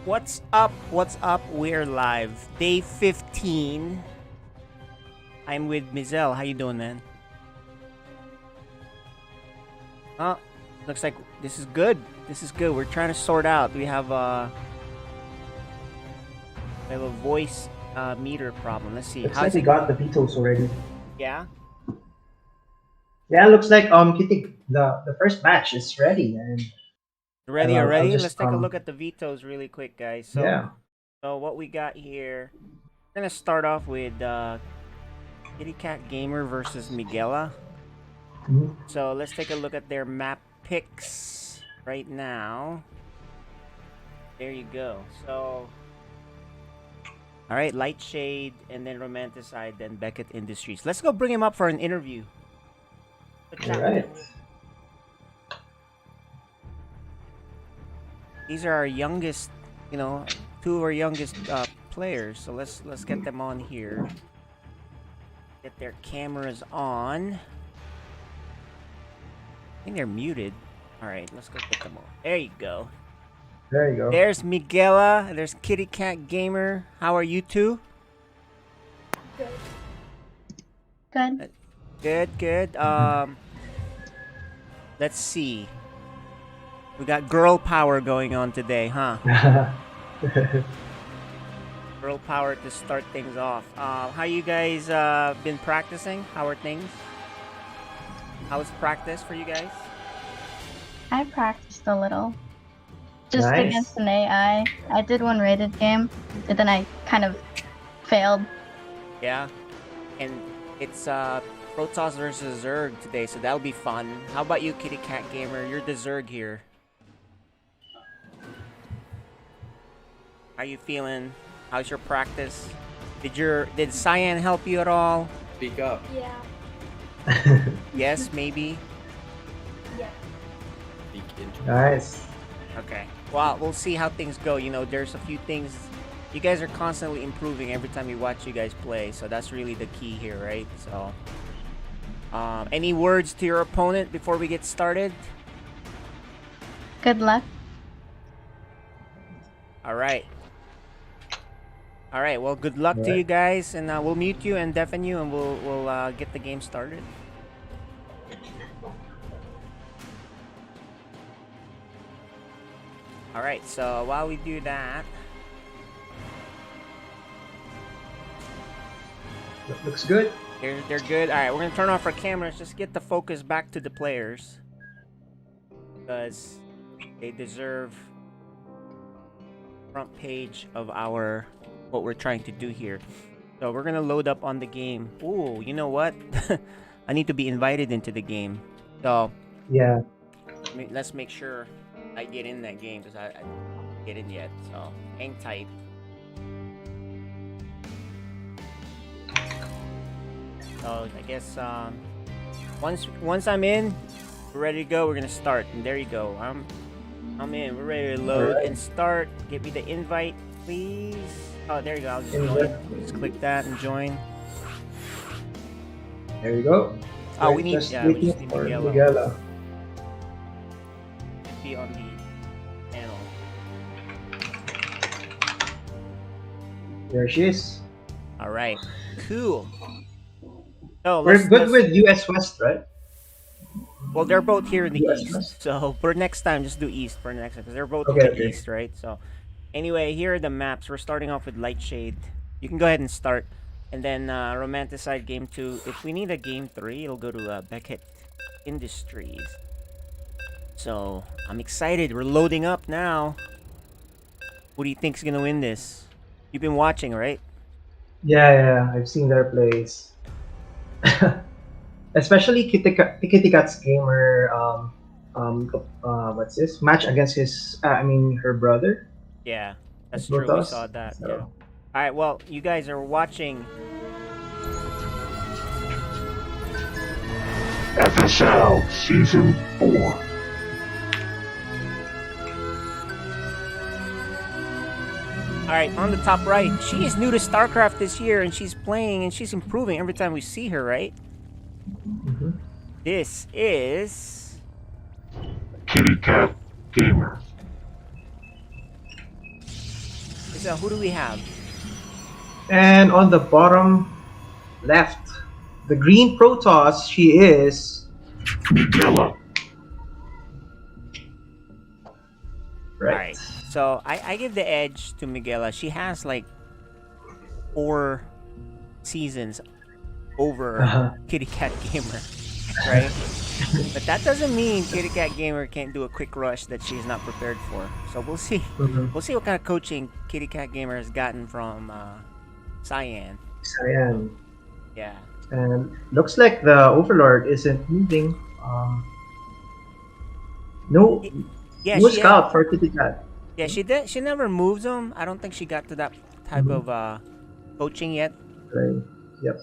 What's up? What's up? We're live. Day 15. I'm with Mizell. How you doing, man? Oh, looks like this is good. This is good. We're trying to sort out. We have a voice meter problem. Let's see. Looks How's like we it? got the vetoes already. Yeah. Yeah, looks like Kitty, the first match is ready, and Ready I'll already? Let's just take a look at the vetoes really quick, guys. So, yeah. what we got here? We're gonna start off with Kitty Cat Gamer versus Miguela. Mhm. So let's take a look at their map picks right now. There you go. So, all right, Lightshade, and then Romanticide, then Beckett Industries. Let's go bring him up for an interview. Let's All chat with right. him. These are our youngest, two of our youngest players. So let's get them on here. Get their cameras on. I think they're muted. All right, let's go get them on. There you go. There you go. There's Miguela. There's Kitty Cat Gamer. How are you two? Good. Good. Let's see. We got girl power going on today, huh? Girl power to start things off. How you guys been practicing? How are things? How was practice for you guys? I practiced a little. Just Nice. against an AI. I did one rated game, but then I kind of failed. Yeah. And it's Protoss versus Zerg today, so that'll be fun. How about you, Kitty Cat Gamer? You're the Zerg here. How you feeling? How's your practice? Did Cyan help you at all? Speak up. Yeah. Yes, maybe. Yeah. Speak into Nice. Okay. Well, we'll see how things go. You know, there's a few things. You guys are constantly improving every time we watch you guys play, so that's really the key here, right? So, any words to your opponent before we get started? Good luck. All right. All right. Well, good luck to Alright. you guys, and we'll mute you and deafen you, and we'll get the game started. All right. So while we do that, Looks good. they're good. All right. We're gonna turn off our cameras. Just get the focus back to the players, because they deserve front page of our what we're trying to do here. So we're gonna load up on the game. Ooh, you know what? I need to be invited into the game. So Yeah. let's make sure I get in that game, because I didn't get in yet. So hang tight. So I guess once I'm in, we're ready to go. We're gonna start, and there you go. I'm in. We're ready to load Alright. and start. Give me the invite, please. Oh, there you go. I'll just Invite. join. Just click that and join. There you go. Oh, we need. Just Yeah, we waiting just need for Miguela. Miguela. Be on the panel. There she is. All right. Cool. So We're let's, good let's- with US West, right? Well, they're both here in the US east. West. So for next time, just do east for next time, because they're both Okay, in the okay. east, right? So anyway, here are the maps. We're starting off with Lightshade. You can go ahead and start. And then Romanticide Game 2. If we need a Game 3, it'll go to Beckett Industries. So I'm excited. We're loading up now. Who do you think's gonna win this? You've been watching, right? Yeah. I've seen their plays. Especially Kitty Cat's gamer. What's this match against his? Her brother. Yeah, that's Both true. We us, saw that. so. Yeah. All right. Well, you guys are watching. FSL Season 4. All right, on the top right, she is new to StarCraft this year, and she's playing and she's improving every time we see her. Right? Mhm. This is Kitty Cat Gamer. So who do we have? And on the bottom left, the green Protoss, she is Miguela. right. Alright. So I give the edge to Miguela. She has like 4 seasons over Uh-huh. Kitty Cat Gamer. Right? But that doesn't mean Kitty Cat Gamer can't do a quick rush that she's not prepared for. So we'll see. Mhm. We'll see what kind of coaching Kitty Cat Gamer has gotten from Cyan. Cyan. Yeah. And looks like the Overlord isn't moving. No, Yeah, no she scout for Kitty Cat. yeah, she did. She never moves them. I don't think she got to that type Mhm. of coaching yet. Right. Yep.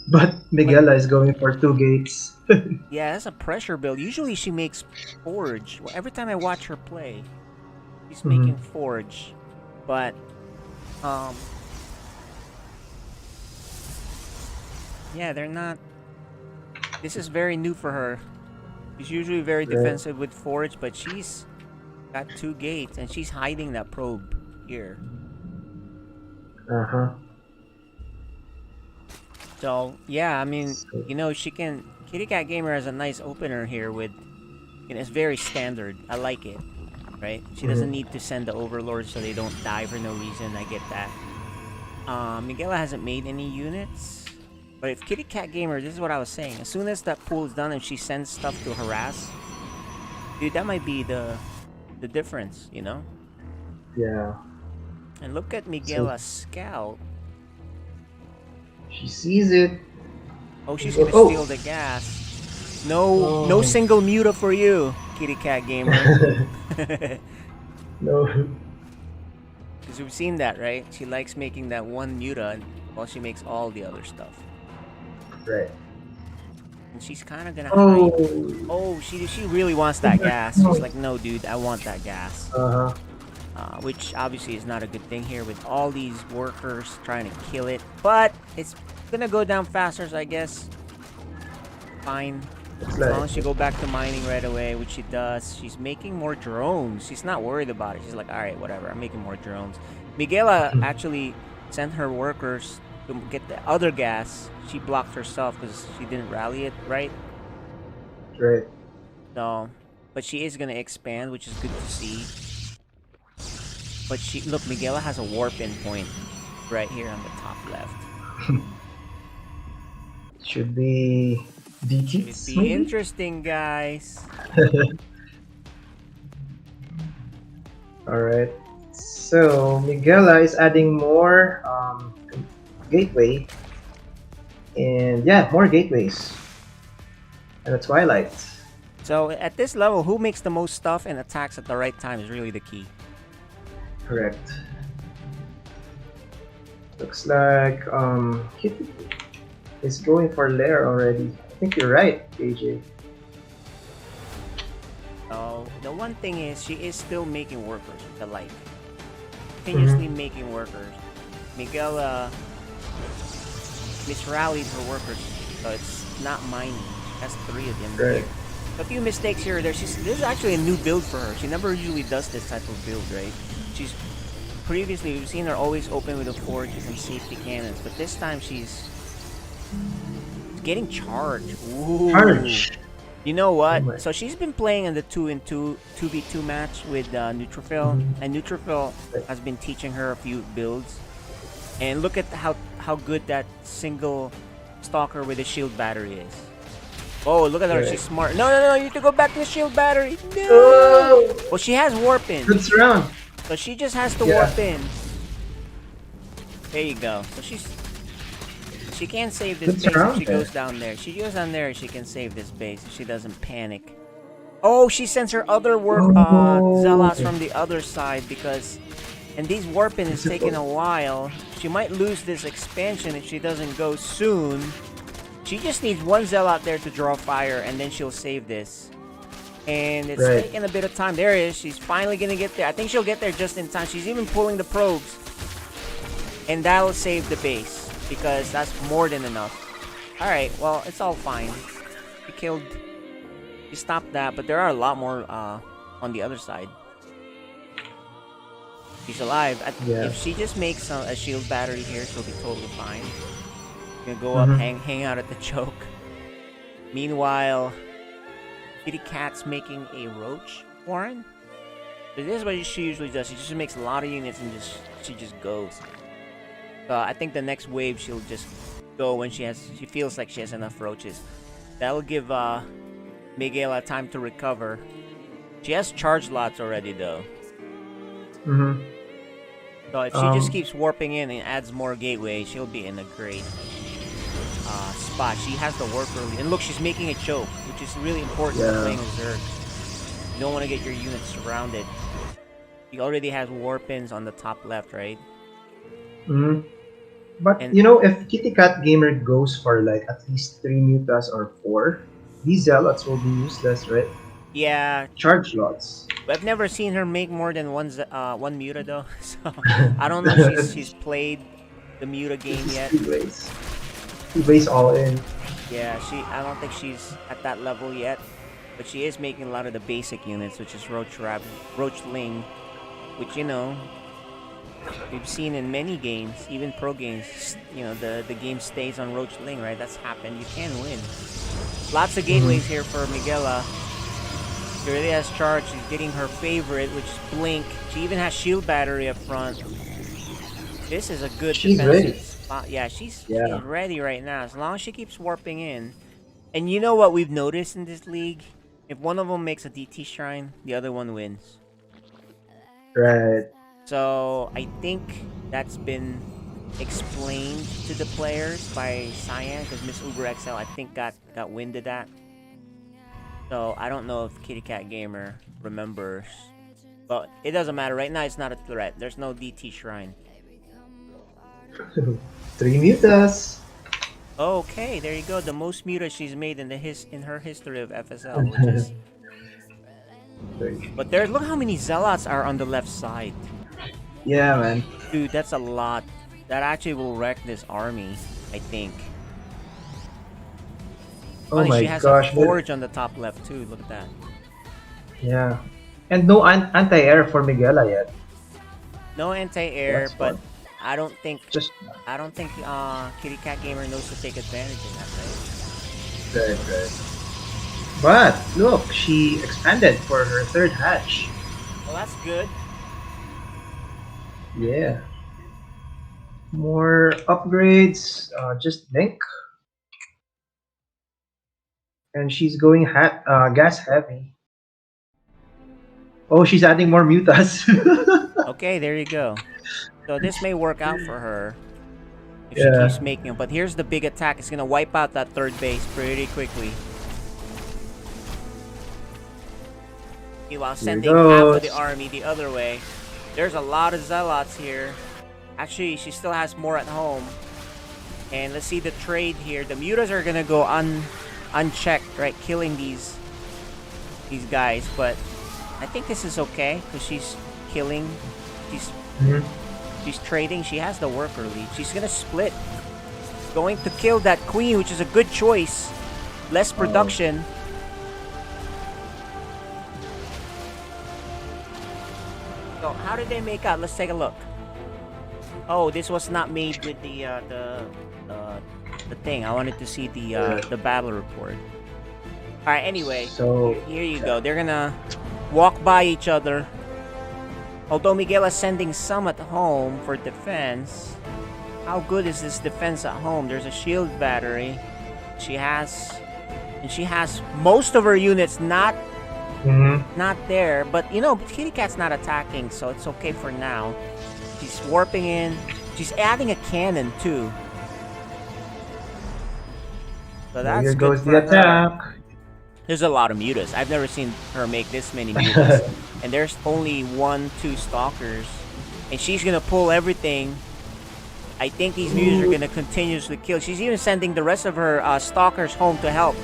But Miguela is going for 2 gates. Yeah, that's a pressure build. Usually she makes Forge. Well, every time I watch her play, she's making Forge. But, yeah, they're not... This is very new for her. She's usually very Right. defensive with Forge, but she's got 2 gates, and she's hiding that probe here. Uh-huh. So, yeah, I mean, So- you know, she can... Kitty Cat Gamer has a nice opener here with... And it's very standard. I like it. Right? She doesn't need to send the Overlords so they don't die for no reason. I get that. Miguela hasn't made any units. But if Kitty Cat Gamer... This is what I was saying. As soon as that pool is done and she sends stuff to harass... Dude, that might be the difference, you know? Yeah. And look at Miguela's scout. She sees it. Oh, she's gonna Oh. steal the gas. No, no Oh. single muta for you, Kitty Cat Gamer. No. Because we've seen that, right? She likes making that one muta while she makes all the other stuff. Right. And she's kind of gonna Oh. hide. Oh, she really wants that gas. She's like, no, dude, I want that gas. Uh-huh. Which obviously is not a good thing here with all these workers trying to kill it. But it's gonna go down faster, so I guess fine. It's As long like, as she go back to mining right away, which she does. She's making more drones. She's not worried about it. She's like, alright, whatever, I'm making more drones. Miguela actually sent her workers to get the other gas. She blocked herself because she didn't rally it, right? right. So, but she is gonna expand, which is good to see. But look, Miguela has a warp in point right here on the top left. Should be It'd DTs, be maybe? interesting, guys. Alright. So, Miguela is adding more gateway. And yeah, more gateways. And a Twilight. So at this level, who makes the most stuff and attacks at the right time is really the key. Correct. Looks like Kitty is going for Lair already. I think you're right, AJ. So the one thing is, she is still making workers with the light. Continuously making workers. Miguel misrallied her workers, so it's not mining. She has 3 of them Right. here. A few mistakes here or there. This is actually a new build for her. She never usually does this type of build, right? She's previously, we've seen her always open with the forges and safety cannons, but this time she's getting charged. Ooh. Charge! You know what? Oh my. So she's been playing in the 2v2 match with Neutrophil, and Neutrophil has been teaching her a few builds. And look at how good that single stalker with a shield battery is. Oh, look at her. Right. She's smart. No, you need to go back to the shield battery. No! Oh! Well, she has warp in. Good surround! So she just has to Yeah. warp in. There you go. So she can't save this Good base if surround she there. goes down there. She goes down there, she can save this base if she doesn't panic. Oh, she sends her other zealots from the other side because... And these warping is taking a while. She might lose this expansion if she doesn't go soon. She just needs 1 zealot there to draw fire, and then she'll save this. And it's Right. taking a bit of time. There it is. She's finally gonna get there. I think she'll get there just in time. She's even pulling the probes. And that'll save the base, because that's more than enough. Alright, well, it's all fine. She stopped that, but there are a lot more on the other side. She's alive. Yeah. If she just makes a shield battery here, she'll be totally fine. Gonna go up, Mhm. hang out at the choke. Meanwhile, Kitty Cat's making a roach warren. But this is what she usually does. She just makes a lot of units and she just goes. So I think the next wave she'll just go when she feels like she has enough roaches. That'll give Miguela time to recover. She has charge lots already though. Mhm. So if she just keeps warping in and adds more gateway, she'll be in a great spot. She has the work early. And look, she's making a choke, which is really important when playing a Zerg. You don't want to get your units surrounded. She already has warpins on the top left, right? Mhm. But And if Kitty Cat Gamer goes for like at least 3 mutas or 4, these zealots will be useless, right? yeah, Charge lots. I've never seen her make more than one muta though. So I don't know if she's played the muta game yet. Speedways. Speedways all in. Yeah, I don't think she's at that level yet, but she is making a lot of the basic units, which is Roachling, which we've seen in many games, even pro games. The game stays on Roachling, right? That's happened. You can win. Lots of gateways here for Miguela. She really has charge. She's getting her favorite, which is Blink. She even has shield battery up front. This is a good defensive ready. spot. Yeah, she's Yeah. ready right now. As long as she keeps warping in. And you know what we've noticed in this league? If one of them makes a DT shrine, the other one wins. Right. So I think that's been explained to the players by Cyan, because Miss Uber XL I think got wind of that. So I don't know if Kitty Cat Gamer remembers. But it doesn't matter. Right now it's not a threat. There's no DT shrine. 3 mutas. Okay, there you go. The most muta she's made in her history of FSL, which is. But look how many zealots are on the left side. Yeah, man. Dude, that's a lot. That actually will wreck this army, I think. Oh Funny, my she has gosh. a forge on the top left too. Look at that. Yeah. And no anti-air for Miguela yet. No anti-air, That's but fun. I don't think Just Kitty Cat Gamer knows to take advantage of that, right? right. But look, she expanded for her 3rd hatch. Well, that's good. Yeah. More upgrades. Just Link. And she's going gas heavy. Oh, she's adding more mutas. Okay, there you go. So this may work out for her if she Yeah. keeps making them. But here's the big attack. It's gonna wipe out that 3rd base pretty quickly. While sending half of the army the other way. There's a lot of zealots here. Actually, she still has more at home. And let's see the trade here. The mutas are gonna go unchecked, right? Killing these guys. But I think this is okay because she's killing. She's trading. She has the worker lead. She's gonna split. Going to kill that queen, which is a good choice. Less production. So how did they make out? Let's take a look. Oh, this was not made with the thing. I wanted to see the battle report. All right. Anyway, So here you go. They're gonna walk by each other. Although Miguel is sending some at home for defense. How good is this defense at home? There's a shield battery. She has most of her units not there. But Kitty Cat's not attacking, so it's okay for now. She's warping in. She's adding a cannon too. So that's here good goes for the her. attack. There's a lot of mutas. I've never seen her make this many mutas. And there's only 1-2 stalkers. And she's gonna pull everything. I think these mutas are gonna continuously kill. She's even sending the rest of her stalkers home to help.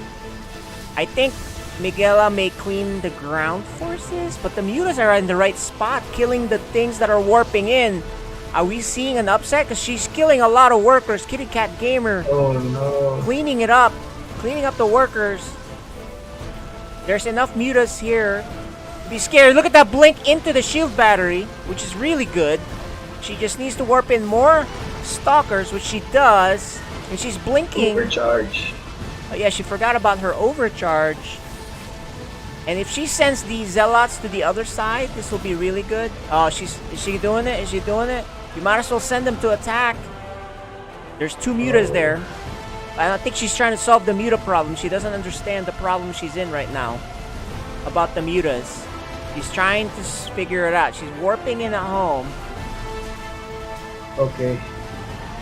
I think Miguela may clean the ground forces, but the mutas are in the right spot, killing the things that are warping in. Are we seeing an upset? Because she's killing a lot of workers. Kitty Cat Gamer Oh no. cleaning it up, cleaning up the workers. There's enough mutas here to Be scared. Look at that blink into the shield battery, which is really good. She just needs to warp in more stalkers, which she does. And she's blinking. Overcharge. Oh yeah, she forgot about her overcharge. And if she sends the zealots to the other side, this will be really good. Oh, is she doing it? Is she doing it? You might as well send them to attack. There's 2 mutas there. I don't think she's trying to solve the muta problem. She doesn't understand the problem she's in right now about the mutas. She's trying to figure it out. She's warping in at home. Okay.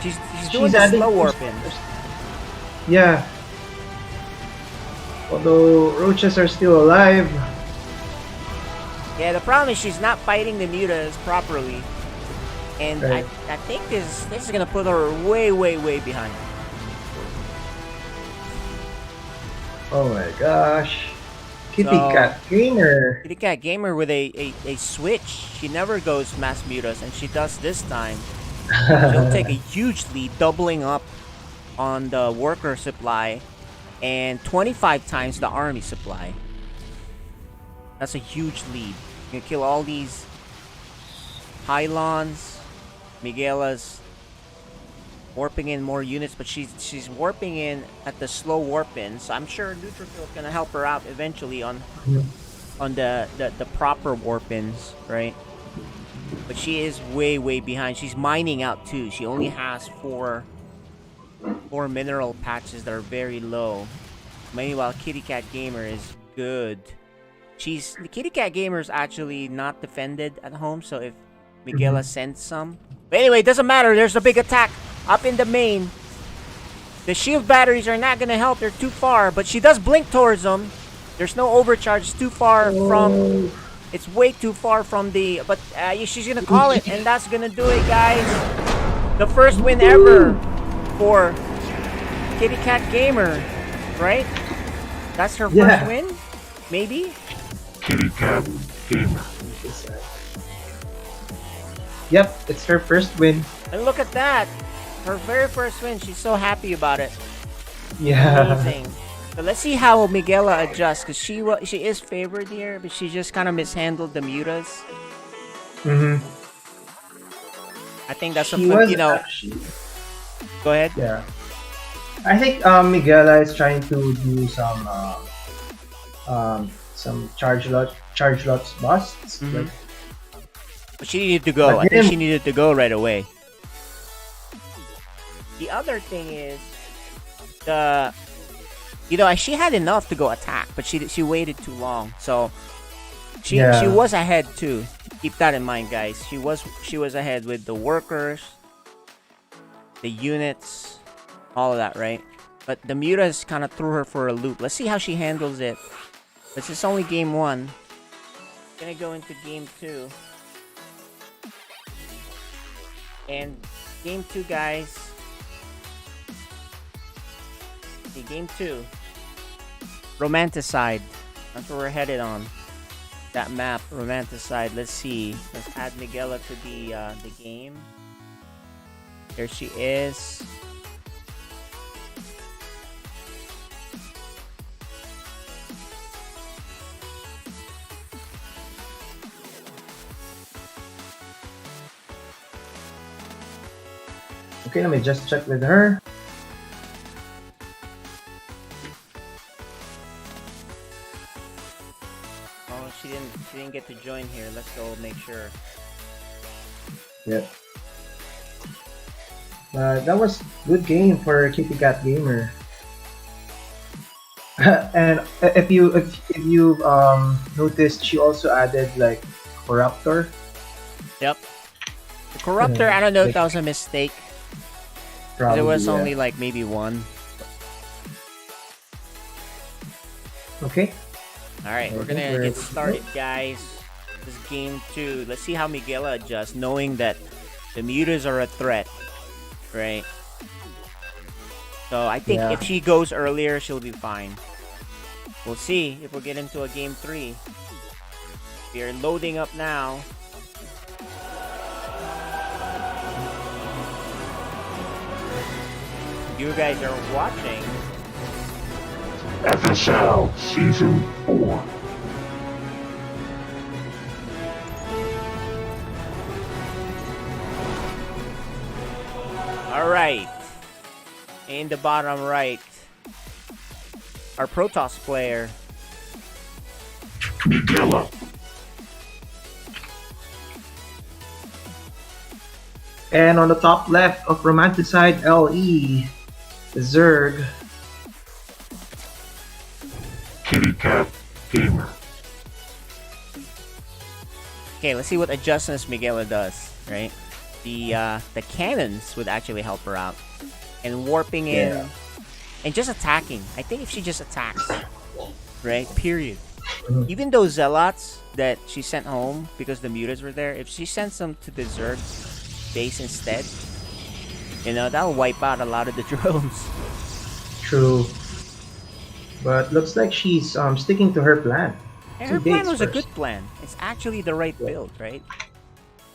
She's doing the adding slow two warping. Yeah. Although roaches are still alive. Yeah, the problem is she's not fighting the mutas properly. And Right. I think this is gonna put her way, way, way behind. Oh my gosh. Kitty So- Cat Gamer. Kitty Cat Gamer with a switch. She never goes mass mutas, and she does this time. She'll take a huge lead, doubling up on the worker supply and 25 times the army supply. That's a huge lead. You can kill all these pylons. Miguela's warping in more units, but she's warping in at the slow warp in, so I'm sure Neutrophil's gonna help her out eventually on the proper warp ins, right? But she is way, way behind. She's mining out too. She only has four mineral patches that are very low. Meanwhile, Kitty Cat Gamer is good. The Kitty Cat Gamer is actually not defended at home, so if Miguela sends some. But anyway, it doesn't matter. There's a big attack up in the main. The shield batteries are not gonna help. They're too far, but she does blink towards them. There's no overcharge. It's too far from. It's way too far from the. But she's gonna call it, and that's gonna do it, guys. The first win ever for Kitty Cat Gamer, right? That's her first win, maybe. Kitty Cat Gamer. Yep, it's her first win. And look at that, her very first win. She's so happy about it. Yeah. Amazing. So let's see how Miguela adjusts, because she is favored here, but she just kind of mishandled the mutas. I think that's She was actually. Go ahead. Yeah. I think Miguela is trying to do some charge lots busts. Mhm. Like, But she needed to go. But I think him- she needed to go right away. The other thing is she had enough to go attack, but she waited too long. So she was ahead too. Keep that in mind, guys. She was ahead with the workers, the units, all of that, right? But the mutas kind of threw her for a loop. Let's see how she handles it. This is only game 1. Gonna go into game 2. And game 2, guys. Okay, game 2. Romanticide. That's where we're headed on. That map, Romanticide. Let's see. Let's add Miguela to the game. There she is. okay, let me just check with her. Oh, she didn't get to join here. Let's go make sure. Yep. That was good game for Kitty Cat Gamer. And if you noticed, she also added like Corruptor. Yep. The Corruptor, I don't know if that was a mistake. 'Cause Probably, it was yeah. only like maybe 1. Okay. Alright, we're Okay, gonna we're- get started, guys. This is game 2. Let's see how Miguela adjusts, knowing that the mutas are a threat, right? So I think Yeah. if she goes earlier, she'll be fine. We'll see if we'll get into a game 3. We are loading up now. You guys are watching. FSL Season 4. right. In the bottom right, our Protoss player. Miguela. And on the top left of Romanticide LE, Zerg. Kitty Cat Gamer. Okay, let's see what adjustments Miguela does, right? The cannons would actually help her out. And warping in Yeah. and just attacking. I think if she just attacks, right? Period. Mhm. Even those zealots that she sent home because the mutas were there, if she sends them to the Zerg base instead, that'll wipe out a lot of the drones. True. But looks like she's sticking to her plan. And Two her plan gates was a first. good plan. It's actually the right Yeah. build, right?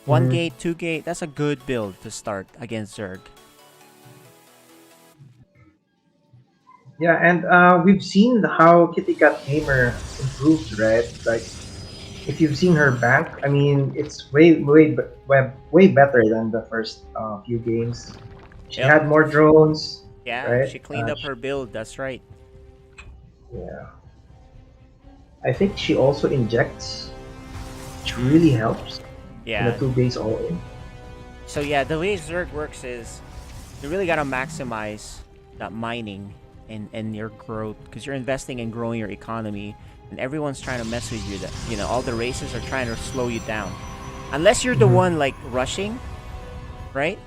One Mhm. gate, 2 gate, that's a good build to start against Zerg. Yeah, and we've seen how Kitty Cat Gamer improved, right? Like, if you've seen her bank, I mean, it's way better than the first few games. She Yep. had more drones, Yeah, right? she cleaned up her build, that's right. Yeah. I think she also injects, which really helps in Yeah. the two base all in. So yeah, the way Zerg works is you really gotta maximize that mining and your growth because you're investing in growing your economy, and everyone's trying to mess with you. That all the races are trying to slow you down, unless you're the Mhm. one like rushing, right?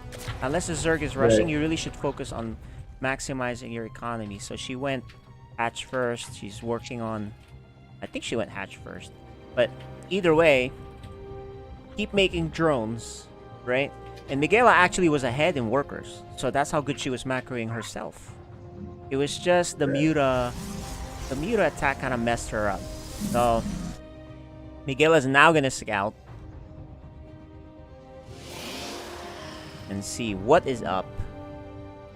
Unless the Zerg is rushing, Right. you really should focus on maximizing your economy. So she went hatch first. She's working on. I think she went hatch first, but either way, keep making drones, right? And Miguela actually was ahead in workers, so that's how good she was macroing herself. It was just the muta attack kind of messed her up. So Miguela's now gonna scout and see what is up.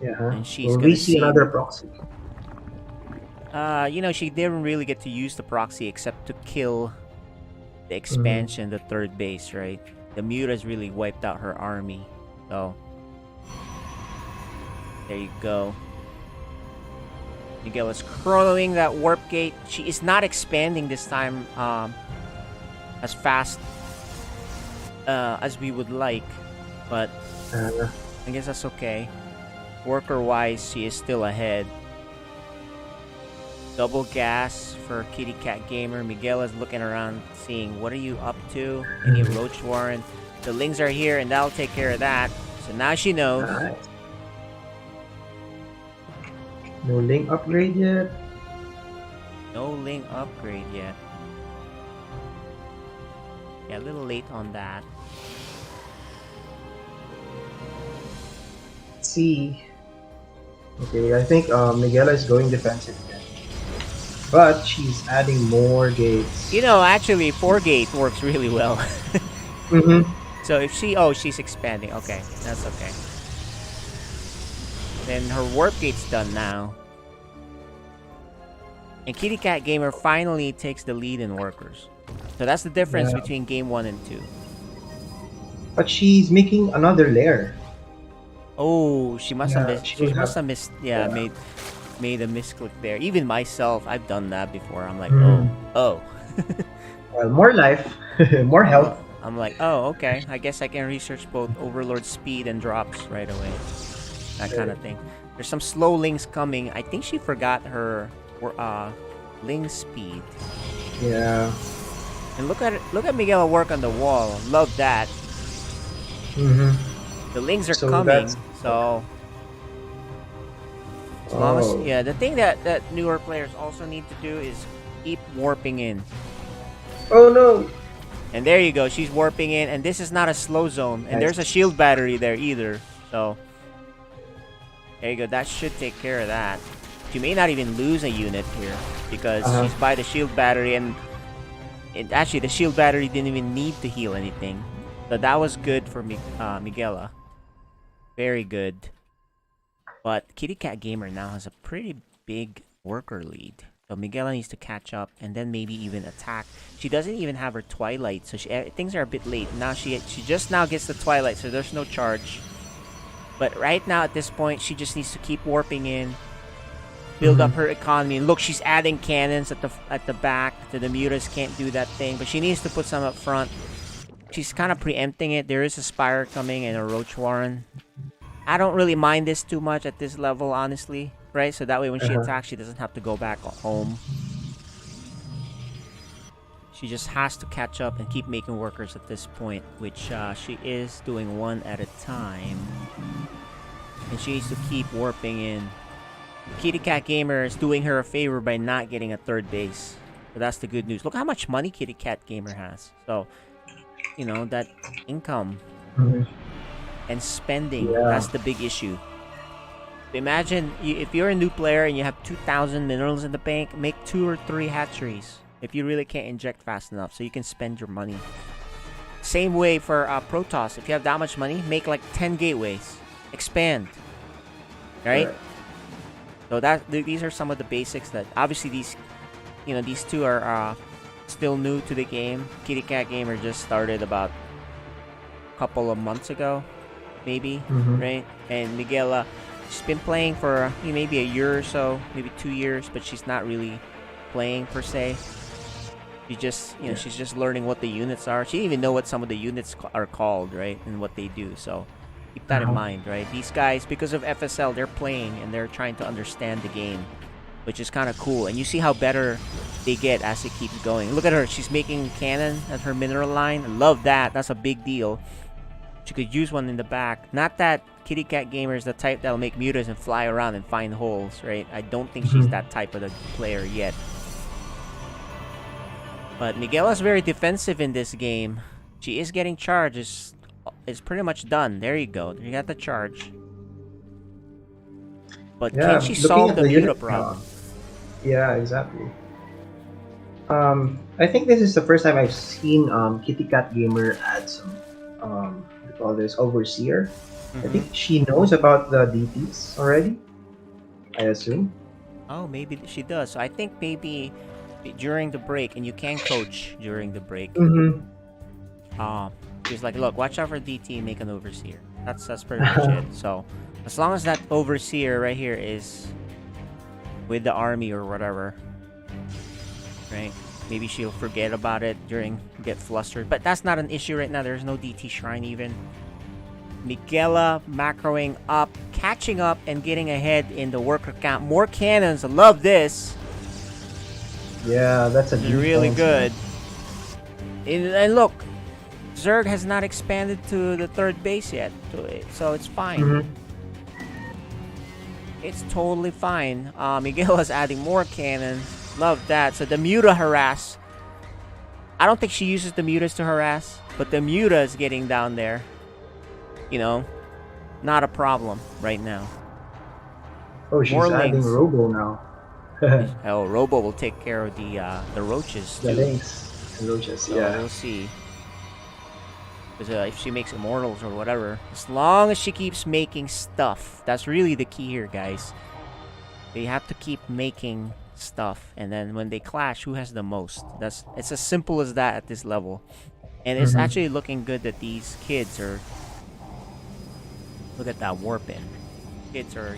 Yeah. And she's Will gonna we see see- another proxy? She didn't really get to use the proxy except to kill the expansion, the third base, right? The muta's really wiped out her army. So there you go. Miguel is chronoing that warp gate. She is not expanding this time as fast as we would like, but I guess that's okay. Worker-wise, she is still ahead. Double gas for Kitty Cat Gamer. Miguel is looking around, seeing what are you up to. Any Roach Warren? The Lings are here, and that'll take care of that. So now she knows. Alright. No link upgrade yet. No Ling upgrade yet. Yeah, a little late on that. Let's see. Okay, I think Miguela is going defensive again. But she's adding more gates. Actually, 4 gate works really well. Mm-hmm. So if she's expanding. Okay, that's okay. Then her warp gate's done now. And Kitty Cat Gamer finally takes the lead in workers. So that's the difference Yeah. between game 1 and 2. But she's making another layer. Oh, she must have Yeah, missed. she She would must have- have missed. yeah. Made a misclick there. Even myself, I've done that before. I'm like, Mhm. oh. Well, more life, more health. I'm like, oh, okay. I guess I can research both Overlord speed and drops right away. That kind of thing. There's some slow links coming. I think she forgot her ling speed. Yeah. And look at Miguel work on the wall. Love that. Mm-hmm. The lings are So coming. that's- So as long as Oh. the thing that newer players also need to do is keep warping in. Oh no! And there you go. She's warping in, and this is not a slow zone. And Nice. there's a shield battery there either. So there you go. That should take care of that. She may not even lose a unit here because she's by the shield battery, and actually the shield battery didn't even need to heal anything. So that was good for Miguela. Very good. But Kitty Cat Gamer now has a pretty big worker lead. So Miguela needs to catch up and then maybe even attack. She doesn't even have her Twilight, so things are a bit late. Now she just now gets the Twilight, so there's no charge. But right now, at this point, she just needs to keep warping in, build up her economy. And look, she's adding cannons at the back. The mutas can't do that thing, but she needs to put some up front. She's kind of preempting it. There is a Spire coming and a Roach Warren. I don't really mind this too much at this level, honestly. Right? So that way when she attacks, she doesn't have to go back home. She just has to catch up and keep making workers at this point, which she is doing one at a time. And she needs to keep warping in. Kitty Cat Gamer is doing her a favor by not getting a third base. So that's the good news. Look how much money Kitty Cat Gamer has. So, you know, that income and spending, that's the big issue. Imagine if you're a new player and you have 2,000 minerals in the bank, make 2 or 3 hatcheries. If you really can't inject fast enough, so you can spend your money. Same way for Protoss. If you have that much money, make like 10 gateways. Expand. Right? So these are some of the basics that obviously these two are still new to the game. Kitty Cat Gamer just started about a couple of months ago, maybe, right? And Miguela, she's been playing for maybe a year or so, maybe 2 years, but she's not really playing per se. She just, she's just learning what the units are. She didn't even know what some of the units are called, right? And what they do. So keep that in mind, right? These guys, because of FSL, they're playing and they're trying to understand the game, which is kind of cool. And you see how better they get as it keeps going. Look at her. She's making cannon at her mineral line. I love that. That's a big deal. She could use one in the back. Not that Kitty Cat Gamer is the type that'll make mutas and fly around and find holes, right? I don't think she's that type of a player yet. But Miguela's very defensive in this game. She is getting charged. It's pretty much done. There you go. You got the charge. But can she solve the muta problem? Yeah, exactly. I think this is the first time I've seen Kitty Cat Gamer add some what do you call this, overseer. I think she knows about the DPs already, I assume. Oh, maybe she does. So I think maybe during the break, and you can coach during the break. She's like, look, watch out for DT, make an overseer. That's pretty much it. So as long as that overseer right here is with the army or whatever, right? Maybe she'll forget about it get flustered. But that's not an issue right now. There's no DT shrine even. Miguela macroing up, catching up, and getting ahead in the worker count. More cannons. I love this. Yeah, that's really good. And look, Zerg has not expanded to the third base yet, so it's fine. It's totally fine. Miguela's adding more cannons. Love that. So the muta harass. I don't think she uses the mutas to harass, but the muta is getting down there. Not a problem right now. Oh, she's adding Robo now. Oh, Robo will take care of the roaches too. The lynx and roaches, so we'll see. Because if she makes immortals or whatever, as long as she keeps making stuff, that's really the key here, guys. They have to keep making stuff, and then when they clash, who has the most? It's as simple as that at this level. And it's actually looking good that these kids are. Look at that warping. Kids are,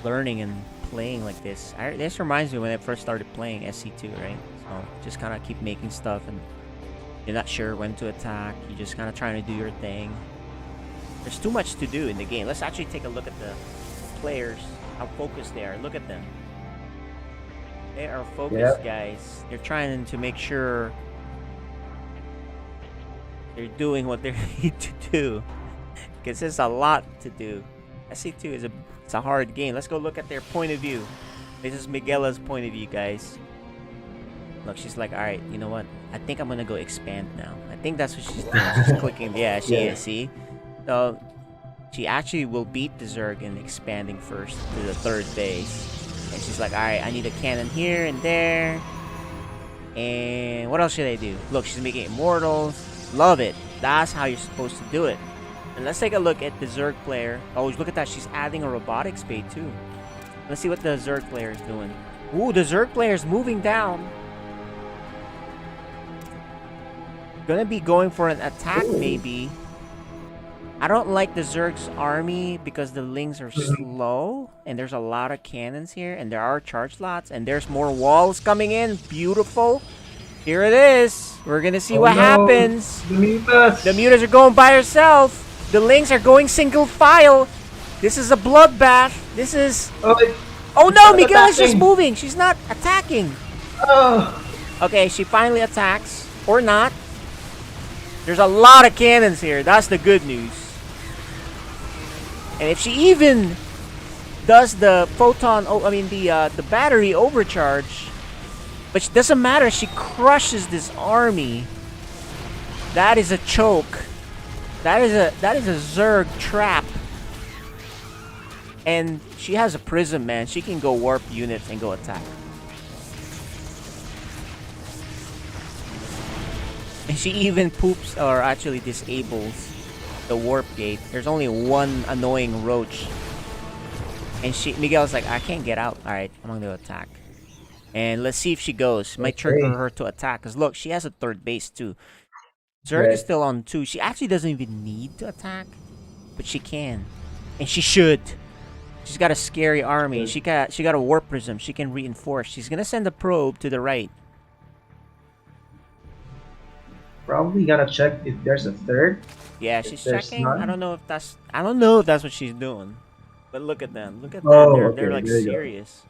learning and playing like this. This reminds me when I first started playing SC2, right? So just kind of keep making stuff, and you're not sure when to attack. You're just kind of trying to do your thing. There's too much to do in the game. Let's actually take a look at the players, how focused they are. Look at them. They are focused, guys. They're trying to make sure they're doing what they need to do, because there's a lot to do. SC2 is a hard game. Let's go look at their point of view. This is Miguela's point of view, guys. Look, she's like, all right, you know what? I think I'm gonna go expand now. I think that's what she's doing. She's clicking. Yeah, she is. See, so she actually will beat the Zerg in expanding first to the third base. And she's like, all right, I need a cannon here and there. And what else should I do? Look, she's making immortals. Love it. That's how you're supposed to do it. And let's take a look at the Zerg player. Oh, look at that. She's adding a robotic spade too. Let's see what the Zerg player is doing. Ooh, the Zerg player is moving down. Gonna be going for an attack, maybe. I don't like the Zerg's army because the Lings are slow and there's a lot of cannons here and there are charge slots and there's more walls coming in. Beautiful. Here it is. We're gonna see what happens. The mutas. The mutas are going by herself. The Lings are going single file. This is a bloodbath. This is... Oh no, Miguel is just moving. She's not attacking. Oh. Okay, she finally attacks. Or not. There's a lot of cannons here. That's the good news. And if she even does the photon... Oh, I mean the battery overcharge... But it doesn't matter. She crushes this army. That is a choke. That is a Zerg trap. And she has a prism, man. She can go warp units and go attack. And she even poops, or actually disables, the warp gate. There's only one annoying roach. And Miguel's like, I can't get out. Alright, I'm gonna attack. And let's see if she goes. Might trigger her to attack. Because look, she has a third base too. Zerg is still on 2. She actually doesn't even need to attack. But she can. And she should. She's got a scary army. She got a warp prism. She can reinforce. She's gonna send a probe to the right. Probably gotta check if there's a third. Yeah, she's there's checking. none. I don't know if that's what she's doing. But look at them. Look at them. Oh, They're like there you go. serious.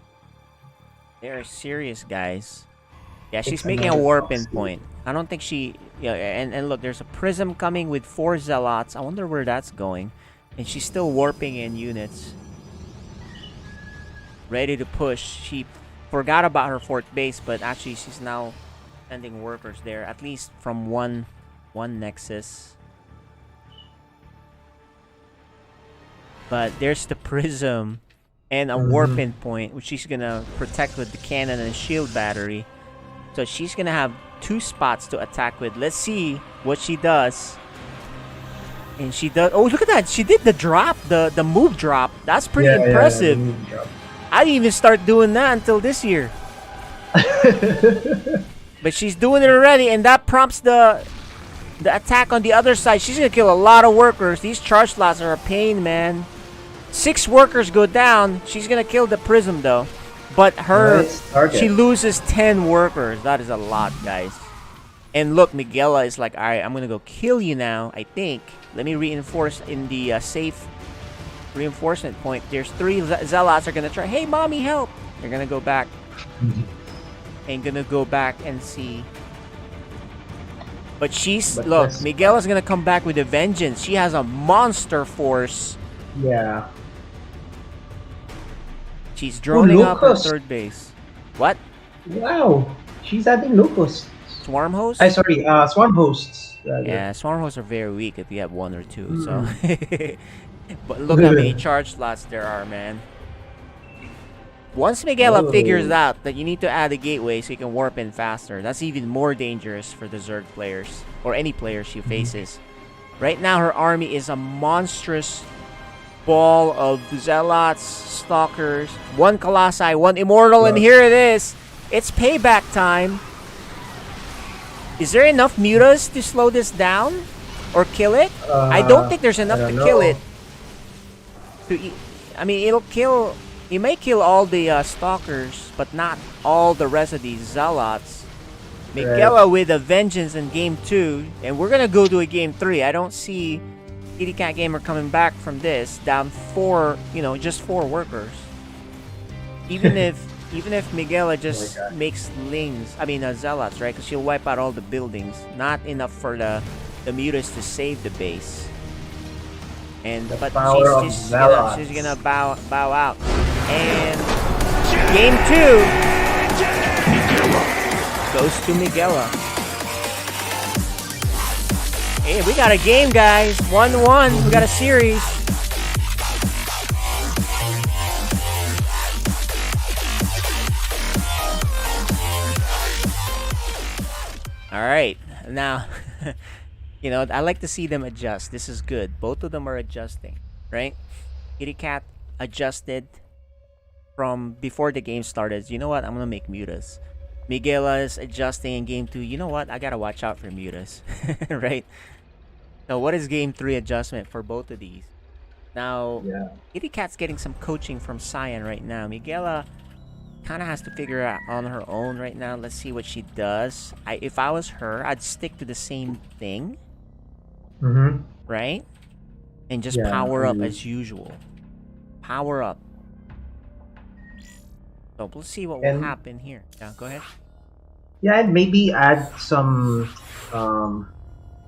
They're serious, guys. Yeah, she's It's making a another warp box. point. I don't think she... Yeah, and look, there's a prism coming with 4 zealots. I wonder where that's going. And she's still warping in units. Ready to push. She forgot about her fourth base, but actually she's now sending workers there. At least from one nexus. But there's the prism. And a warping point, which she's gonna protect with the cannon and shield battery. So she's gonna have 2 spots to attack with. Let's see what she does. And she does... Oh, look at that! She did the drop, the move drop. That's pretty impressive. Yeah, the move drop. I didn't even start doing that until this year. But she's doing it already, and that prompts the attack on the other side. She's gonna kill a lot of workers. These charge slots are a pain, man. 6 workers go down. She's gonna kill the prism though. But she loses 10 workers. That is a lot, guys. And look, Miguela is like, alright, I'm gonna go kill you now, I think. Let me reinforce in the safe reinforcement point. There's 3 zealots are gonna try. Hey, mommy, help! They're gonna go back. And gonna go back and see. But look, Miguela's gonna come back with a vengeance. She has a monster force. Yeah. She's droning up her Locust. third base. What? Wow. She's adding locusts. Swarm hosts? Sorry, swarm hosts. Rather. Yeah, swarm hosts are very weak if you have 1 or 2. So, but look how many charge slots there are, man. Once Miguela figures out that you need to add a gateway so you can warp in faster, that's even more dangerous for the Zerg players or any player she faces. Right now, her army is a monstrous ball of zealots, stalkers, 1 colossi, 1 immortal, and here it is. It's payback time. Is there enough mutas to slow this down or kill it? I don't think there's enough to kill it. I mean, it'll kill. You may kill all the stalkers, but not all the rest of these zealots. Miguela with a vengeance in game 2, and we're gonna go to a game 3. I don't see Kitty Cat Gamer coming back from this down 4, just 4 workers. Even if Miguela just makes zealots, right? Because she'll wipe out all the buildings. Not enough for the mutas to save the base. But she's gonna bow out. And game 2 goes to Miguela. Hey, we got a game, guys. 1-1. We got a series. Alright, now, I like to see them adjust. This is good. Both of them are adjusting, right? Kitty Cat adjusted from before the game started. You know what? I'm going to make mutas. Miguela is adjusting in game 2. You know what? I got to watch out for mutas, right? So what is game 3 adjustment for both of these? Now, Yeah. Kitty Cat's getting some coaching from Cyan right now. Miguela kind of has to figure out on her own right now. Let's see what she does. If I was her, I'd stick to the same thing, Mm-hmm. right? And just Yeah. power up as usual. Power up. So let's see what will And happen here. Yeah, go ahead. yeah, and maybe add some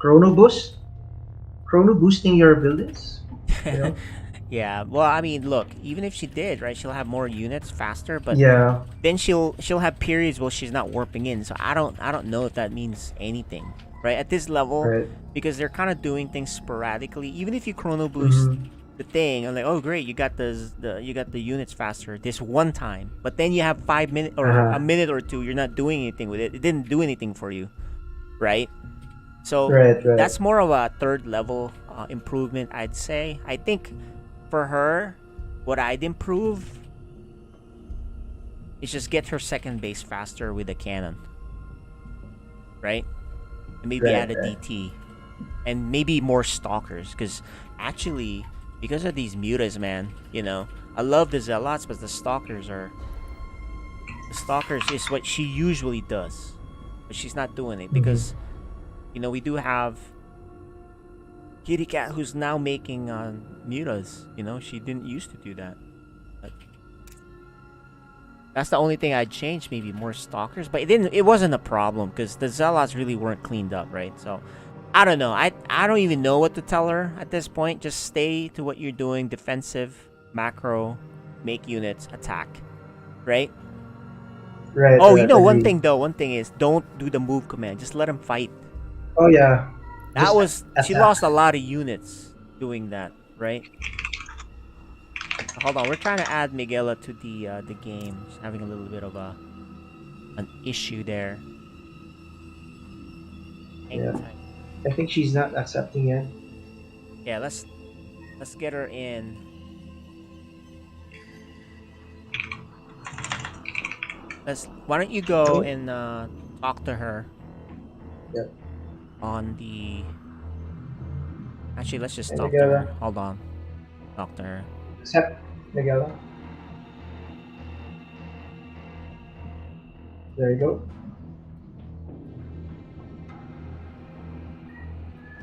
chrono boost, chrono boosting your buildings. You know. Yeah. Well, I mean, look, even if she did, right, she'll have more units faster, but Yeah. then she'll have periods where she's not warping in. So I don't know if that means anything, right? At this level, Right. because they're kind of doing things sporadically. Even if you chrono boost Mm-hmm. the thing, I'm like, oh great, you got the units faster this one time, but then you have 5 minutes or a minute or two, you're not doing anything with it. It didn't do anything for you, right? So Right. Right. that's more of a third level improvement, I'd say. I think for her, what I'd improve is just get her second base faster with a cannon, right? And maybe Right, add a right. DT, and maybe more stalkers, because actually, because of these mutas, man, you know, I love the zealots, but the stalkers is what she usually does, but she's not doing it because, you know, we do have Kitty Cat who's now making mutas. You know, she didn't used to do that. But that's the only thing I'd change, maybe more stalkers, but it wasn't a problem because the zealots really weren't cleaned up, right? So I don't know. I don't even know what to tell her at this point. Just stay to what you're doing: defensive, macro, make units, attack, right? Right. Oh, right, you know, one agreed. thing though. One thing is, don't do the move command. Just let them fight. Oh yeah. That Just was she attack. lost a lot of units doing that, right? Hold on, we're trying to add Miguela to the game. She's having a little bit of an issue there. Hang Yeah. tight. I think she's not accepting it. Yeah, let's get her in. Why don't you go Okay. and talk to her Yep. on the. Actually, let's just Hey, talk to her. Miguela. Hold on, talk to her. Accept, Miguela. There you go.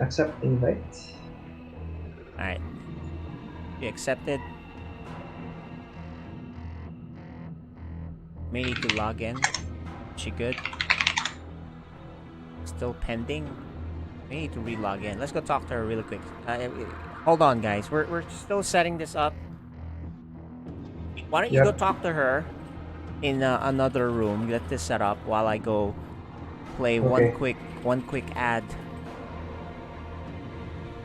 Accept invite. All right, you accepted. May need to log in. She good? Still pending. We need to re-log in. Let's go talk to her really quick. Hold on, guys. We're still setting this up. Why don't you go Yep. talk to her in another room? Get this set up while I go play Okay. one quick ad.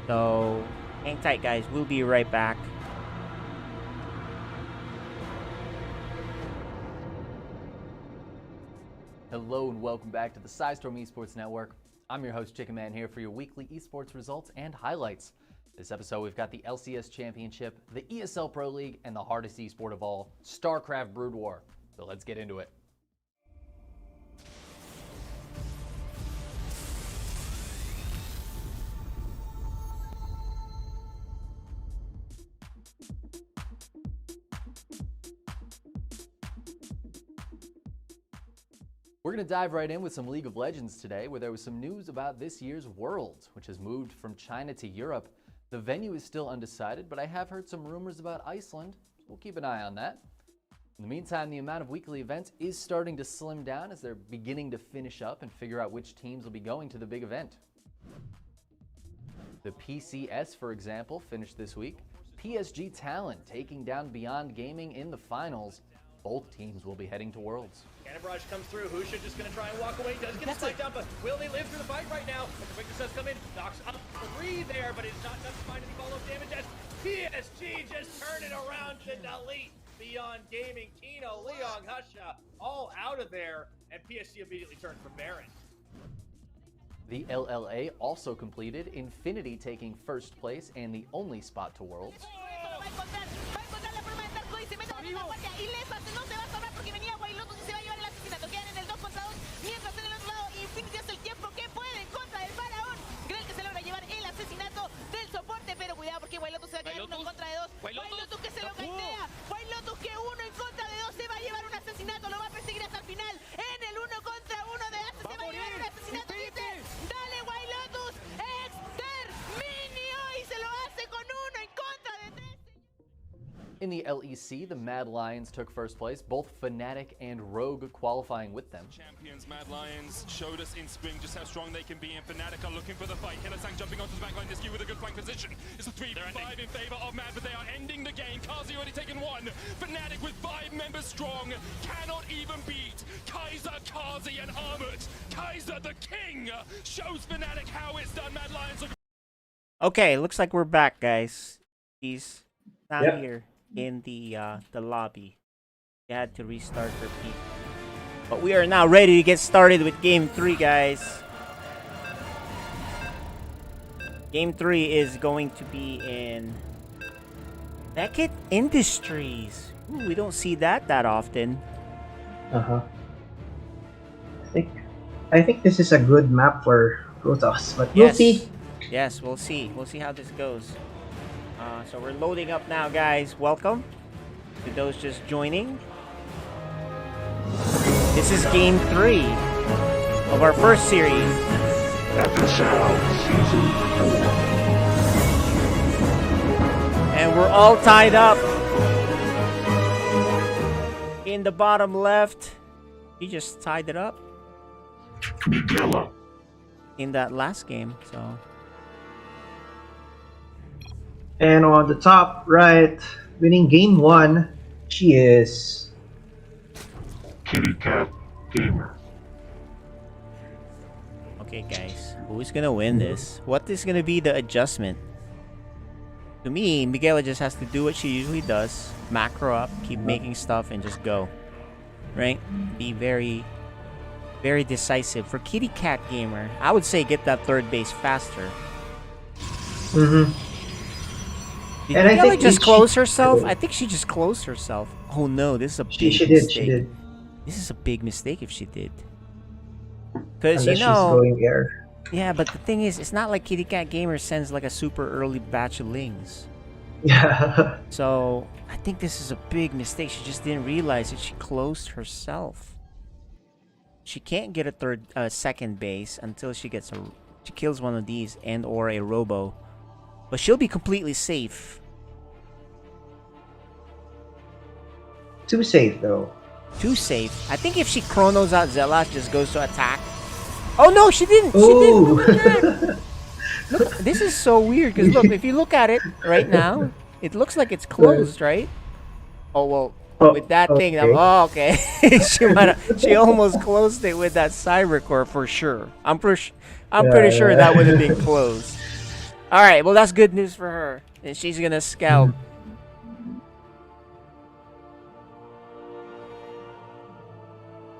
So hang tight, guys. We'll be right back. Hello and welcome back to the Sidestorm Esports Network. I'm your host, Chicken Man, here for your weekly esports results and highlights. This episode, we've got the LCS Championship, the ESL Pro League, and the hardest esport of all, StarCraft Brood War. So let's get into it. We're going to dive right in with some League of Legends today, where there was some news about this year's Worlds, which has moved from China to Europe. The venue is still undecided, but I have heard some rumors about Iceland, so we'll keep an eye on that. In the meantime, the amount of weekly events is starting to slim down as they're beginning to finish up and figure out which teams will be going to the big event. The PCS, for example, finished this week. PSG Talent taking down Beyond Gaming in the finals. Both teams will be heading to Worlds. Cannon Barrage comes through. Who's just going to try and walk away. Does get the spike down, but will they live through the fight right now? The Victor does come in. Knocks up 3 there, but it's not enough to find any follow-up damage as PSG just turn it around to delete Beyond Gaming. Kino, Leon, Husha, all out of there, and PSG immediately turns from Baron. The LLA also completed, Infinity taking first place and the only spot to Worlds. In the LEC, the Mad Lions took first place, both Fnatic and Rogue qualifying with them. Champions, Mad Lions showed us in spring just how strong they can be, and Fnatic are looking for the fight. Kellasang jumping onto the backline, Disky with a good flank position. It's a 3-5 in favor of Mad, but they are ending the game. Kazi already taken one. Fnatic with 5 members strong cannot even beat Kaiser, Kazi, and Armut. Kaiser, the king, shows Fnatic how it's done. Mad Lions look. Okay, looks like we're back, guys. He's down Yep. here in the lobby. They had to restart their peak. But we are now ready to get started with Game 3, guys. Game 3 is going to be in Beckett Industries. Ooh, we don't see that often. Uh-huh. I think this is a good map for Protoss, but we'll see. Yes, we'll see. We'll see how this goes. So we're loading up now, guys. Welcome to those just joining. This is Game 3 of our first series. FSL Season 4. And we're all tied up. In the bottom left, he just tied it up Miguela. in that last game. So And on the top right, winning game 1, she is Kitty Cat Gamer. okay, guys, who's gonna win this? What is gonna be the adjustment? To me, Miguela just has to do what she usually does: macro up, keep making stuff, and just go. Right? Be very, very decisive. For Kitty Cat Gamer, I would say get that third base faster. Mm-hmm. Did And I Miguela think just she- close herself? I think she just closed herself. Oh no, this is a big She mistake. did. This is a big mistake if she did. Because, Unless you she's know... going air. Yeah, but the thing is, it's not like Kitty Cat Gamer sends like a super early batch of lings. Yeah. So, I think this is a big mistake. She just didn't realize that she closed herself. She can't get a second base until she kills one of these and or a robo. But she'll be completely safe. Too safe though. Too safe. I think if she chronos out Zealot, just goes to attack. Oh no, she didn't. She Ooh. didn't. Look, this is so weird because look, if you look at it right now, it looks like it's closed, right? Oh well, with that thing. okay. Oh, okay. she almost closed it with that Cybercore for sure. I'm pretty sure Yeah. that would have been closed. All right, well that's good news for her, and she's gonna scout.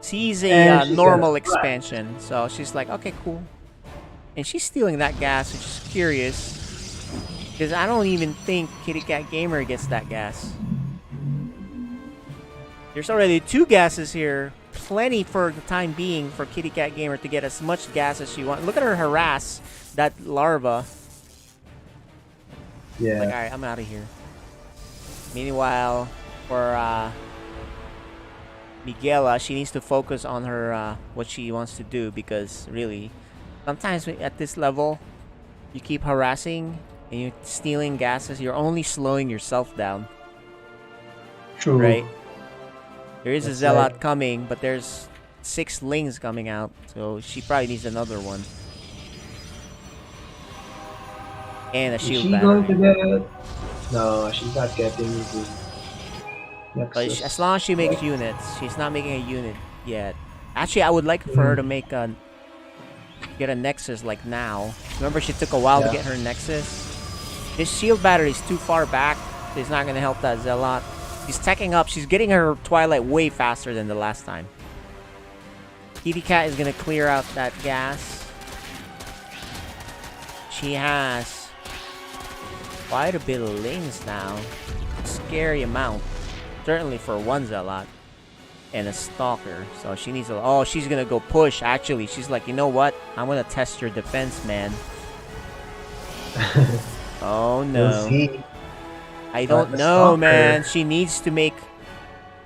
She's a And she's normal gonna fly. expansion, so she's like, okay, cool. And she's stealing that gas, which is curious. Because I don't even think Kitty Cat Gamer gets that gas. There's already 2 gases here. Plenty for the time being for Kitty Cat Gamer to get as much gas as she wants. Look at her harass that larva. Yeah. Like, alright, I'm out of here. Meanwhile, for Miguela, she needs to focus on her what she wants to do, because really, sometimes at this level, you keep harassing and you're stealing gases, you're only slowing yourself down, True. right? There is a That's Zealot right. coming, but there's 6 lings coming out, so she probably needs another one. And a Is shield she battery. going to get? No, she's not getting the But Nexus. as long as she makes units, she's not making a unit yet. Actually, I would like for her to make get a Nexus like now. Remember, she took a while to Yeah. get her Nexus. This shield battery is too far back. It's not gonna help that Zealot. She's teching up. She's getting her Twilight way faster than the last time. Kitty Cat is gonna clear out that gas. She has quite a bit of lanes now. Scary amount. Certainly for one Zealot and a Stalker. So she needs a... Oh, she's gonna go push, actually. She's like, you know what? I'm gonna test your defense, man. Oh, We'll no. see. I don't the know, Stalker. man. She needs to make...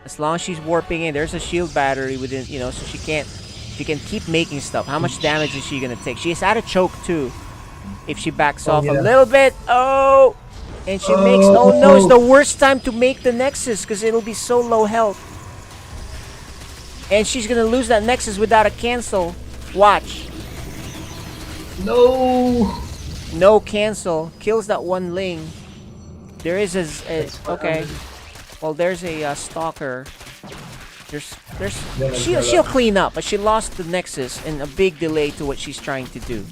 As long as she's warping in, there's a shield battery within, you know, so she can't... She can keep making stuff. How much damage is she gonna take? She's at a choke, too. If she backs off a yeah. little bit. Oh! And she makes... Oh no, it's the worst time to make the Nexus because it'll be so low health. And she's gonna lose that Nexus without a cancel. Watch. No. No cancel. Kills that one Ling. There is a okay. Well, there's a Stalker. She'll clean up, but she lost the Nexus and a big delay to what she's trying to do.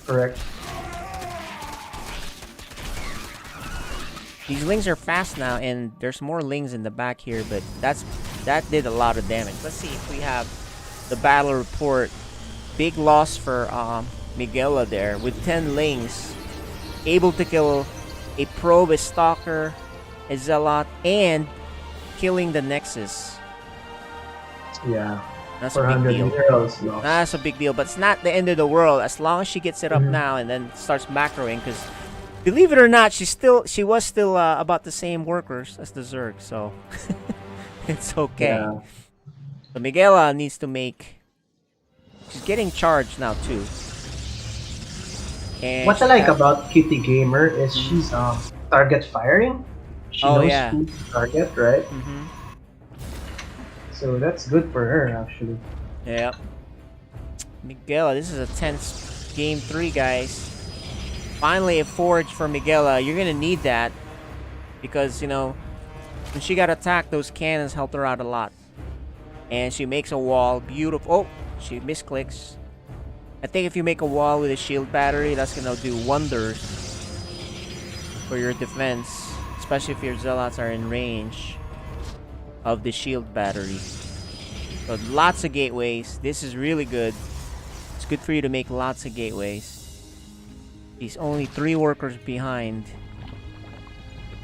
Correct. These Lings are fast now, and there's more Lings in the back here, but that did a lot of damage. Let's see if we have the battle report. Big loss for Miguela there with 10 Lings, able to kill a probe, a Stalker, a Zealot, and killing the Nexus. Yeah. That's a big deal. That's a big deal, but it's not the end of the world as long as she gets it up now and then starts macroing. Because believe it or not, she was still about the same workers as the Zerg, so it's okay. Yeah. So Miguela needs to make. She's getting charged now too. And what I like about Kitty Gamer is she's target firing. She knows who to target, right? So that's good for her, actually. Yeah. Miguela, this is a tense game 3, guys. Finally a forge for Miguela. You're gonna need that because, you know, when she got attacked, those cannons helped her out a lot. And she makes a wall. Beautiful. Oh, she misclicks. I think if you make a wall with a shield battery, that's gonna do wonders for your defense, especially if your zealots are in range of the shield battery. So lots of gateways. This is really good. It's good for you to make lots of gateways. He's only 3 workers behind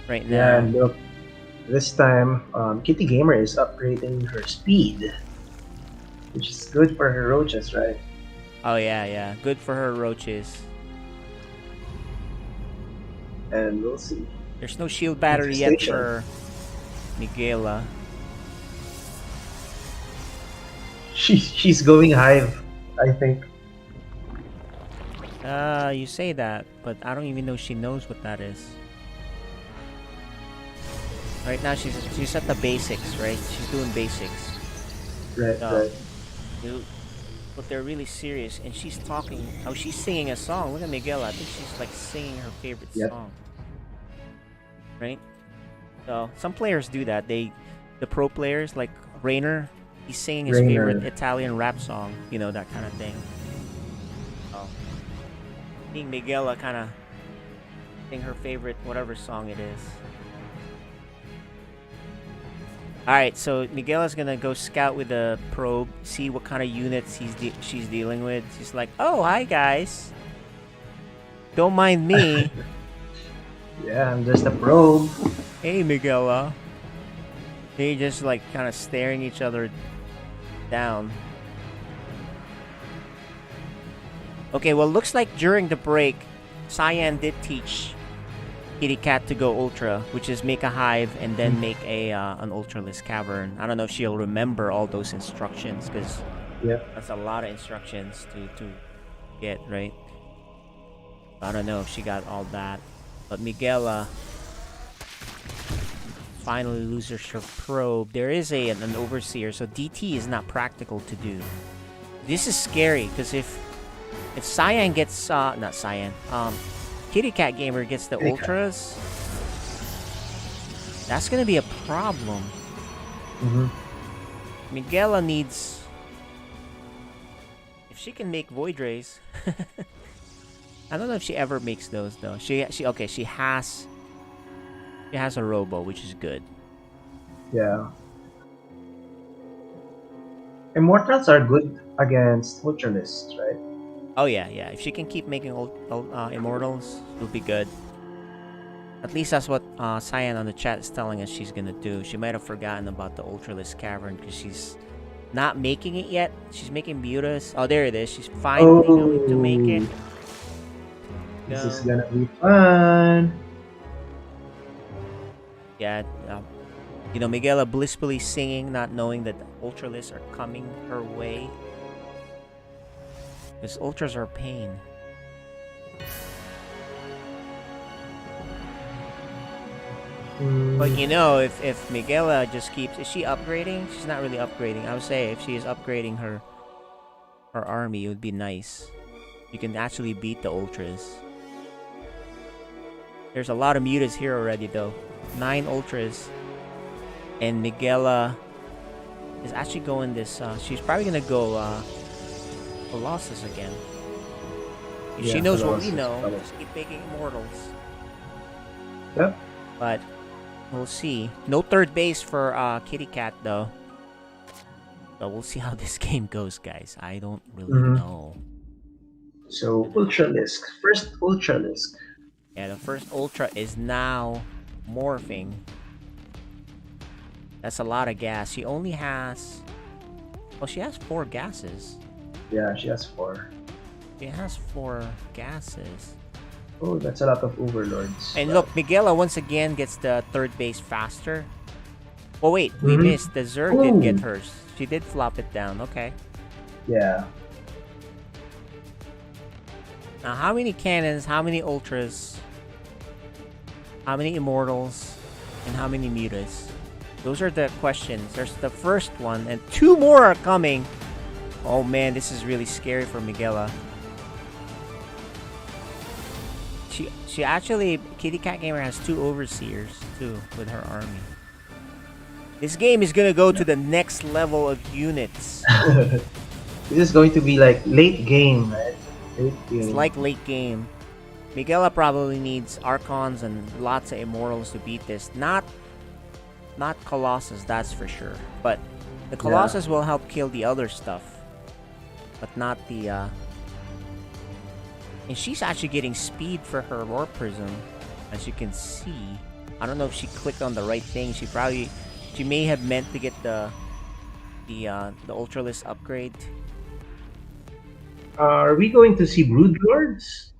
right now. Yeah, and look, this time Kitty Gamer is upgrading her speed, which is good for her roaches, right? Oh yeah, good for her roaches. And we'll see. There's no shield battery yet for Miguela. She's going Hive, I think. You say that, but I don't even know she knows what that is. Right now she's at the basics, right? She's doing basics. Right, right. But they're really serious, and she's talking. Oh, she's singing a song. Look at Miguela. I think she's like singing her favorite song. Right? So some players do that. The pro players like Rainer, he's singing his favorite Italian rap song. You know, that kind of thing. Oh, I think Miguela kind of sing her favorite whatever song it is. Alright, so Miguela's gonna go scout with the probe, see what kind of units she's dealing with. She's like, oh, hi guys. Don't mind me. Yeah, I'm just a probe. Hey, Miguela. They just like kind of staring each other down. Okay, well, looks like during the break, Cyan did teach Kitty Cat to go Ultra, which is make a hive and then make a an Ultraless cavern. I don't know if she'll remember all those instructions because that's a lot of instructions to get, right? I don't know if she got all that. But Miguela finally loses her probe. There is an overseer, so DT is not practical to do. This is scary because if Cyan gets not Cyan, Kitty Cat Gamer gets the ultras, that's gonna be a problem. Miguela needs, if she can make Void Rays. I don't know if she ever makes those though. She has a Robo, which is good. Yeah. Immortals are good against Ultralists, right? Oh yeah. If she can keep making Immortals, it'll be good. At least that's what Cyan on the chat is telling us she's gonna do. She might have forgotten about the Ultralist Cavern because she's not making it yet. She's making Mutas. Oh, there it is. She's finally going to make it. This is gonna be fun. Yeah, you know, Miguela blissfully singing, not knowing that the Ultralists are coming her way. Because Ultras are pain. But Mm, you know, if Miguela just keeps, is she upgrading? She's not really upgrading. I would say if she is upgrading her army, it would be nice. You can actually beat the ultras. There's a lot of mutas here already though. 9 ultras. And Miguela is actually going this, she's probably gonna go Colossus again. If she yeah, knows what we Colossus, know, probably. just keep making immortals. Yep. But we'll see. No third base for Kitty Cat though. So we'll see how this game goes, guys. I don't really Mhm. know. So Ultralisk. First Ultralisk. Yeah, the first Ultra is now morphing. That's a lot of gas. She only has... Oh, she has 4 gases. Yeah, she has 4. She has 4 gases. Oh, that's a lot of overlords. And look, Miguela once again gets the third base faster. Oh wait, we Mhm. missed. The Zerg did get Ooh. hers. She did flop it down. Okay. Yeah. Now, how many cannons, how many ultras, how many immortals, and how many mutas? Those are the questions. There's the first one, and 2 more are coming. Oh man, this is really scary for Miguela. She actually, Kitty Cat Gamer has 2 overseers too with her army. This game is gonna go to the next level of units. This is going to be like late game, right? Late game. It's like late game. Miguela probably needs Archons and lots of Immortals to beat this. Not Colossus, that's for sure. But the Colossus will help kill the other stuff. But not the... And she's actually getting speed for her Warp Prism. As you can see. I don't know if she clicked on the right thing. She may have meant to get the Ultralisk upgrade. Are we going to see Brood Lords?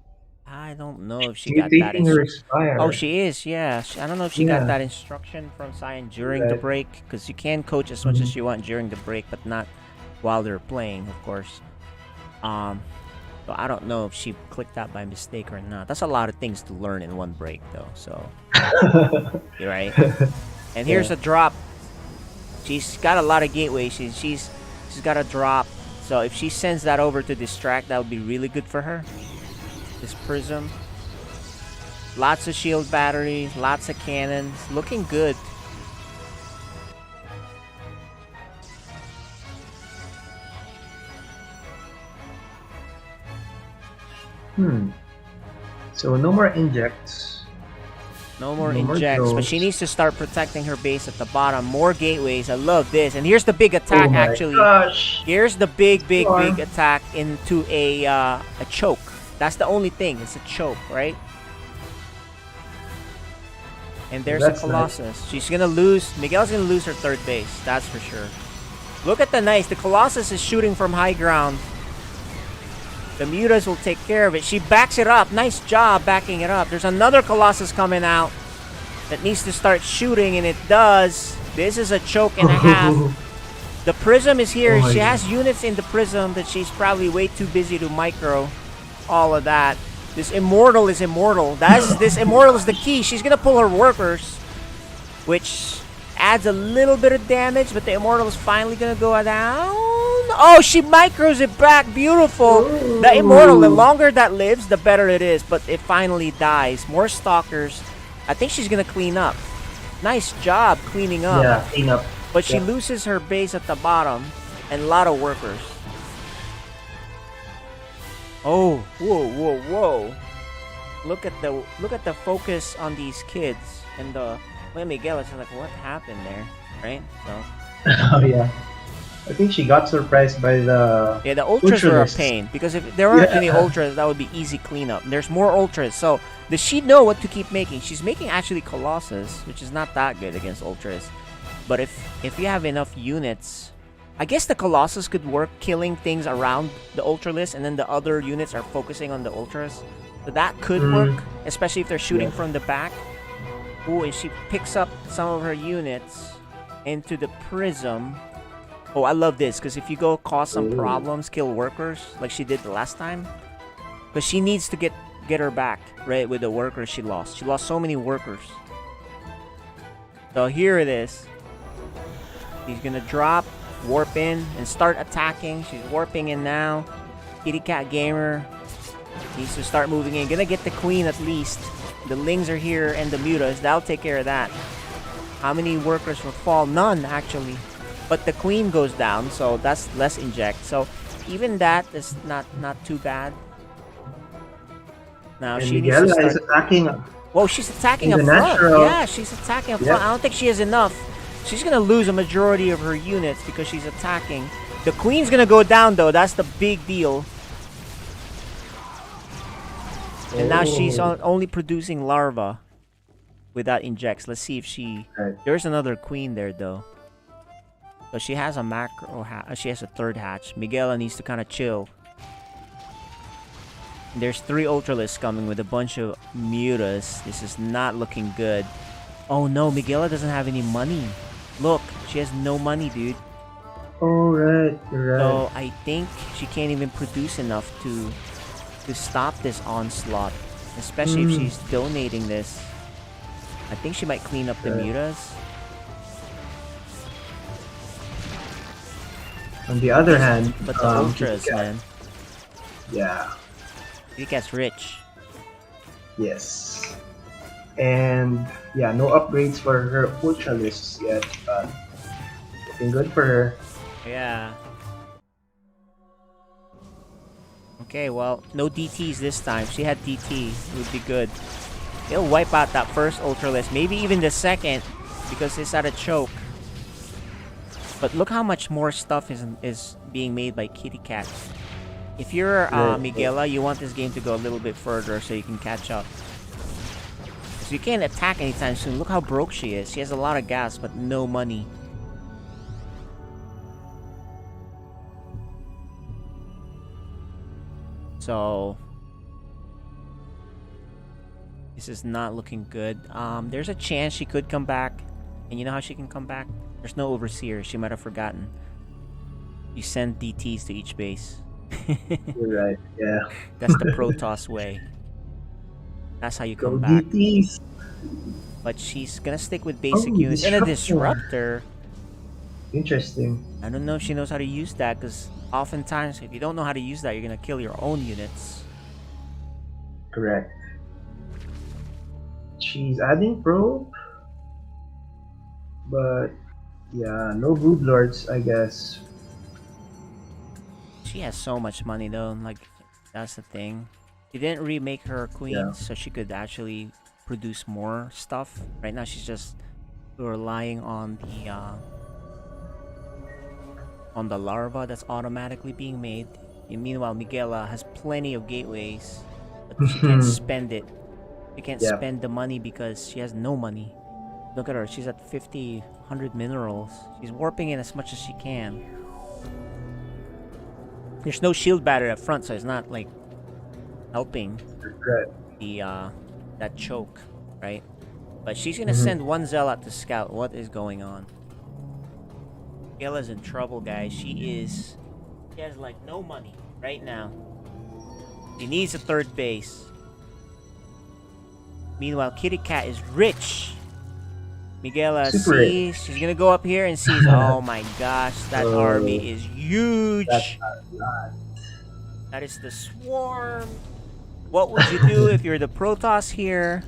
I don't know if she got that Mutating or expire? Oh, she is, yeah. I don't know if she got Yeah. that instruction from Cyan during the Right. break, because you can coach as much as you want during the break, but not while they're playing, of course. So I don't know if she clicked that by mistake or not. That's a lot of things to learn in one break, though. So you're right. And here's a drop. She's got a lot of gateways. She's got a drop. So if she sends that over to distract, that would be really good for her. This prism. Lots of shield batteries, lots of cannons. Looking good. So no more injects. No more No more injects, but drones. she needs to start protecting her base at the bottom. More gateways. I love this. And here's the big attack, Oh my actually. gosh. Here's the big Swarm. attack into a choke. That's the only thing. It's a choke, right? And there's That's a Colossus. She's gonna lose. Miguel's gonna lose her third base. That's for sure. Look at the nice. The Colossus is shooting from high ground. The Mutas will take care of it. She backs it up. Nice job backing it up. There's another Colossus coming out that needs to start shooting, and it does. This is a choke and a half. The Prism is here. Oh my She God. has units in the Prism that she's probably way too busy to micro all of that. This Immortal is immortal. This Immortal is the key. She's going to pull her workers, which adds a little bit of damage, but the Immortal is finally going to go down. Oh, she micros it back. Beautiful. The Immortal, the longer that lives, the better it is, but it finally dies. More Stalkers. I think she's going to clean up. Nice job cleaning up. Yeah, clean up. But she Yeah. loses her base at the bottom and a lot of workers. Oh, whoa. Look at the focus on these kids and the Miguel is like, what happened there? Right? So Oh yeah. I think she got surprised by the yeah, the ultras are a Ultralists. pain because if there aren't Yeah. any ultras, that would be easy cleanup. There's more ultras, so does she know what to keep making? She's making actually Colossus, which is not that good against ultras. But if you have enough units, I guess the Colossus could work killing things around the Ultralisk, and then the other units are focusing on the Ultras. So that could work, especially if they're shooting from the back. Ooh, and she picks up some of her units into the Prism. Oh, I love this, because if you go cause some problems, kill workers, like she did the last time. But she needs to get her back, right, with the workers she lost. She lost so many workers. So here it is. He's gonna drop, warp in, and start attacking. She's warping in now. Kitty Cat Gamer needs to start moving in. Gonna get the queen at least. The Lings are here and the Mutas. That'll take care of that. How many workers will fall? None, actually. But the queen goes down, so that's less inject. So even that is not too bad. Now And she needs to Miguel start. is attacking. Whoa, she's attacking He's up a front. natural. Yeah, she's attacking up front. I don't think she has enough. She's gonna lose a majority of her units because she's attacking. The queen's gonna go down though. That's the big deal. And now she's only producing larva without injects. Let's see if she. Right. There's another queen there though. So she has a macro. She has a third hatch. Miguela needs to kind of chill. There's 3 Ultralisks coming with a bunch of Mutas. This is not looking good. Oh no, Miguela doesn't have any money. Look, she has no money, dude. Oh, right. You're right. So I think she can't even produce enough to stop this onslaught. Especially if she's donating this. I think she might clean up the Mutas. On the other hand, But the Ultras, man. Yeah. He gets rich. Yes. And yeah, no upgrades for her Ultralisks yet, but looking good for her. Yeah. Okay, well, no DTs this time. If she had DT, it would be good. They'll wipe out that first Ultralist, maybe even the second, because it's at a choke. But look how much more stuff is being made by Kitty Cat. If you're Miguela, you want this game to go a little bit further so you can catch up. So you can't attack anytime soon. Look how broke she is. She has a lot of gas, but no money. So this is not looking good. There's a chance she could come back. And you know how she can come back? There's no overseer. She might have forgotten. You send DTs to each base. You're right, yeah. That's the Protoss way. That's how you Go come back. DTs. But she's gonna stick with basic Oh, units and a disruptor. disruptor. Interesting. I don't know if she knows how to use that, because oftentimes if you don't know how to use that, you're gonna kill your own units. Correct. She's adding probe, but yeah, no brood lords, I guess. She has so much money though, like that's the thing. She didn't remake her queen, so she could actually produce more stuff. Right now she's just relying on the larva that's automatically being made. And meanwhile, Miguela has plenty of gateways, but she can't spend it. She can't spend the money because she has no money. Look at her, she's at 50, 100 minerals. She's warping in as much as she can. There's no shield battery up front, so it's not like helping the that choke, right? But she's gonna send one zealot to scout what is going on. Miguela's in trouble, guys. She has like no money right now. She needs a third base. Meanwhile, Kitty Cat is rich. Miguela sees, she's gonna go up here and sees, oh my gosh, that army is huge. That is the swarm. What would you do if you're the Protoss here?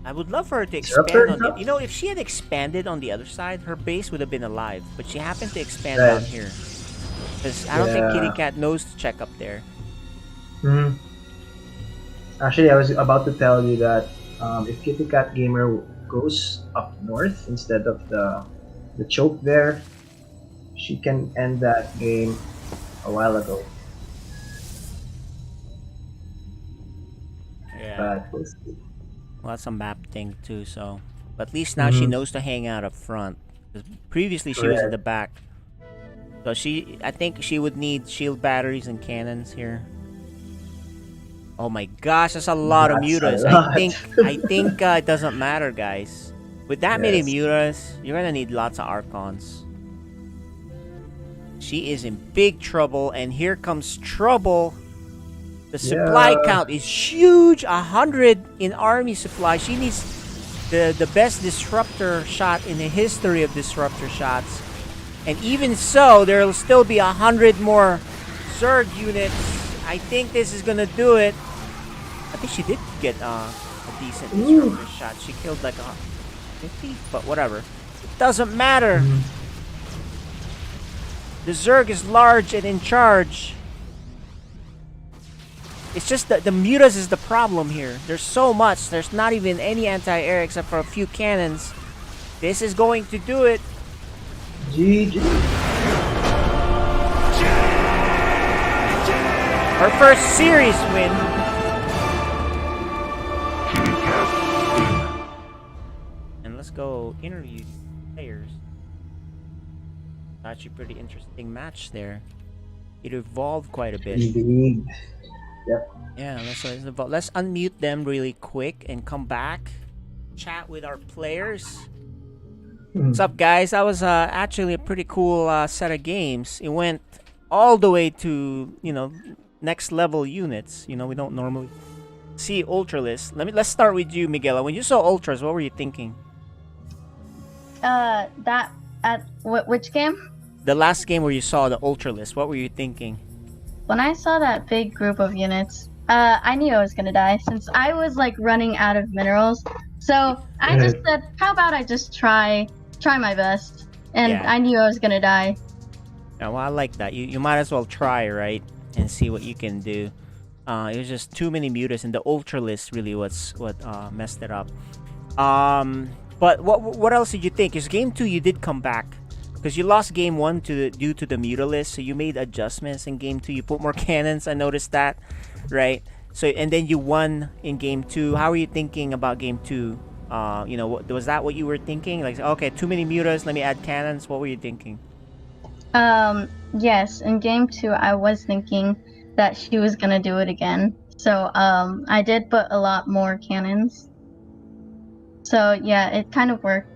I would love for her to expand on the, you know, if she had expanded on the other side, her base would have been alive. But she happened to expand down here. Because I don't think Kitty Cat knows to check up there. Actually, I was about to tell you that if Kitty Cat Gamer goes up north instead of the choke there, she can end that game a while ago. Yeah. But we'll see. Well, that's a map thing too, so. But at least now she knows to hang out up front. 'Cause previously she was in the back. So I think she would need shield batteries and cannons here. Oh my gosh, that's a lot of mutas. I think it doesn't matter, guys. With that many mutas, you're gonna need lots of archons. She is in big trouble, and here comes trouble. The supply count is huge, 100 in army supply. She needs the best disruptor shot in the history of disruptor shots. And even so, there'll still be 100 more Zerg units. I think this is gonna do it. I think she did get a decent disruptor shot. She killed like 50, but whatever. It doesn't matter. The Zerg is large and in charge. It's just that the mutas is the problem here. There's so much. There's not even any anti-air except for a few cannons. This is going to do it. GG. Our first series win. And let's go interview players. Actually, pretty interesting match there. It evolved quite a bit. Indeed. Yep. Yeah, let's unmute them really quick and come back. Chat with our players. What's up, guys? That was actually a pretty cool set of games. It went all the way to, you know, next level units. You know, we don't normally see Ultralists. Let's start with you, Miguel. When you saw Ultras, what were you thinking? That at which game? The last game where you saw the Ultralist, what were you thinking? When I saw that big group of units, I knew I was gonna die since I was like running out of minerals. So I just said, how about I just try my best? And Yeah. I knew I was gonna die. Yeah, well, I like that. You might as well try, right? And see what you can do. It was just too many mutas, and the Ultralist really was what messed it up. But what else did you think? Because game 2 you did come back. Because you lost game 1 due to the mutalist, so you made adjustments in game 2. You put more cannons, I noticed that, right? So and then you won in game 2. How are you thinking about game 2? You know, was that what you were thinking? Like, okay, too many mutas, let me add cannons. What were you thinking? Yes, in game 2 I was thinking that she was gonna do it again. So I did put a lot more cannons. So yeah, it kind of worked.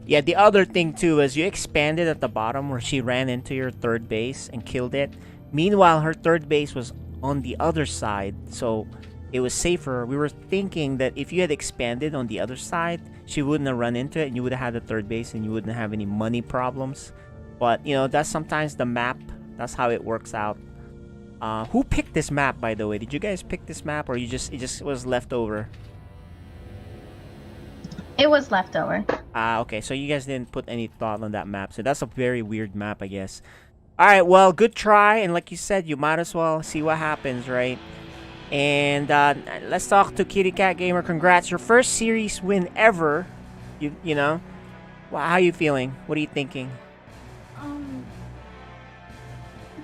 Yeah, the other thing too is you expanded at the bottom where she ran into your third base and killed it. Meanwhile, her third base was on the other side, so it was safer. We were thinking that if you had expanded on the other side, she wouldn't have run into it and you would have had the third base and you wouldn't have any money problems. But, you know, that's sometimes the map. That's how it works out. Who picked this map, by the way? Did you guys pick this map or it just was left over? It was leftover. Okay, so you guys didn't put any thought on that map. So that's a very weird map, I guess. Alright, well, good try. And like you said, you might as well see what happens, right? And let's talk to Kitty Cat Gamer. Congrats, your first series win ever. You know? Well, how you feeling? What are you thinking? I'm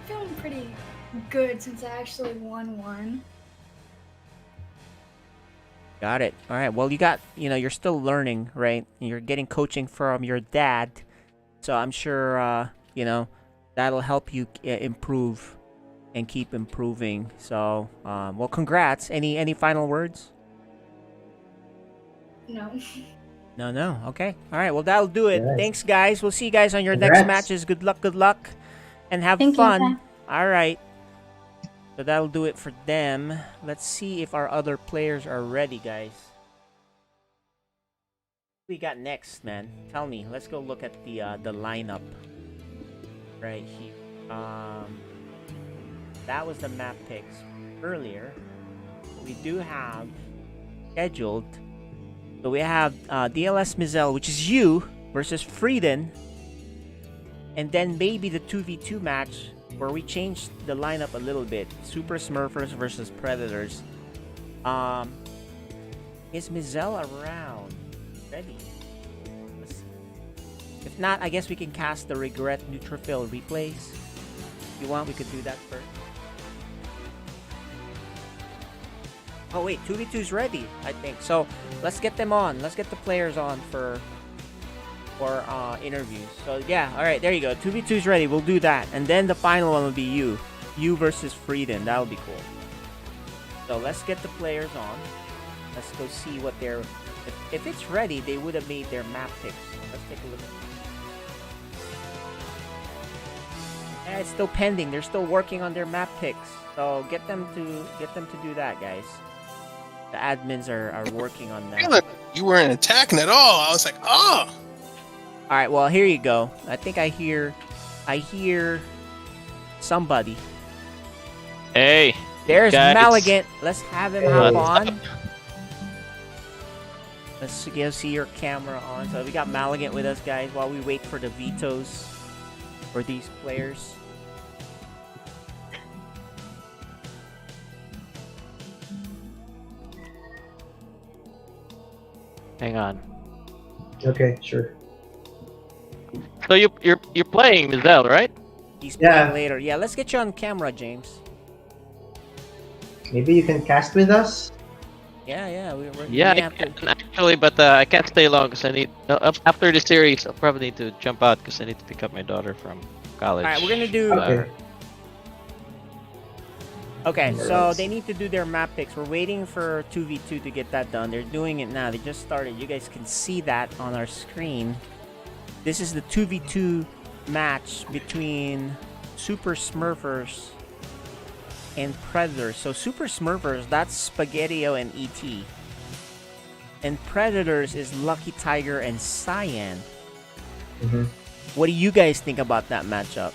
feeling pretty good since I actually won one. Got it. All right. Well, you're still learning, right? You're getting coaching from your dad. So I'm sure, that'll help you improve and keep improving. So, well, congrats. Any final words? No. No. Okay. All right. Well, that'll do it. Yes. Thanks, guys. We'll see you guys on your Congrats. next matches. Good luck. And have Thank you, fun. bye. All right. So that'll do it for them. Let's see if our other players are ready, guys. What we got next, man? Tell me. Let's go look at the lineup right here. That was the map picks earlier. We do have scheduled. So we have DLS Mizel, which is you versus Frieden, and then maybe the 2v2 match where we changed the lineup a little bit. Super Smurfers versus Predators. Is Mizel around? Ready? Let's see. If not, I guess we can cast the Regret Neutrophil replays. If you want, we could do that first. Oh wait, 2v2's ready, I think. So let's get them on. Let's get the players on for interviews. So yeah, all right, there you go. 2v2's ready. We'll do that, and then the final one will be you versus Frieden. That'll be cool. So let's get the players on. Let's go see what they're. If it's ready, they would have made their map picks. Let's take a look. Yeah, it's still pending. They're still working on their map picks. So get them to do that, guys. The admins are working on that. You weren't attacking at all. I was like, oh. All right, well, here you go. I think I hear somebody. Hey. There's guys. Maligant. Let's have him hop on. Let's go see your camera on. So we got Maligant with us, guys, while we wait for the vetoes for these players. Hang on. Okay, sure. So you're playing Mizel, right? He's Yeah. playing later. Yeah, let's get you on camera, James. Maybe you can cast with us? Yeah, Yeah, we I have to. can actually, but I can't stay long because I need. After the series, I'll probably need to jump out because I need to pick up my daughter from college. All right, we're gonna do. Okay. Okay, so they need to do their map picks. We're waiting for 2v2 to get that done. They're doing it now. They just started. You guys can see that on our screen. This is the 2v2 match between Super Smurfers and Predators. So Super Smurfers, that's Spaghettio and ET. And Predators is Lucky Tiger and Cyan. Mm-hmm. What do you guys think about that matchup?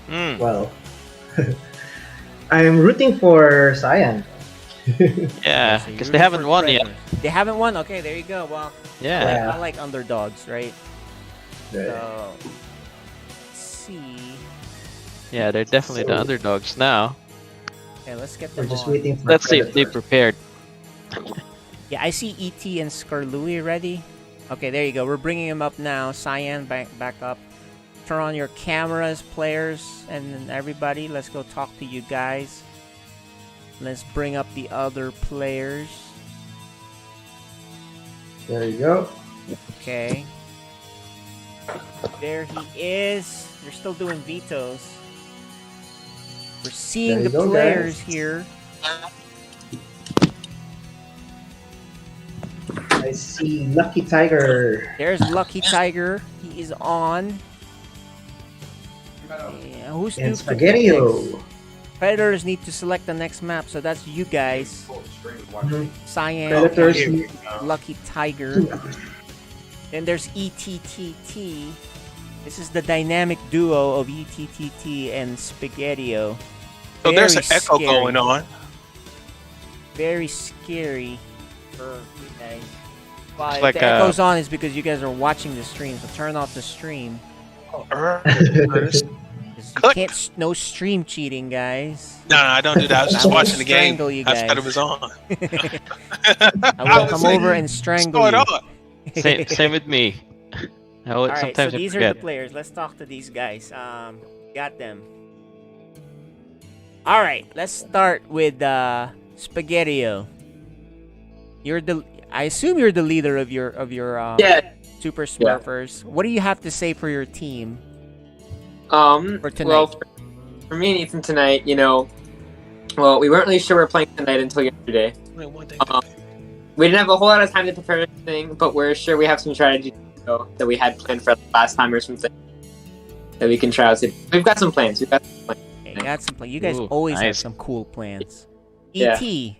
Well, I'm rooting for Cyan. Yeah, So you're because rooting they haven't for won yet. Predators. They haven't won? Okay, there you go. Well, Yeah. I like underdogs, right? Yeah. So, let's see. Yeah, they're definitely the underdogs now. Okay, let's get We're them just on. waiting for Let's see if they Predator. prepared. Yeah, I see ET and Skarlui ready. Okay, there you go. We're bringing him up now. Cyan, back up. Turn on your cameras, players, and everybody. Let's go talk to you guys. Let's bring up the other players. There you go. Okay. There he is. They're still doing vetoes. We're seeing There the you go, players guys. here. I see Lucky Tiger. There's Lucky Tiger. He is on. Yeah, who's And due for picks? Spaghettio. Predators need to select the next map, so that's you guys. Mhm. Cyan, Predators. and Lucky Tiger. Then there's ETTT. This is the dynamic duo of ETTT and Spaghettio. So there's an Very echo scary. going on. Very scary for you guys. Well, if like, the echo's on is because you guys are watching the stream, so turn off the stream. Curtis. 'Cause you Click. can't, no stream cheating, guys. No, I don't do that. I was just I will watching the game. strangle you I thought guys. it was on. I will come over and strangle What's you. going on? Same with me. All right, so Sometimes I these are forget. the players. Let's talk to these guys. Got them. All right, let's start with Spaghettio. I assume you're the leader of your Super Smurfers. What do you have to say for your team for tonight? Well, for me and Ethan tonight, well, we weren't really sure we were playing tonight until yesterday. We didn't have a whole lot of time to prepare anything, but we're sure we have some strategies that we had planned for last time or something that we can try out. We've got some plans. Okay, got some plans. You guys Ooh, always have nice. some cool plans. Yeah. ET,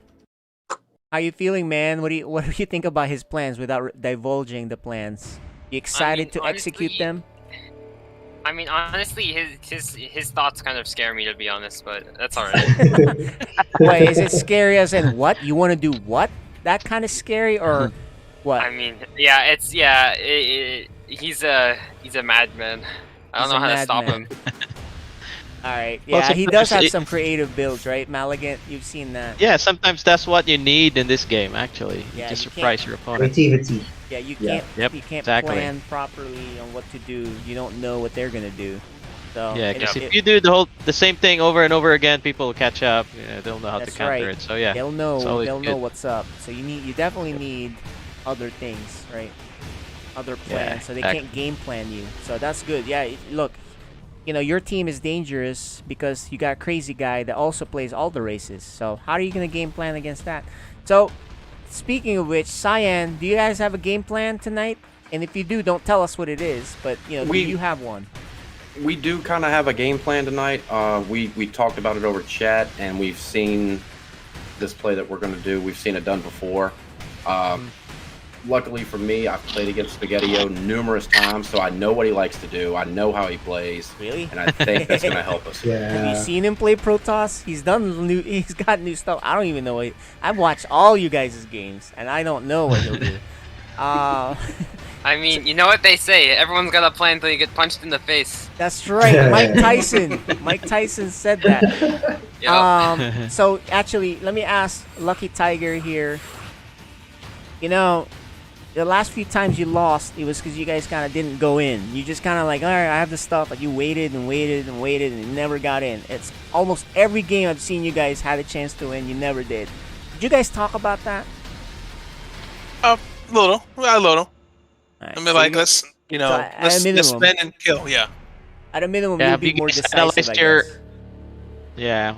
how you feeling, man? What do you think about his plans without divulging the plans? You excited to execute them? I mean, honestly, his thoughts kind of scare me, to be honest, but that's alright. Wait, is it scary as in what? You want to do what? That kind of scary or what? I mean, he's a madman. I don't He's know a how to stop madman. him. Alright, Well, yeah, he does sometimes have some creative builds, right? Maligant, you've seen that. Yeah, sometimes that's what you need in this game, actually. Yeah, Just you surprise can't- your opponent. Creativity. Yeah, you Yeah. can't Yep, you can't exactly. plan properly on what to do. You don't know what they're gonna do. So Yeah, it- because it- if you do the same thing over and over again, people will catch up. They'll know how That's to counter right. it. So yeah, they'll know it's always they'll know good. what's up. So you definitely need other things, right? Other plans, so they exactly. can't game plan you. So that's good. Yeah, look, your team is dangerous because you got a crazy guy that also plays all the races. So how are you gonna game plan against that? So speaking of which, Cyan, do you guys have a game plan tonight? And if you do, don't tell us what it is. But do you have one? We do kind of have a game plan tonight. We talked about it over chat, and we've seen this play that we're going to do. We've seen it done before. Luckily for me, I've played against Spaghetti-O numerous times, so I know what he likes to do. I know how he plays. Really? And I think that's going to help us. Have you seen him play Protoss? He's got new stuff. I don't even know what. I've watched all you guys' games, and I don't know what he'll do. I mean, you know what they say. Everyone's got a plan until you get punched in the face. That's right, Mike Tyson. Mike Tyson said that. Yep. So actually, let me ask Lucky Tiger here. You know, the last few times you lost, it was because you guys kind of didn't go in. You just kind of like, all right, I have the stuff, but you waited and waited and waited and never got in. It's almost every game I've seen you guys had a chance to win, you never did. Did you guys talk about that? A little. Right, I mean, like, let's let's spend and kill. Yeah. At a minimum, Yeah, you'd be more decisive, I guess. Yeah.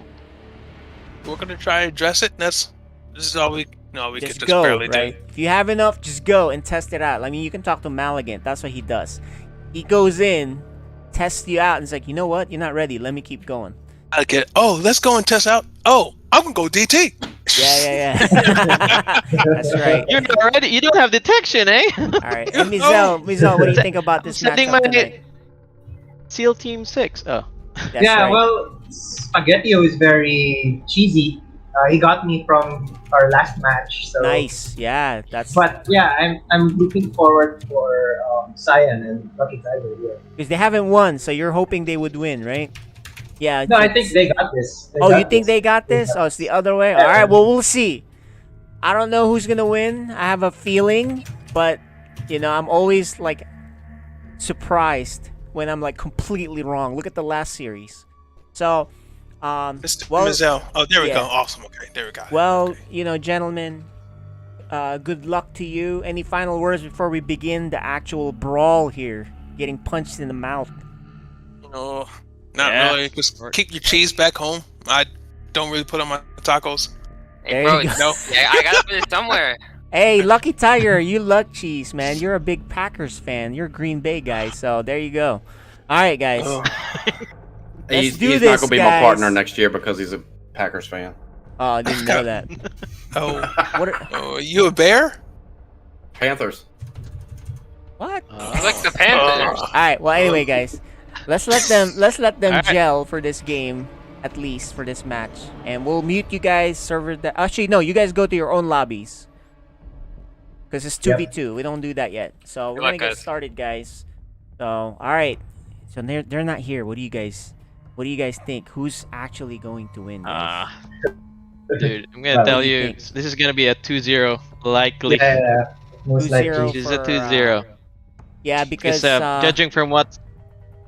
We're gonna try to address it. This is all we could Just just go, barely right? do. If you have enough, just go and test it out. I mean, you can talk to Maligant. That's what he does. He goes in, tests you out, and it's like, you know what? You're not ready. Let me keep going. I get. Oh, let's go and test out. Oh, I'm gonna go DT. Yeah. That's right. You're not ready. You don't have detection, eh? All right. And Mizel, what do you think about this Sending matchup my tonight? SEAL Team 6. Oh. That's right. Well, Spaghetti-O is very cheesy. He got me from our last match. So. Nice. Yeah, that's. But yeah, I'm looking forward for Cyan and Lucky Tiger here. Because they haven't won, so you're hoping they would win, right? Yeah. No, I think they got this. You think they got this? Oh, it's the other way? Yeah. All right, well, we'll see. I don't know who's going to win. I have a feeling, but, I'm always, like, surprised when I'm, like, completely wrong. Look at the last series. So, Mr. Mizel. Oh, there we yeah. go. Awesome. Okay, there we go. Well, gentlemen, good luck to you. Any final words before we begin the actual brawl here? Getting punched in the mouth. No, not really. Just keep your cheese back home. I don't really put on my tacos. There Bro, you go. No. yeah, I gotta put it somewhere. Hey, Lucky Tiger, you love cheese, man. You're a big Packers fan. You're a Green Bay guy, so there you go. All right, guys. He's do not this, going to be guys. my partner next year because he's a Packers fan. Oh, I didn't know that. Oh, you a bear? Panthers. What? He's like the Panthers. All right. Well, anyway, guys, let's let them All right. gel for this game, at least for this match, and we'll mute you guys. Actually, no, you guys go to your own lobbies because it's 2v2. We don't do that yet, so we're gonna get started, guys. So, all right. So they're not here. What do you guys think? Who's actually going to win? Guys? Dude, I'm gonna tell you, this is gonna be a 2-0 likely. Yeah, most likely. This is a 2-0. Yeah, because judging from what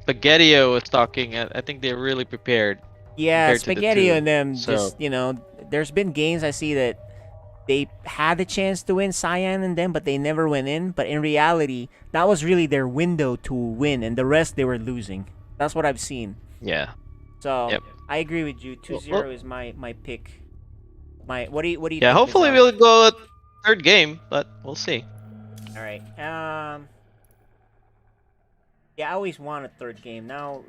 Spaghetti-O was talking, I think they're really prepared. Yeah, compared to the Spaghetti two. and them So- just, there's been games I see that they had a chance to win, Cyan and them, but they never went in. But in reality, that was really their window to win, and the rest they were losing. That's what I've seen. Yeah. So Yep. I agree with you. 2-0 is my pick. What do you Yeah, think, hopefully Mizel? we'll go third game, but we'll see. All right. Yeah, I always want a third game. Now,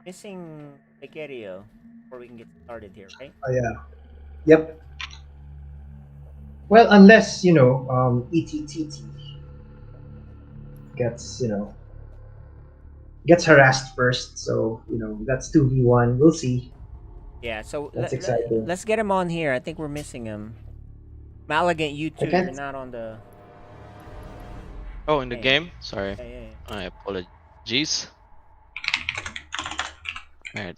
missing Spaghetti-O before we can get started here, right? Oh yeah. Yep. Well, unless ETTT gets harassed first, so that's 2v1. We'll see. Yeah, so That's exciting. let's get him on here. I think we're missing him. Maligant, you too. can't- You're not on the. Oh, in the Hey. game? Sorry. Yeah. I apologize. Alright.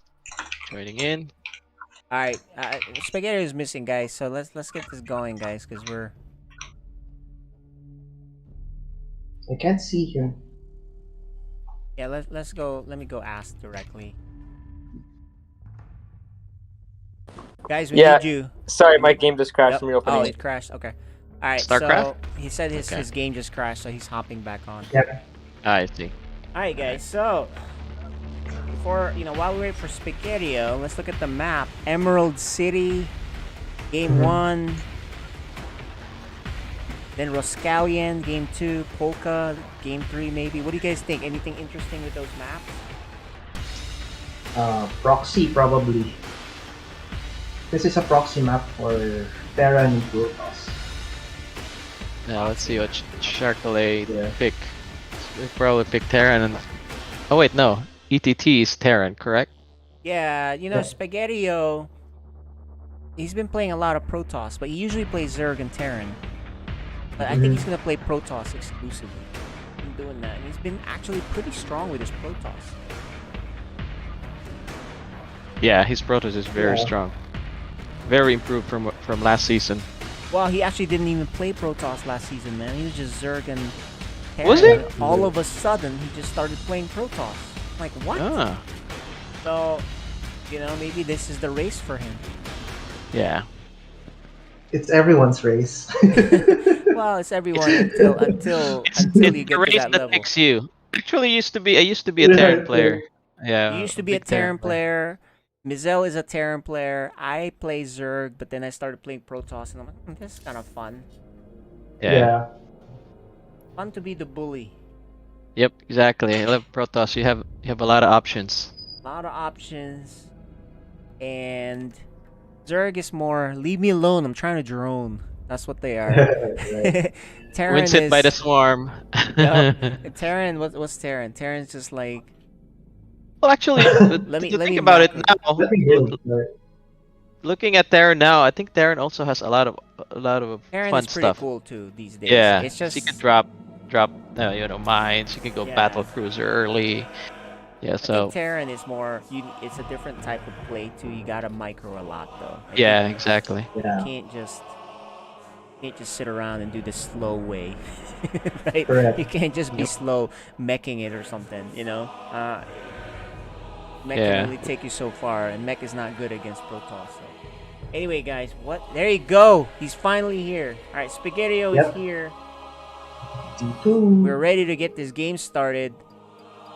Joining in. All right, Spaghetti is missing, guys. So let's get this going, guys, because we're. I can't see him. Yeah, let's go. Let me go ask directly. Guys, we need you. Sorry, my game just crashed Yep. from reopening. Oh, it crashed. Okay. All right. StarCraft? So he said his game just crashed, so he's hopping back on. Yep. I see. All right, guys. So before while we wait for Spaghetti-O, let's look at the map. Emerald City, Game 1. Then Roscallion, Game 2. Polka, Game 3, maybe. What do you guys think? Anything interesting with those maps? Proxy probably. This is a proxy map for Terran and Protoss. Now let's see what Sharkle pick. We'll probably pick Terran and... Oh wait, no. ETT is Terran, correct? Yeah, you know, Spaghetti-O, he's been playing a lot of Protoss, but he usually plays Zerg and Terran. But I think he's going to play Protoss exclusively. He's been doing that, and he's been actually pretty strong with his Protoss. Yeah, his Protoss is very strong. Very improved from last season. Well, he actually didn't even play Protoss last season, man. He was just Zerg and Terran. Was he? All of a sudden, he just started playing Protoss. Like, what? Ah. So, you know, maybe this is the race for him. Yeah. It's everyone's race. Well, it's everyone until you get to that level. Picks you. Actually, I used to be a Terran player. Yeah. You used to be a Terran player. Mizel is a Terran player. I play Zerg, but then I started playing Protoss, and I'm like, this is kind of fun. Yeah. Fun to be the bully. Yep, exactly. I love Protoss. You have a lot of options. A lot of options, and Zerg is more leave me alone. I'm trying to drone. That's what they are. Terran Wins it by the swarm. Terran, what's Terran? Terran's just like. Well, actually, think about it now. Looking at Terran now, I think Terran also has a lot of Terran fun is pretty stuff. cool too these days. Yeah, it's just you can drop mines. You can go battle cruiser early. Yeah, I so think Terran is more. It's a different type of play too. You gotta micro a lot though. yeah, exactly. You can't just sit around and do the slow way, right? Correct. You can't just be slow meching it or something. You know, mech can only take you so far, and mech is not good against Protoss. So. Anyway, guys, there you go. He's finally here. All right, Spaghetti-O is here. We're ready to get this game started.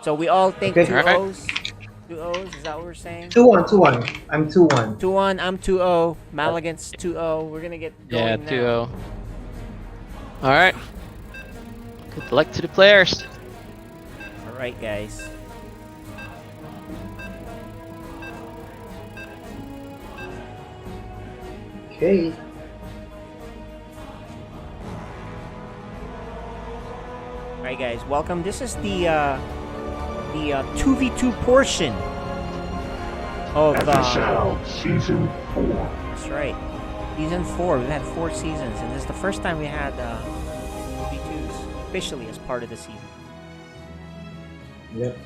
So we all think 2 O's. 2 O's, is that what we're saying? 2-1. I'm 2-1. 2-1, I'm 2-0. Maligant's 2-0. We're gonna get going now. 2-0. Alright. Good luck to the players. Alright, guys. Okay. Alright, guys, welcome. This is the 2v2 portion of FSL Season 4. That's right. Season 4. We've had 4 seasons, and this is the first time we had 2v2s officially as part of the season. Yep.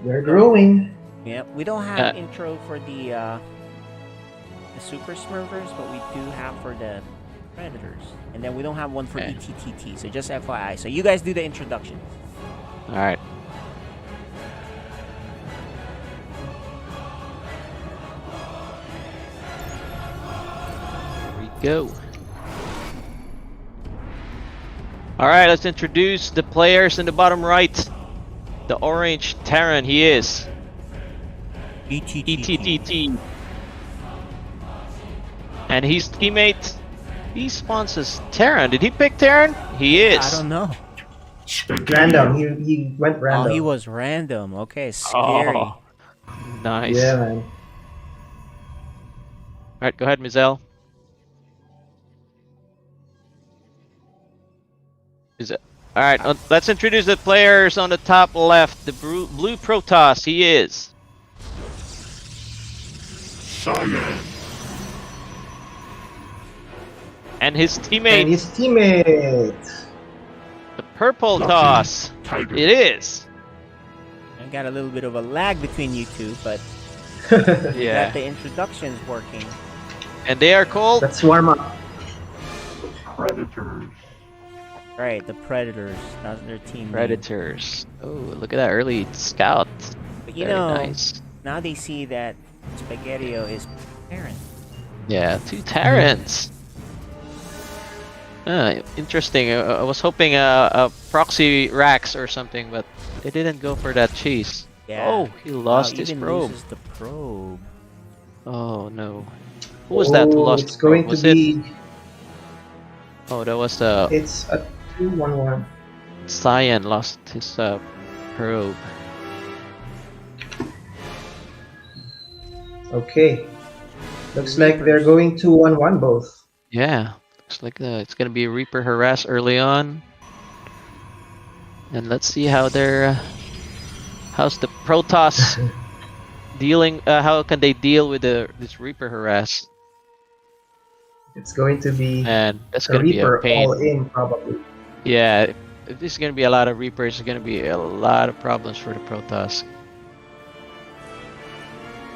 We're growing. Yep. We don't have intro for the Super Smurfers, but we do have for the Predators. And then we don't have one for ETTT, so just FYI. So you guys do the introductions. Alright. Here we go. Alright, let's introduce the players in the bottom right. The orange Terran, he is. ETTT. And his teammate, he sponsors Terran. Did he pick Terran? He is. I don't know. Random. He went random. Oh, he was random. Okay, scary. Oh, nice. Yeah, man. Alright, go ahead, Mizel. Alright, let's introduce the players on the top left. The blue Protoss, he is. Cyan. And his teammate. The purple Toss. It is. I got a little bit of a lag between you two, but yeah, got the introductions working. And they are called. Let's warm up. Predators. Right, the Predators. That's their team. Predators. Oh, look at that early scout. But you Very know, nice. now they see that Spaghetti-O is Terran. Yeah, 2 Terrans. Interesting. I was hoping a proxy Rax or something, but they didn't go for that cheese. Yeah. Oh, he lost his even probe. loses the probe. Oh no. Who was that who lost It's the probe? going to Was be. Oh, that was the. It's a 2-1-1. Cyan lost his probe. Okay. Looks like they're going 2-1-1 both. Yeah, looks like it's gonna be Reaper harass early on, and let's see how they're how's the Protoss dealing. How can they deal with this Reaper harass? It's going to be And that's a gonna be a Reaper pain. all in probably. Yeah, if this is gonna be a lot of Reapers, it's gonna be a lot of problems for the Protoss.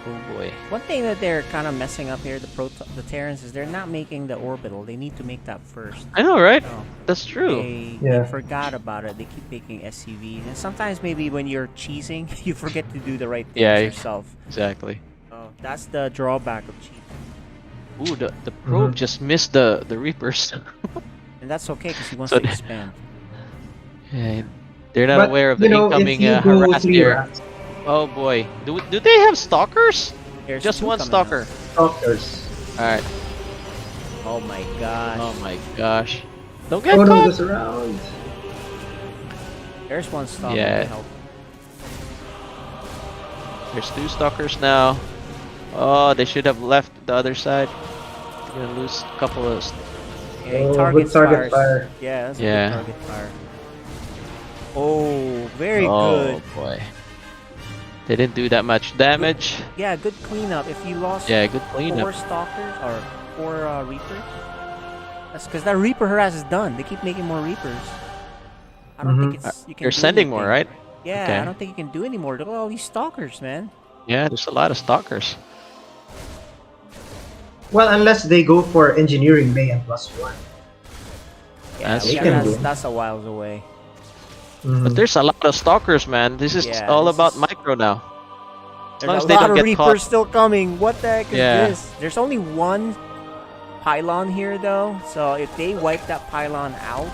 Oh boy. One thing that they're kind of messing up here, the Terrans, is they're not making the orbital. They need to make that first. I know, right? No. That's true. They forgot about it. They keep making SCVs, and sometimes maybe when you're cheesing, you forget to do the right things yourself. Exactly. Oh, that's the drawback of cheating. Ooh, the probe just missed the Reapers. And that's okay because he wants So to expand. Yeah, they're not But, aware of the you know, incoming if you go harass three here. rats- Oh boy, do they have stalkers? There's Just two one coming stalker. Stalkers. All right. Oh my gosh. Oh my gosh. Don't get Odo caught. goes around. There's one stalker. Yeah. To help. There's 2 stalkers now. Oh, they should have left the other side. They're gonna lose a couple of. Okay, Oh, target good target fires. fire. Yeah, that's a Yeah. good target fire. Oh, very Oh good. boy. They didn't do that much damage. Yeah, good cleanup. If you lost Yeah, good 4 cleanup. stalkers or 4 reapers, that's because that reaper harass is done. They keep making more reapers. I don't think it's you can. They're do sending more, anything. right? Yeah, Okay. I don't think you can do any more. Look at all these stalkers, man. Yeah, there's a lot of stalkers. Well, unless they go for engineering bay and +1. Yeah, That's we true. that's a whiles away. But there's a lot of stalkers, man. This is Yeah, all this about is- micro now. As long There's as a they lot don't of get reapers caught. still coming. What the heck is Yeah. this? There's only one pylon here, though. So if they wipe that pylon out,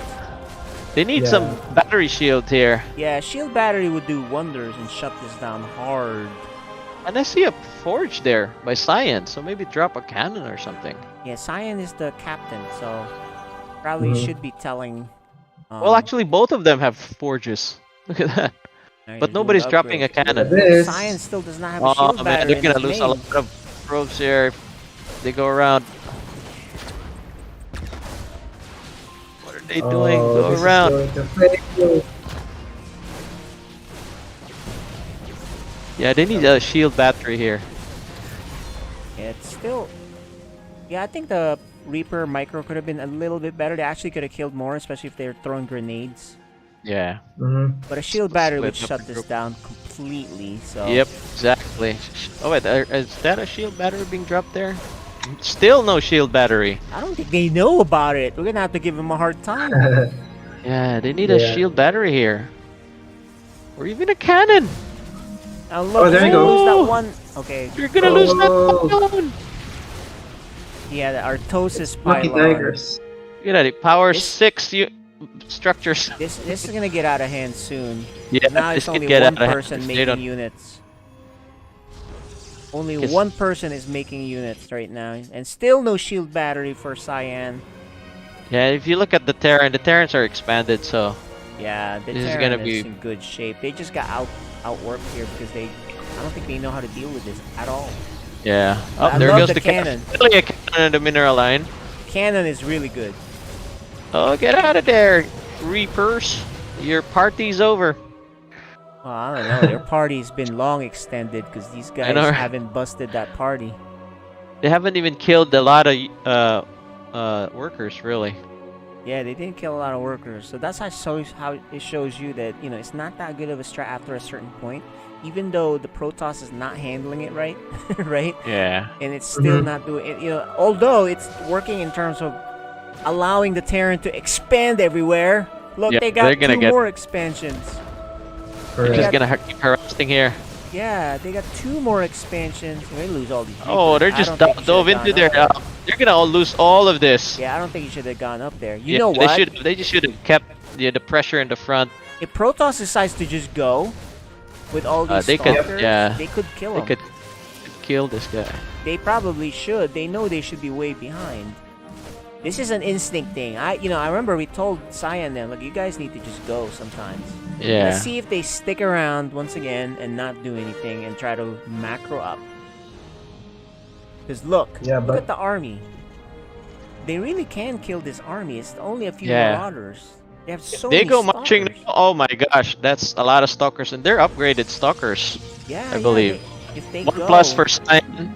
They need some battery shield here. yeah, shield battery would do wonders and shut this down hard. And I see a forge there by Cyan, so maybe drop a cannon or something. Yeah, Cyan is the captain, so probably should be telling. Well, actually, both of them have forges. Look at that. Now But you're doing nobody's the dropping a upgrades. cannon. This. Cyan still does not have a Oh shield man, battery. they're gonna in his lose a main. lot of probes here if they go around. What are they doing? Oh, Go this is around. going to fail. Yeah, they need a shield battery here. Yeah, it's still. Yeah, I think the Reaper micro could have been a little bit better. They actually could have killed more, especially if they're throwing grenades. Yeah. But a shield battery would Split up shut the this group. down completely. So. Yep, exactly. Oh wait, is that a shield battery being dropped there? Still no shield battery. I don't think they know about it. We're gonna have to give them a hard time. Yeah, they need a shield battery here. Or even a cannon. Now look, Oh, there you you're go. gonna lose that one. Okay. You're gonna lose Oh. that pylon. Yeah, the Artosis Lucky pylon. Tigers. Look at it. Power 6 structures. This is gonna get out of hand soon. Yeah, Now this it's could only get one out of hand person if they making don't- units. Only Yes. one person is making units right now, and still no shield battery for Cyan. Yeah, if you look at the Terrans are expanded, so Yeah, the This is Terran gonna be- is in good shape. They just got outworked here because I don't think they know how to deal with this at all. yeah. Oh, I there love goes the the cannon. Really a cannon in the mineral line. Cannon is really good. Oh, get out of there, Reapers! Your party's over. Well, I don't know. Their party's been long extended because these guys know, right? haven't busted that party. They haven't even killed a lot of workers, really. Yeah, they didn't kill a lot of workers, so that's how it shows you that it's not that good of a strat after a certain point. Even though the Protoss is not handling it right, right? Yeah. And it's still not doing it. Although it's working in terms of allowing the Terran to expand everywhere. Look, Yeah, they they're got gonna 2 get- more expansions. They're They just got- gonna keep harassing here. Yeah, they got 2 more expansions. They lose all these. Oh, Reapers. they're I just don't think you dove should've into gone there. up there. They're gonna all lose all of this. Yeah, I don't think you should have gone up there. You Yeah, know what? They just should have kept the pressure in the front. If Protoss decides to just go with all these They could, stalkers, yeah. they could kill They him. could kill this guy. They probably should. They know they should be way behind. This is an instinct thing. I remember we told Cyan then, look, you guys need to just go sometimes. Yeah. Let's see if they stick around once again and not do anything and try to macro up. Because look, Yeah, look but at the army. They really can kill this army. It's only a few Yeah. marauders. They have so They many go marching. stalkers. Oh my gosh, that's a lot of stalkers, and they're upgraded stalkers. Yeah, I believe. if they 1 go, plus for Cyan.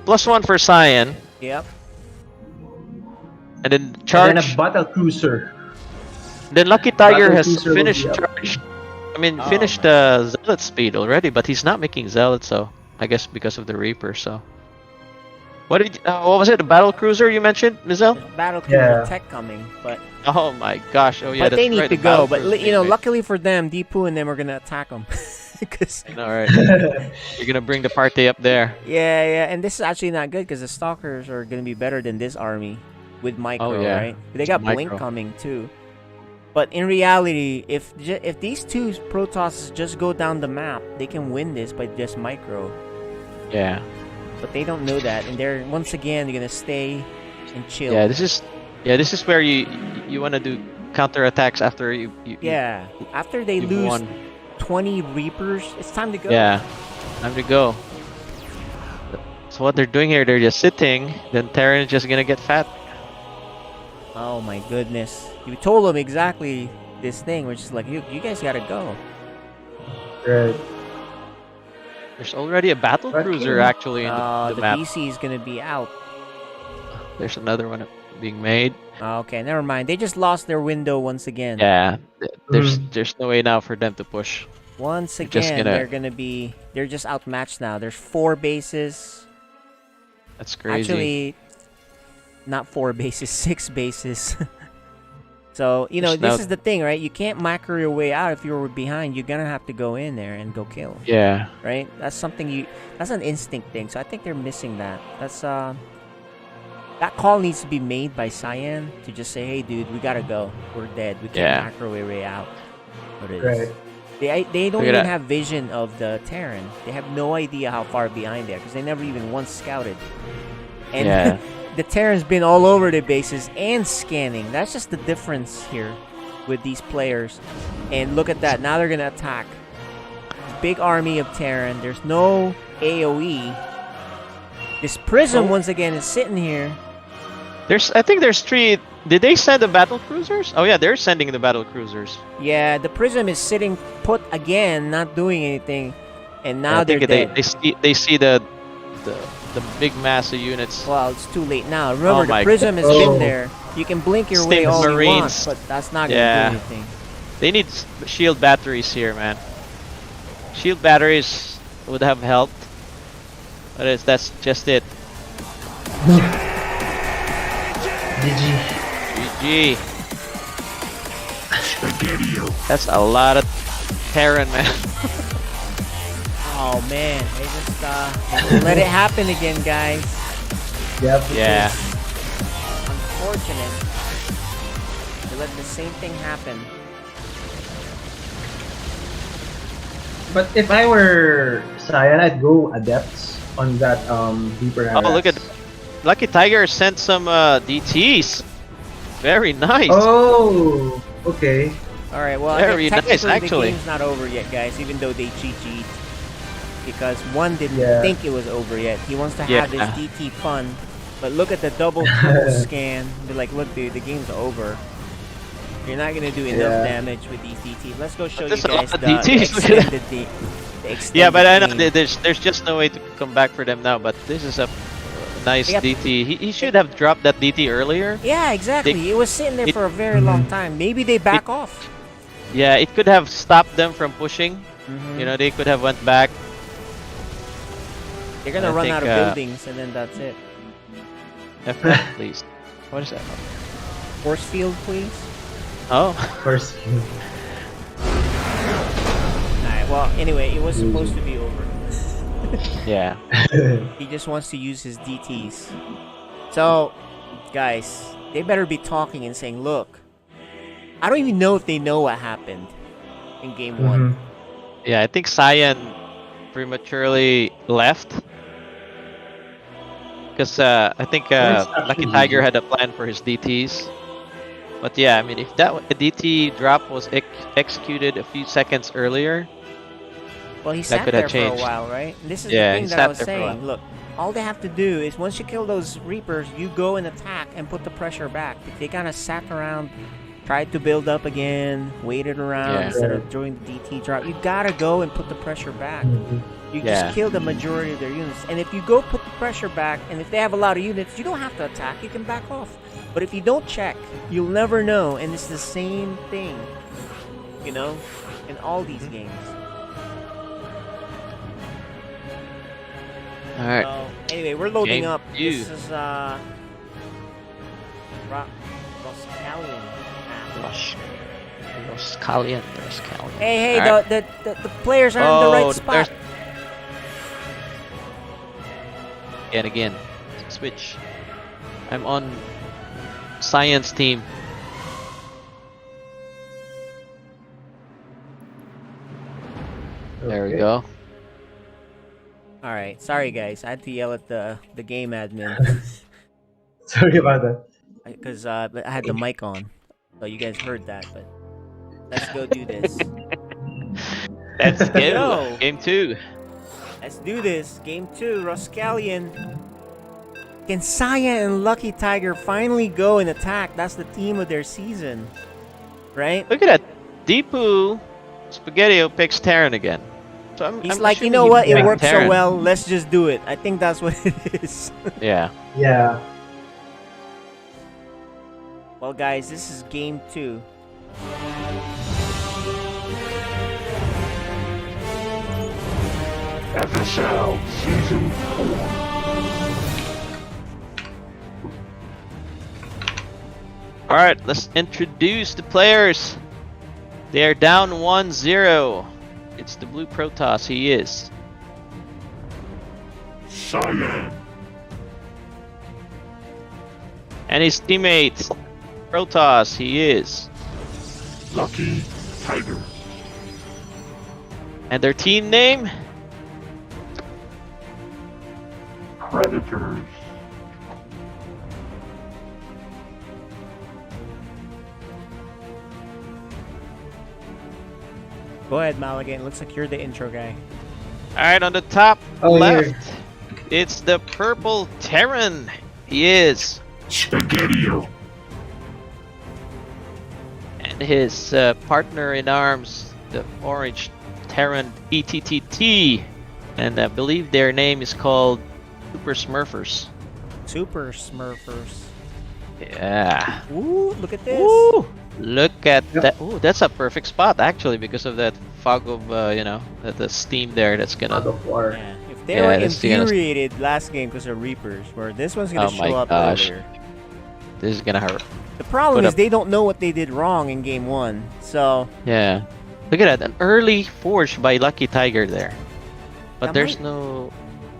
+1 for Cyan. Yep. And then and charge. then a battle cruiser. Then Lucky Tiger Battle has cruiser will finished be up. charge. I mean, Oh finished the zealot speed already, but he's not making zealot, so I guess because of the Reaper. So, what was it? The battle cruiser you mentioned, Mizel? Battle cruiser Yeah. tech coming, but Oh my gosh! Oh yeah, but that's they need right, to the battle go. But cruiser you know, being made. luckily for them, Deepu and them are gonna attack them. Because All right, you're gonna bring the party up there. yeah, and this is actually not good because the stalkers are gonna be better than this army with micro, yeah. right? They got blink Micro. coming too. But in reality, if these two Protosses just go down the map, they can win this by just micro. Yeah. But they don't know that, and they're once again they're gonna stay and chill. Yeah, this is where you want to do counter attacks after you Yeah, after they you've lose won. 20 Reapers, it's time to go. Yeah, time to go. So what they're doing here, they're just sitting. Then Terran is just gonna get fat. Oh my goodness. You told them exactly this thing, which is like, you guys gotta go. Right. There's already a battle But cruiser yeah. actually in the The map. BC is gonna be out. There's another one being made. Okay, never mind. They just lost their window once again. Yeah, there's no way now for them to push. Once They're just again, gonna- they're just outmatched now. There's 4 bases. That's crazy. Actually, not 4 bases, 6 bases. So, you know, There's this no- is the thing, right? You can't macro your way out if you're behind. You're gonna have to go in there and go kill. Yeah. Right? That's that's an instinct thing. So I think they're missing that. That call needs to be made by Cyan to just say, hey dude, we gotta go. We're dead. We can't Yeah. macro our way out. What it is. Right. They don't Look at even that. have vision of the Terran. They have no idea how far behind they are because they never even once scouted. And Yeah. the Terran's been all over the bases and scanning. That's just the difference here with these players. And look at that. Now they're gonna attack. Big army of Terran. There's no AoE. This Prism once again is sitting here. I think there's 3. Did they send the battle cruisers? Oh yeah, they're sending the battle cruisers. Yeah, the Prism is sitting put again, not doing anything. And now I they're think dead. they see the big mass of units. Well, it's too late now. Remember, Oh the my Prism has God. been there. You can blink your way Same all you want, Marines. but that's not gonna Yeah. do anything. They need shield batteries here, man. Shield batteries would have helped. But that's just it. GG. GG. That's a lot of Terran, man. Oh man, they just let it happen again, guys. Yep. Yeah. Unfortunate. They let the same thing happen. But if I were Cyan, I'd go Adepts on that deeper. Oh, look at Lucky Tiger sent some DTs. Very nice. Oh, okay. All right, well, Very nice, technically actually. the game's not over yet, guys. Even though they GG'd, because one didn't Yeah. think it was over yet. He wants to Yeah. have his DT fun, but look at the double triple scan. They're like, look, dude, the game's over. You're not gonna do enough Yeah. damage with these DTs. Let's go show you There's a lot guys of the DTs, look at that. extended the extended Yeah, but I know game. there's just no way to come back for them now. But this is a nice They got- DT. He should have dropped that DT earlier. Yeah, exactly. It was sitting there for a very long time. Maybe they back off. Yeah, it could have stopped them from pushing. Mhm. You know, they could have went back. They're gonna I run think, out of buildings, and then that's it. FF, please. What is that? Force field, please. Oh. First. Alright, well, anyway, it was supposed to be over. Yeah. He just wants to use his DTs. So, guys, they better be talking and saying, look, I don't even know if they know what happened in game one. Yeah, I think Cyan prematurely left. Because I think Lucky Tiger had a plan for his DTs. But yeah, I mean, if that DT drop was executed a few seconds earlier, Well, he that sat could there have for a changed. while, right? This is Yeah, the he thing that I sat was there for a saying. while. Look, all they have to do is once you kill those Reapers, you go and attack and put the pressure back. If they kind of sat around, tried to build up again, waited around instead of doing the DT drop, you gotta go and put the pressure back. You just kill the majority of their units. And if you go put the pressure back, and if they have a lot of units, you don't have to attack, you can back off. But if you don't check, you'll never know, and it's the same thing, you know, in all these games. Alright. So, anyway, we're loading Game up. two. This is, Roscallion. Roscallion. Hey, Alright. the players are in the right spot. And again, switch. I'm on science team. There we go. All right, sorry guys, I had to yell at the game admin Sorry about that. because I had the mic on, so you guys heard that. But let's go do this. Let's go. Go. Game 2. Let's do this. Game 2, Roscallion. Can Saya and Lucky Tiger finally go and attack? That's the theme of their season, right? Look at that. Deepu Spaghettio picks Terran again. So He's I'm like, you assuming know he what? It picked works so Terran. well. Let's just do it. I think that's what it is. Yeah. Yeah. Well, guys, this is game 2. FSL Season 4. Alright, let's introduce the players. They are down 1-0. It's the blue Protoss, he is. Cyan. And his teammate, Protoss, he is. Lucky Tiger. And their team name? Predators. Go ahead, Maligan. Looks like you're the intro guy. Alright, on the top Oh, left, here. it's the purple Terran. He is. Spaghettio. And his partner in arms, the orange Terran ETTT. And I believe their name is called Super Smurfers. Super Smurfers. Yeah. Ooh, look at this. Ooh, look at that. Ooh, that's a perfect spot actually because of that fog of, the steam there that's gonna... Fog of war. Yeah. If they were infuriated last game because of Reapers, where this one's gonna show up earlier. This is gonna hurt. The problem is they don't know what they did wrong in game 1, so... Yeah. Look at that, an early forge by Lucky Tiger there. But there's no...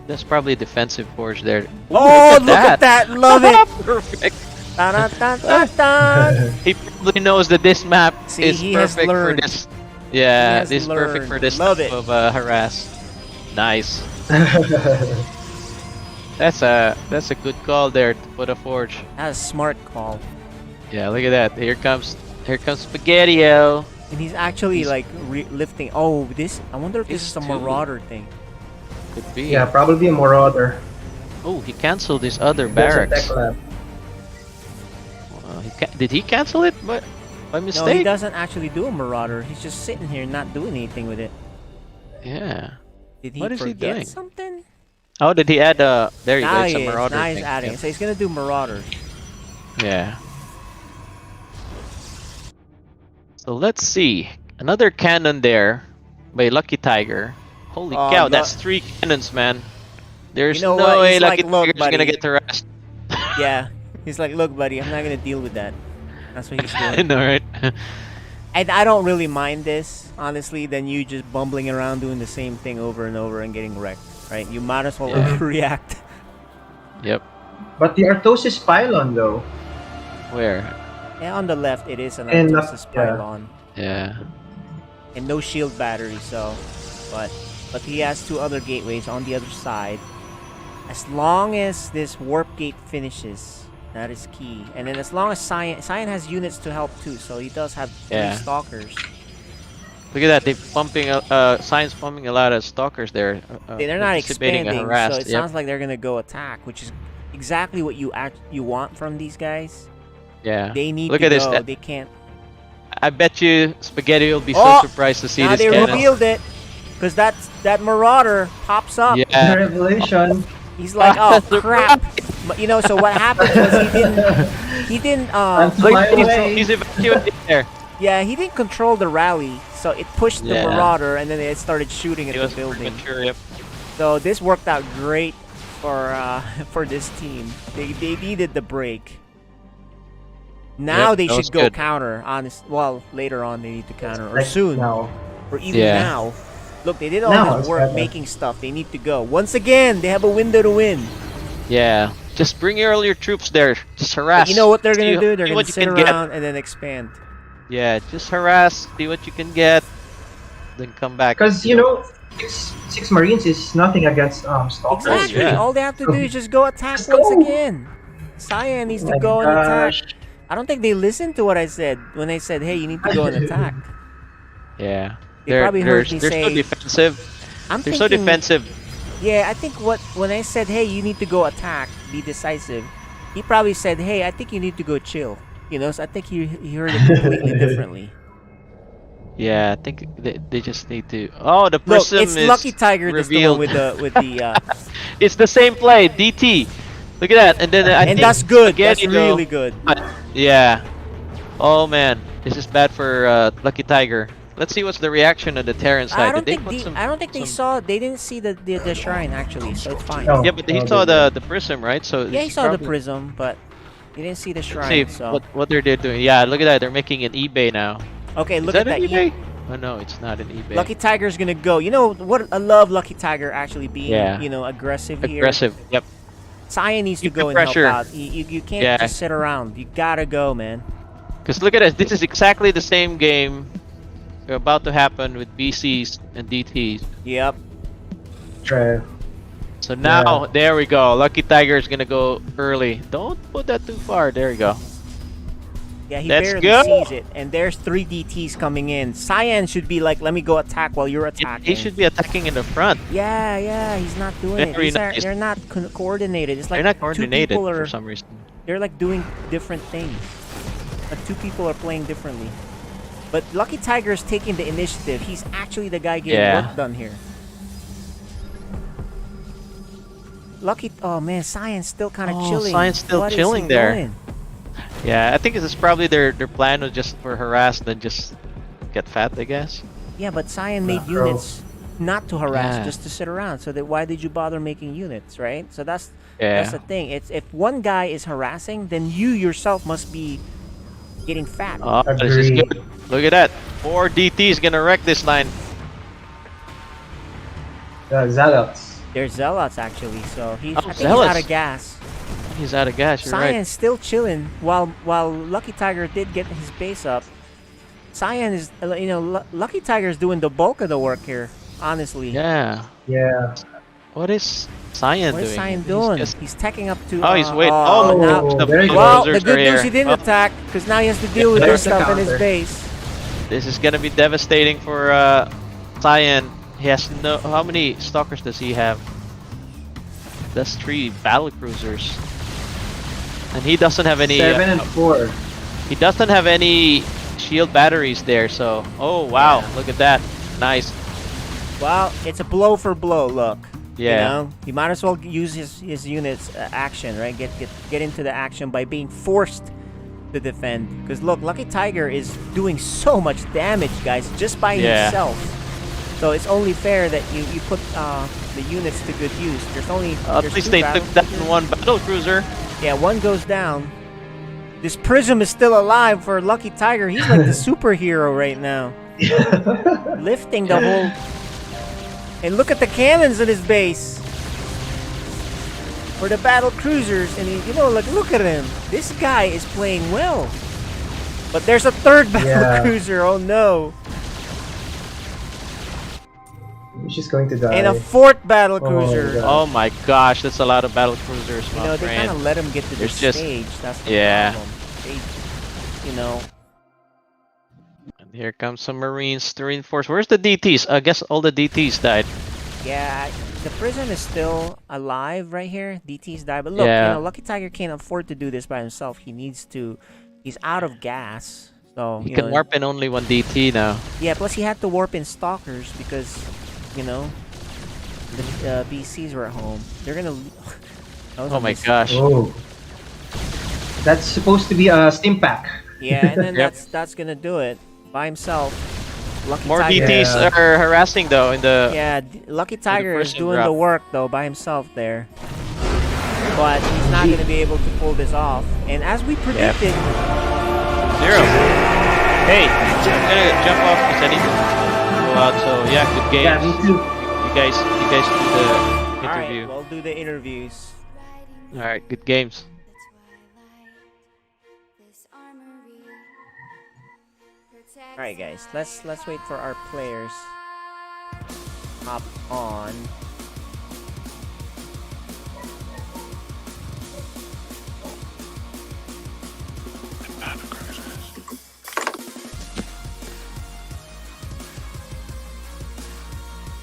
There's probably a defensive forge there. Ooh, oh, look at that! Love it! Perfect. Dun, dun, dun, dun, dun. He probably knows that this map is he has perfect for learned. this. Yeah, has this is perfect for this Love type it. of harass. Nice. That's a good call there to put a forge. That's a smart call. Yeah, look at that. Here comes Spaghettio. And he's actually like lifting. Oh, this. I wonder if this is a Marauder thing. Could be. Yeah, probably a Marauder. Oh, he canceled his other There's a barracks. tech lab. Did he cancel it by mistake? No, he doesn't actually do a Marauder. He's just sitting here not doing anything with it. Yeah. Did he What is he forget doing? something? Oh, did he add there you Now go, it's he a is. Marauder Now he's thing. adding. Yep. So he's gonna do Marauders. Yeah. So let's see. Another cannon there by Lucky Tiger. Holy cow, that's 3 cannons, man. There's You know no what? way He's Lucky like, "Look, Tiger's gonna buddy." get harassed. Yeah. He's like, look, buddy, I'm not gonna deal with that. That's what he's I doing. know, right? And I don't really mind this, honestly, than you just bumbling around doing the same thing over and over and getting wrecked, right? You might as well Yeah. react. Yep. But the Artosis pylon, though. Where? Yeah, on the left, it is an And Artosis yeah. pylon. Yeah. And no shield battery, so... But he has 2 other gateways on the other side. As long as this warp gate finishes, that is key. And then as long as Cyan has units to help too, so he does have 3 Yeah. stalkers. Look at that. They're pumping. Science pumping a lot of stalkers there. They're not participating expanding, in harassed. so it sounds like they're gonna go attack, which is exactly what you want from these guys. Yeah. They need Look to at this. go. They can't. I bet you Spaghetti will be Oh! so surprised to see Now this they cannon. revealed it, because that Marauder pops up. Yeah. Revelation. He's like, oh crap. But you know, so what happened was he didn't He's evacuating there. yeah, he didn't control the rally, so it pushed the Yeah. Marauder, and then it started shooting at He the was building. premature, yep. So this worked out great for this team. They needed the break. Now Yep, they that was should go good. counter. Well, later on they need to counter, or Like soon, now. or even Yeah. now. Look, they did all Now this it's work better. making stuff. They need to go. Once again, they have a window to win. Yeah. Just bring all your troops there. Just But harass. you know what they're See- gonna do? They're see gonna what you sit can get. around and then expand. Yeah, just harass, see what you can get, then come back. Because you know, six Marines is nothing against stalkers. Exactly. yeah. All they have to do is just go attack Just once go. again. Cyan needs Oh to my go and attack. gosh. I don't think they listened to what I said when I said, "Hey, you need to go and attack." Yeah. They probably heard me they're so say- defensive. I'm They're so thinking- defensive. Yeah, I think when I said, "Hey, you need to go attack, be decisive," he probably said, "Hey, I think you need to go chill." You know, so I think he heard it completely differently. Yeah, I think they just need to. Oh, the Look, prism it's is Lucky Tiger that's the one revealed. with the It's the same play, DT. Look at that, and then I and think that's good. That's Spaghetti, though- really good. Yeah. Oh man, this is bad for Lucky Tiger. Let's see what's the reaction on the Terran side. I don't Did they think put some- I don't think they some- saw. They didn't see the shrine actually, so it's fine. No. Yeah, but he Oh, saw they the prism, right? So Yeah, he it's saw the probably- prism, but he didn't see the Let's shrine. see So what they're doing. Yeah, look at that. They're making an eBay now. okay, Is look that at an that. eBay? Oh no, it's not an eBay. Lucky Tiger's gonna go. You know what? I love Lucky Tiger actually being Yeah. aggressive here. Aggressive. Yep. Cyan needs to Keep the go and help pressure. out. You can't Yeah. just sit around. You gotta go, man. Because look at this. This is exactly the same game about to happen with BCs and DTs. Yep. Try. So now, there we go. Lucky Tiger is gonna go early. Don't put that too far. There you go. Yeah, he Let's barely go. sees it. And there's 3 DTs coming in. Cyan should be like, let me go attack while you're attacking. He should be attacking in the front. Yeah, he's not doing it. Very These are, nice. they're not coordinated. It's like They're not two coordinated people for are, some reason. they're like doing different things. Like 2 people are playing differently. But Lucky Tiger is taking the initiative. He's actually the guy getting Yeah. work done here. Oh man, Cyan's still kind of Oh, chilling. Cyan's still What is chilling he there. doing? Yeah, I think this is probably their plan was just for harass, then just get fat, I guess. Yeah, but Cyan made Bro. units not to harass, Yeah. just to sit around. So that why did you bother making units, right? So that's Yeah. the thing. It's if one guy is harassing, then you yourself must be getting fat. Oh, this is Agreed. good. Look at that. 4 DTs gonna wreck this line. Zealots. There's zealots actually, so I think he's Zealots. out of gas. He's out of gas, you're Cyan's right. still chilling while Lucky Tiger did get his base up. Cyan is, Lucky Tiger's doing the bulk of the work here, honestly. Yeah. Yeah. What is Cyan What doing? is Cyan He's doing? just- He's teching up to. Oh, he's waiting. Oh, now, the there you go. well, the bulldozers good are news here. he didn't Well, attack, because now he has to deal with there's this the stuff in his counter. base. This is gonna be devastating for Cyan. He has no. How many stalkers does he have? That's 3 battle cruisers, and he doesn't have any. 7 and 4. He doesn't have any shield batteries there. So, oh wow, look at that, nice. Well, it's a blow for blow. Look. Yeah. You know, he might as well use his units action, right? Get into the action by being forced to defend. Because look, Lucky Tiger is doing so much damage, guys, just by Yeah. himself. So it's only fair that you put the units to good use. There's only At there's least 2 they battle took down cruisers. 1 battle cruiser. Yeah, 1 goes down. This prism is still alive for Lucky Tiger. He's like the superhero right now, lifting the whole. And look at the cannons in his base for the battle cruisers. And look at him. This guy is playing well. But there's a 3rd battle Yeah. cruiser. Oh no! She's going to die. And a 4th battle Oh, cruiser. God. Oh my gosh, that's a lot of battle cruisers, You my know, they kind friend. of let him get to the There's just- stage. That's the yeah. problem. Here comes some Marines to reinforce. Where's the DTs? I guess all the DTs died. Yeah, the Prism is still alive right here. DT's died. But look, Yeah. Lucky Tiger can't afford to do this by himself. He needs to... He's out of gas. So, He can warp in only one DT now. Yeah, plus he had to warp in Stalkers because, the BCs were at home. They're gonna... Oh my gosh. Oh. That's supposed to be a stim pack. Yeah, and then Yep. that's gonna do it. By himself. Lucky More Tiger... DTs are harassing though in the... Yeah, Lucky Tiger is first doing drop. the work though by himself there. But he's not gonna be able to pull this off. And as we predicted... Zero. Hey, I'm gonna jump off because I need to go out. So yeah, good game. Yeah, me too. You guys do the interview. Alright, we'll do the interviews. Alright, good games. Alright guys, let's wait for our players. Hop on.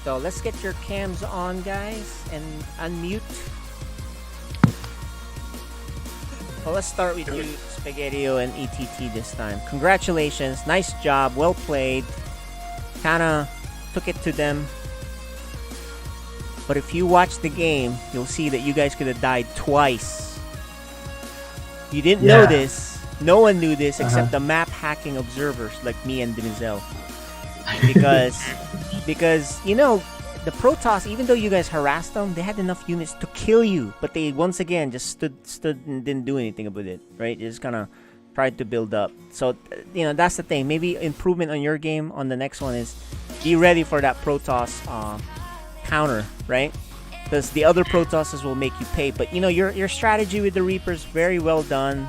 So let's get your cams on, guys, and unmute. Well, let's start with you, Spaghettio and ETT this time. Congratulations, nice job, well played. Kinda took it to them. But if you watch the game, you'll see that you guys could have died twice. You didn't know this. No one knew this except the map hacking observers like me and Denzel. Because the Protoss, even though you guys harassed them, they had enough units to kill you, but they once again just stood and didn't do anything about it, right? They just kind of tried to build up. So that's the thing. Maybe improvement on your game on the next one is be ready for that Protoss counter, right? Because the other Protosses will make you pay. But your strategy with the Reapers, very well done.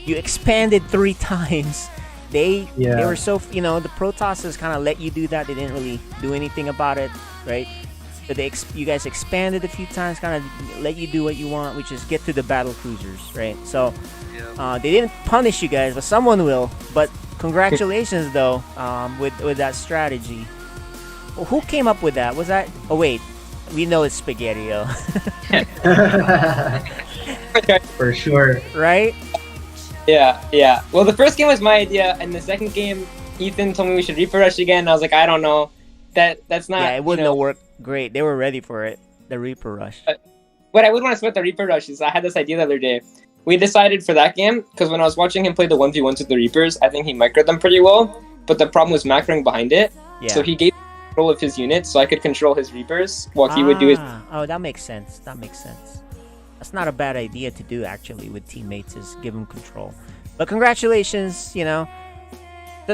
You expanded 3 times. They were so, the Protosses kind of let you do that. They didn't really do anything about it, right? So you guys expanded a few times, kind of let you do what you want, which is get to the battle cruisers, right? So they didn't punish you guys, but someone will. But congratulations, though, with that strategy. Well, who came up with that? Was that? Oh wait, we know it's Spaghettio. For sure. Right? Yeah. Well, the first game was my idea, and the second game, Ethan told me we should Reaper Rush again. And I was like, I don't know. That's not. Yeah, it wouldn't have worked great. They were ready for it. The Reaper Rush. What I would want to say about the Reaper Rush is I had this idea the other day. We decided for that game, because when I was watching him play the 1v1s with the Reapers, I think he microed them pretty well, but the problem was macroing behind it. Yeah. So he gave control of his units so I could control his Reapers while he would do his... Oh, that makes sense. That's not a bad idea to do, actually, with teammates, is give them control. But congratulations, So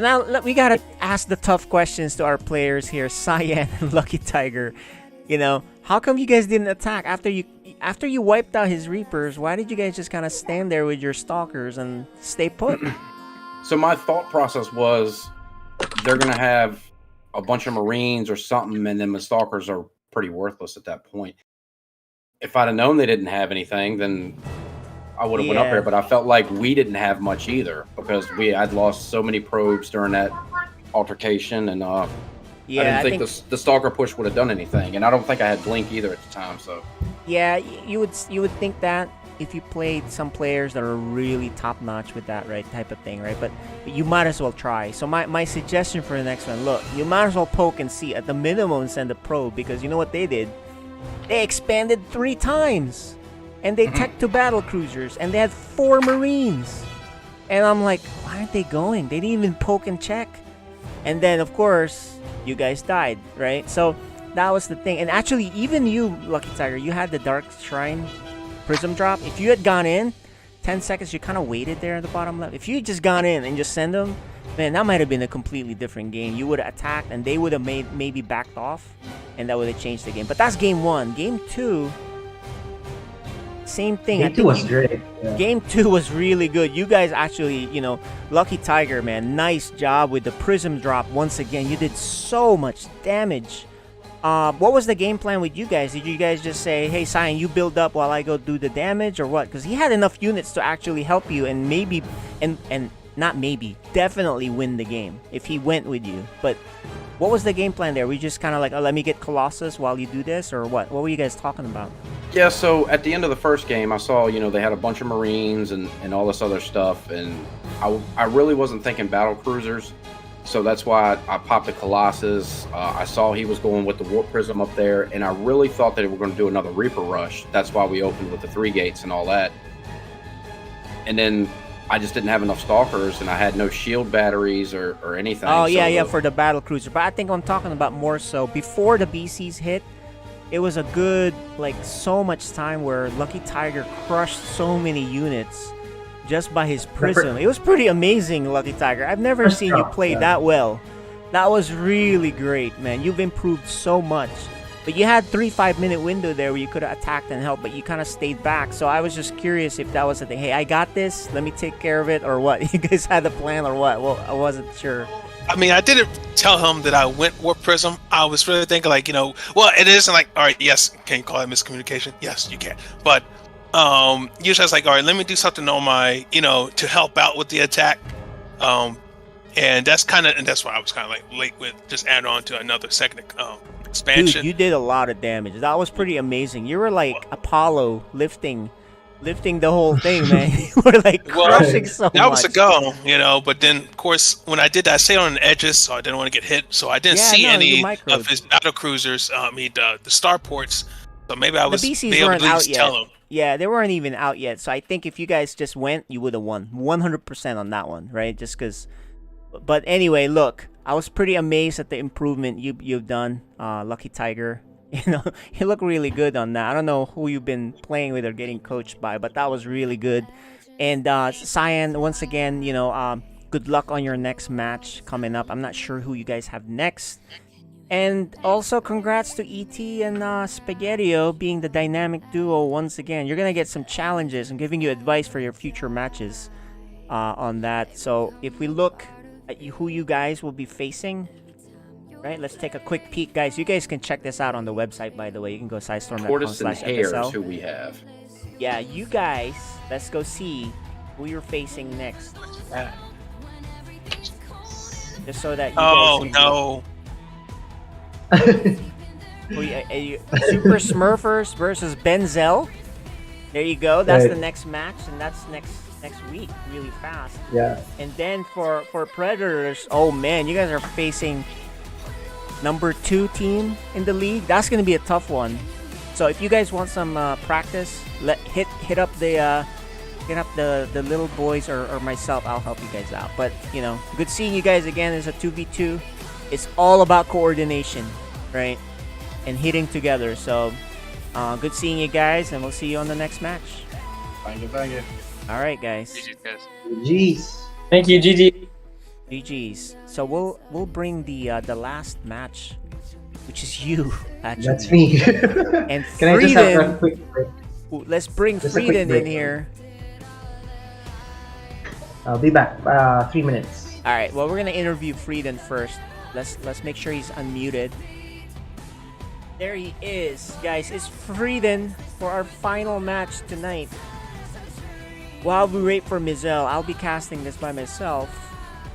now we gotta ask the tough questions to our players here, Cyan and Lucky Tiger. How come you guys didn't attack after you wiped out his Reapers? Why did you guys just kind of stand there with your Stalkers and stay put? So my thought process was they're going to have a bunch of Marines or something, and then the Stalkers are pretty worthless at that point. If I'd have known they didn't have anything, then I would have went up there, but I felt like we didn't have much either because I'd lost so many probes during that altercation, and I didn't think the Stalker push would have done anything, and I don't think I had Blink either at the time. So yeah, you would think that if you played some players that are really top notch with that type of thing, right? But you might as well try. So my suggestion for the next one, look, you might as well poke and see at the minimum send a probe, because you know what they did? They expanded 3 times. And they tech to battle cruisers, and they had 4 Marines. And I'm like, why aren't they going? They didn't even poke and check. And then, of course, you guys died, right? So that was the thing. And actually, even you, Lucky Tiger, you had the Dark Shrine Prism drop. If you had gone in, 10 seconds, you kind of waited there at the bottom left. If you had just gone in and just send them, man, that might have been a completely different game. You would have attacked, and they would have maybe backed off, and that would have changed the game. But that's game 1. Game 2... same thing. Game 2 was great. Yeah. Game 2 was really good. You guys actually, Lucky Tiger, man, nice job with the Prism drop once again. You did so much damage. What was the game plan with you guys? Did you guys just say, hey, Cyan, you build up while I go do the damage, or what? Because he had enough units to actually help you and maybe not maybe, definitely win the game if he went with you. But what was the game plan there? We just kind of like, oh, let me get Colossus while you do this, or what? What were you guys talking about? Yeah, so at the end of the first game, I saw, they had a bunch of Marines and all this other stuff, and I really wasn't thinking battle cruisers, so that's why I popped the Colossus. I saw he was going with the Warp Prism up there, and I really thought that we were going to do another Reaper Rush. That's why we opened with the 3 gates and all that. And then I just didn't have enough Stalkers, and I had no shield batteries or anything. Oh, yeah, for the battle cruiser. But I think I'm talking about more so before the BCs hit. It was a good, so much time where Lucky Tiger crushed so many units just by his prism. It was pretty amazing, Lucky Tiger. I've never seen you play that well. That was really great, man. You've improved so much. But you had 3 5-minute window there where you could have attacked and helped, but you kind of stayed back. So I was just curious if that was the thing. Hey, I got this. Let me take care of it, or what? You guys had a plan, or what? Well, I wasn't sure. I mean, I didn't tell him that I went Warp Prism. I was really thinking well, it isn't all right, yes, can you call it miscommunication? Yes, you can. But usually I was all right, let me do something on my, to help out with the attack. And that's why I was kind of late with just adding on to another second expansion. Dude, you did a lot of damage. That was pretty amazing. You were like Apollo lifting the whole thing, man. You were crushing so much. That was a go, but then, of course, when I did that, I stayed on the edges, so I didn't want to get hit. So I didn't see any of his battle cruisers, the starports. So maybe I was the BCs able weren't to at out least yet. tell him. Yeah, they weren't even out yet. So I think if you guys just went, you would have won 100% on that one, right? Just because. But anyway, look, I was pretty amazed at the improvement you've done, Lucky Tiger. You look really good on that. I don't know who you've been playing with or getting coached by, but that was really good. And Cyan, once again, good luck on your next match coming up. I'm not sure who you guys have next. And also, congrats to ET and Spaghettio being the dynamic duo once again. You're going to get some challenges. I'm giving you advice for your future matches on that. So if we look at who you guys will be facing... Right, let's take a quick peek, guys. You guys can check this out on the website, by the way. You can go Tortoise and Hare is sidestorm.com/FSL. who we have. Yeah, you guys, let's go see who you're facing next. Just so that you guys can Super Smurfers versus Benzel. There you go. That's the next match, and that's next week, really fast. Yeah. And then for Predators, oh man, you guys are facing number 2 team in the league. That's gonna be a tough one. So if you guys want some practice, hit up the little boys or myself. I'll help you guys out. But good seeing you guys again. It's a 2v2. It's all about coordination, right? And hitting together. So good seeing you guys, and we'll see you on the next match. Bang it. All right, guys. GG's, guys. Jeez. Thank you, GG. GG's. So we'll bring the last match, which is you, actually. That's me. And Can I just have a quick break? Let's bring Just a quick Frieden break. in here. I'll be back. 3 minutes. All right. Well, we're gonna interview Frieden first. Let's make sure he's unmuted. There he is, guys. It's Frieden for our final match tonight. While we wait for Mizel, I'll be casting this by myself.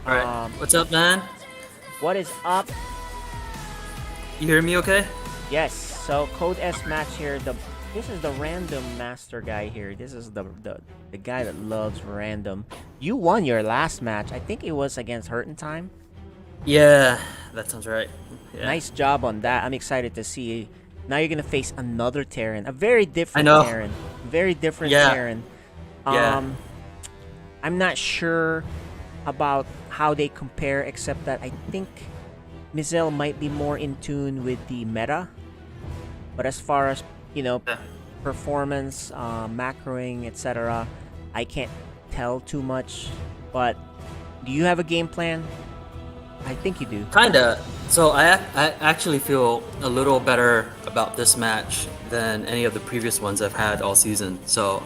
Alright, what's up, man? What is up? You hear me okay? Yes. So Code S match here. This is the random master guy here. This is the guy that loves random. You won your last match. I think it was against Hurtin Time. Yeah, that sounds right. Yeah. Nice job on that. I'm excited to see. Now you're gonna face another Terran, a very different I know. Terran, very different Yeah. Terran. Yeah. I'm not sure about how they compare, except that I think Mizel might be more in tune with the meta. But as far as performance, macroing, etc., I can't tell too much. But do you have a game plan? I think you do. Kinda. So I actually feel a little better about this match than any of the previous ones I've had all season. So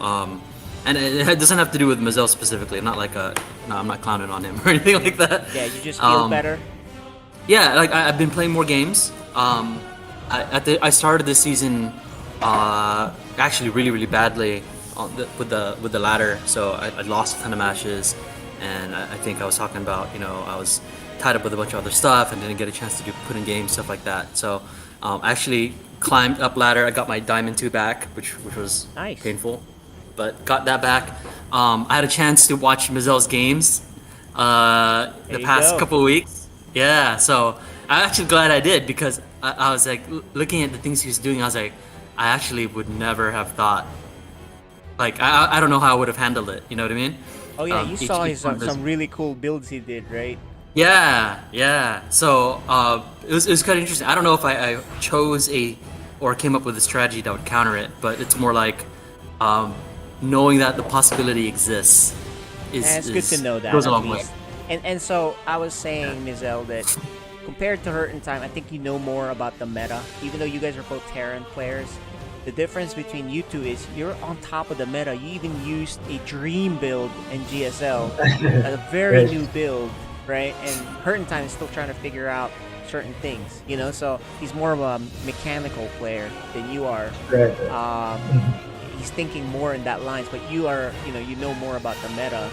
and it doesn't have to do with Mizel specifically. I'm not I'm not clowning on him or anything like that. Yeah, you just feel better. Yeah, I've been playing more games. I started this season actually really badly with the ladder, so I lost a ton of matches, and I think I was talking about, I was tied up with a bunch of other stuff and didn't get a chance to put in games, stuff like that. So I actually climbed up ladder. I got my Diamond 2 back, which was Nice. painful, but got that back. I had a chance to watch Mizelle's games the past couple of weeks. Yeah, so I'm actually glad I did, because I was like looking at the things he was doing. I was like, I actually would never have thought. Like I don't know how I would have handled it. You know what I mean? Oh yeah, you saw each his one of those- some really cool builds he did, right? Yeah. So it was kind of interesting. I don't know if I chose or came up with a strategy that would counter it, but it's more like knowing that the possibility exists. It's good to know that. Goes a at long way. least. And so I was saying, Mizell, that compared to Hurt in Time, I think you know more about the meta. Even though you guys are both Terran players, the difference between you two is you're on top of the meta. You even used a dream build in GSL, a very Right. new build, right? And Hurt in Time is still trying to figure out certain things, So he's more of a mechanical player than you are. Right. He's thinking more in that lines, but you are, you know more about the meta.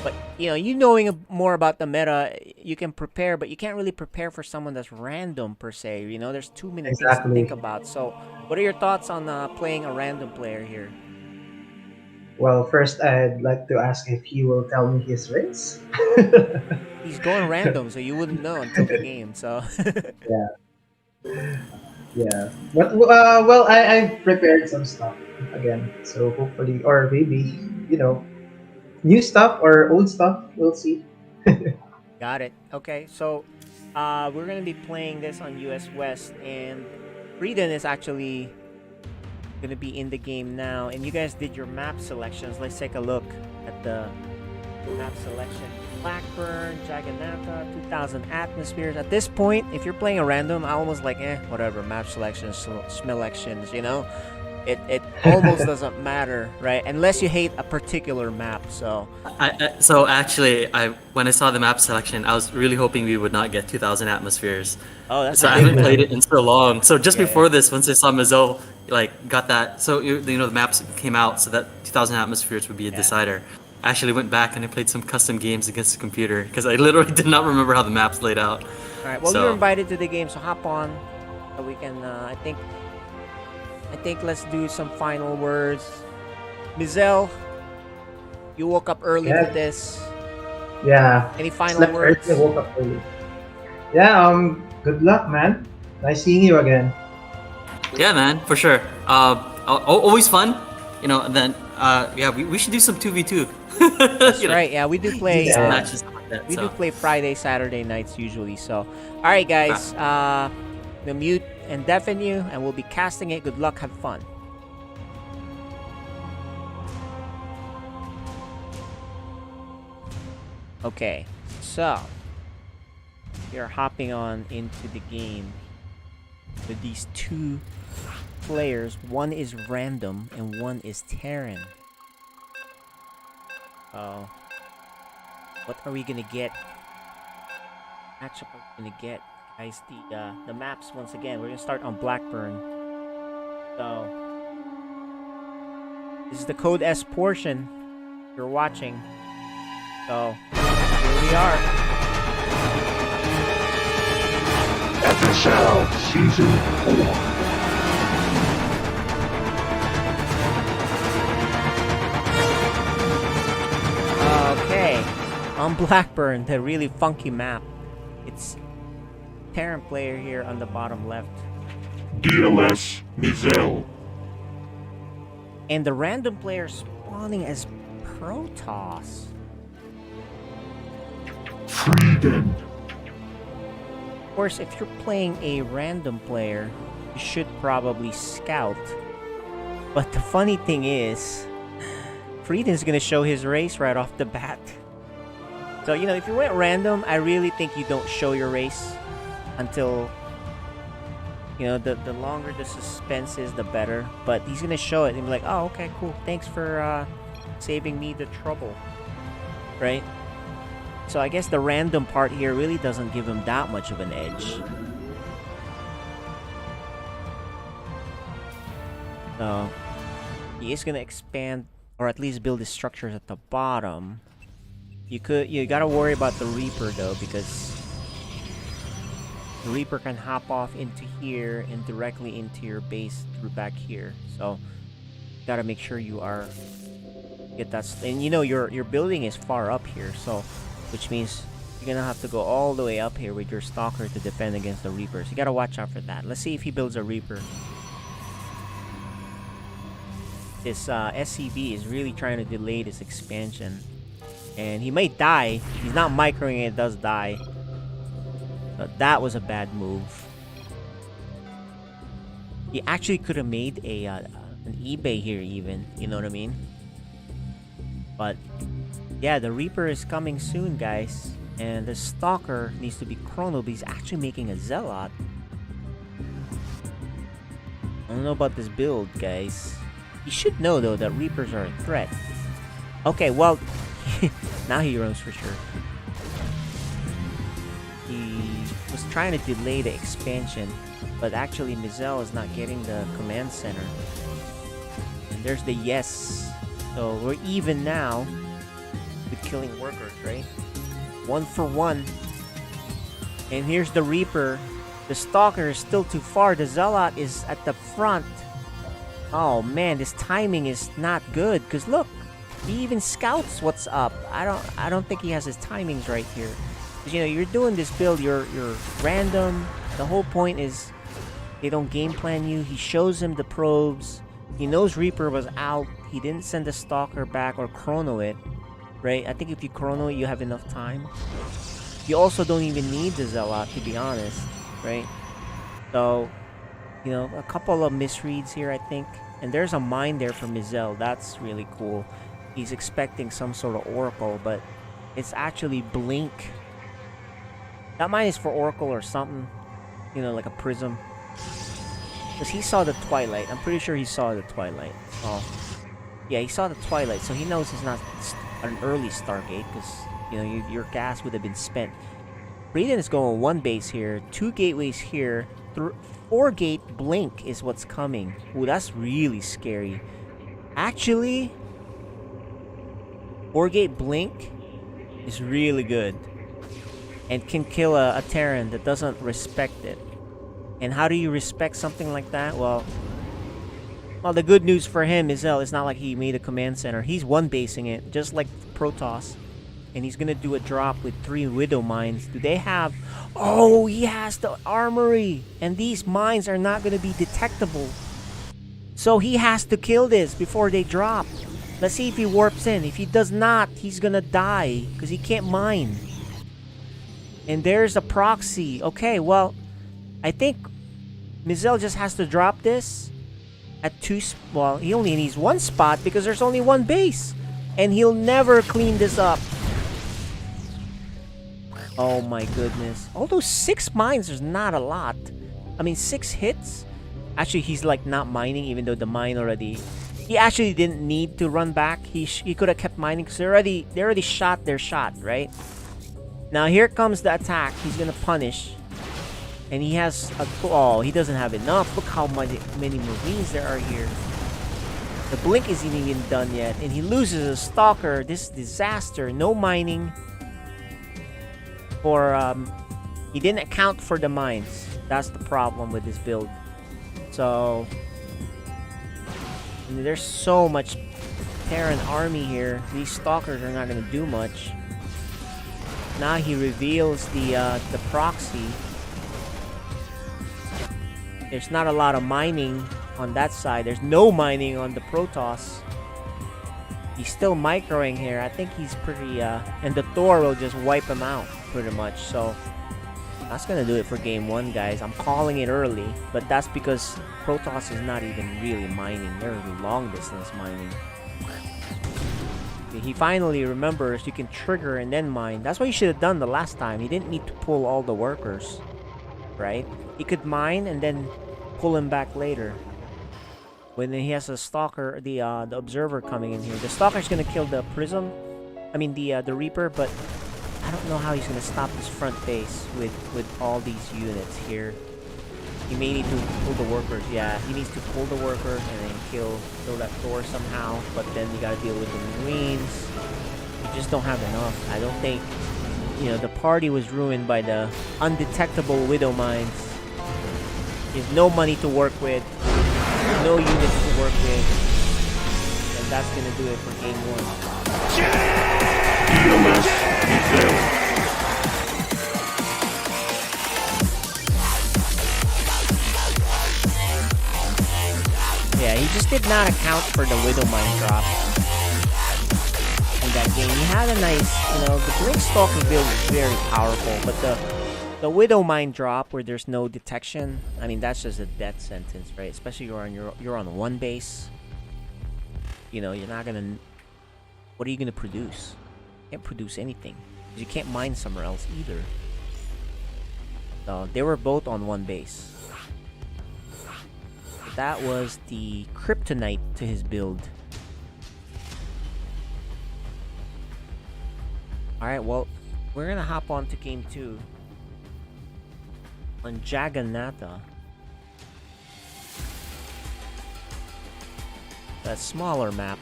But you knowing more about the meta, you can prepare, but you can't really prepare for someone that's random per se. There's too many things to Exactly. think about. So, what are your thoughts on playing a random player here? Well, first I'd like to ask if he will tell me his race. He's going random, so you wouldn't know until the game. So, Yeah. But well, I've prepared some stuff again, so hopefully, or maybe new stuff or old stuff. We'll see. got it. Okay, so we're gonna be playing this on US West, and Frieden is actually gonna be in the game now. And you guys did your map selections. Let's take a look at the map selection. Blackburn, Jagannatha, 2000 atmospheres. At this point, if you're playing a random, I almost like, whatever, map selections, selections, It almost doesn't matter, right? Unless you hate a particular map, so. So actually, when I saw the map selection, I was really hoping we would not get 2000 atmospheres. Oh, that's so a I big haven't map. played it in so long. So just Yeah. before this, once I saw Mizzle got that, so the maps came out, so that 2000 atmospheres would be a decider. I actually went back and I played some custom games against the computer because I literally did not remember how the maps laid out. All right. Well, So- you're invited to the game, so hop on. So we can. I think let's do some final words. Mizel, you woke up early Yeah. for this. Yeah. Any final Slept words? early, woke up early. Yeah. Good luck, man. Nice seeing you again. Yeah, man, for sure. Always fun, And then we should do some 2v2. That's right. Yeah, we do play. Some matches like that. We so. do play Friday, Saturday nights usually. So, all right, guys. The mute and deafen you, and we'll be casting it. Good luck. Have fun. Okay, so we are hopping on into the game with these two players. One is random and one is Terran. Oh, what are we gonna get? Matchup are we gonna get, guys? The maps once again. We're gonna start on Blackburn. So this is the code S portion. If you're watching. So here we are. FSL Season 4. Okay, on Blackburn, the really funky map. It's Terran player here on the bottom left. DLS Mizel. And the random player spawning as Protoss. Frieden. Of course, if you're playing a random player, you should probably scout. But the funny thing is, Frieden's gonna show his race right off the bat. So, if you went random, I really think you don't show your race until, the longer the suspense is, the better. But he's gonna show it and be like, oh, okay, cool. Thanks for saving me the trouble. Right? So I guess the random part here really doesn't give him that much of an edge. So he is gonna expand, or at least build his structures at the bottom. You gotta worry about the Reaper though, because the Reaper can hop off into here and directly into your base through back here. So gotta make sure you are get that. And you know your building is far up here, so which means you're gonna have to go all the way up here with your Stalker to defend against the Reapers. You gotta watch out for that. Let's see if he builds a Reaper. This SCV is really trying to delay this expansion. And he might die. He's not microing it, does die. But that was a bad move. He actually could have made a an eBay here even. You know what I mean? But yeah, the Reaper is coming soon, guys. And the Stalker needs to be chrono, but he's actually making a Zealot. I don't know about this build, guys. You should know, though, that Reapers are a threat. Okay, well, now he runs for sure. He was trying to delay the expansion, but actually Mizel is not getting the command center. And there's the yes. So we're even now with killing workers, right? 1 for 1. And here's the Reaper. The Stalker is still too far. The Zealot is at the front. Oh man, this timing is not good. Cause look, he even scouts what's up. I don't think he has his timings right here. Cause you know you're doing this build. You're random. The whole point is they don't game plan you. He shows him the probes. He knows Reaper was out. He didn't send the Stalker back or chrono it. Right? I think if you chrono it, you have enough time. You also don't even need the Zealot, to be honest. Right? So, you know, a couple of misreads here, I think. And there's a mine there for Mizel. That's really cool. He's expecting some sort of Oracle, but it's actually Blink. That mine is for Oracle or something. You know, like a Prism. Because he saw the Twilight. I'm pretty sure he saw the Twilight. Oh. Yeah, he saw the Twilight, so he knows it's not an early Stargate, because, you know, your gas would have been spent. Raiden is going 1 base here, 2 gateways here, 4 gate Blink is what's coming. Ooh, that's really scary. Actually, 4 gate Blink is really good. And can kill a Terran that doesn't respect it. And how do you respect something like that? Well, the good news for him is it's not like he made a command center. He's 1-basing it, just like Protoss. And he's gonna do a drop with 3 Widow mines. Do they have... Oh, he has the armory! And these mines are not gonna be detectable. So he has to kill this before they drop. Let's see if he warps in. If he does not, he's gonna die. Because he can't mine. And there's a proxy. Okay, well, I think Mizel just has to drop this at 2... Well, he only needs 1 spot because there's only 1 base. And he'll never clean this up. Oh my goodness. Although 6 mines is not a lot. I mean, 6 hits? Actually, he's like not mining even though the mine already... He actually didn't need to run back. He could have kept mining because they already shot their shot, right? Now here comes the attack. He's gonna punish. And he has a... Oh, he doesn't have enough. Look how many Marines there are here. The Blink isn't even done yet. And he loses a Stalker. This disaster. No mining. Or, he didn't account for the mines. That's the problem with this build. So... I mean, there's so much Terran army here. These Stalkers are not going to do much. Now he reveals the proxy. There's not a lot of mining on that side. There's no mining on the Protoss. He's still microing here. I think he's pretty... and the Thor will just wipe him out, pretty much. So, that's going to do it for game 1, guys. I'm calling it early. But that's because Protoss is not even really mining. They're long-distance mining. He finally remembers you can trigger and then mine. That's what he should have done the last time. He didn't need to pull all the workers. Right? He could mine and then pull him back later. When he has a Stalker, the Observer coming in here. The Stalker's gonna kill the Prism. I mean the Reaper, but I don't know how he's gonna stop this front base with all these units here. He may need to pull the workers. Yeah, he needs to pull the workers and then kill that Thor somehow. But then you gotta deal with the Marines. You just don't have enough. I don't think, the party was ruined by the undetectable Widow Mines. There's no money to work with, no units to work with, and that's gonna do it for game 1. Yeah, he just did not account for the Widow Mine drop in that game. He had a nice, the Blink Stalker build is very powerful, but the Widow Mine drop where there's no detection, I mean, that's just a death sentence, right? Especially you're on one base. You're not gonna. What are you gonna produce? You can't produce anything. You can't mine somewhere else either. So they were both on one base. That was the kryptonite to his build. Alright, well, we're gonna hop on to game 2 on Jagannatha. A smaller map.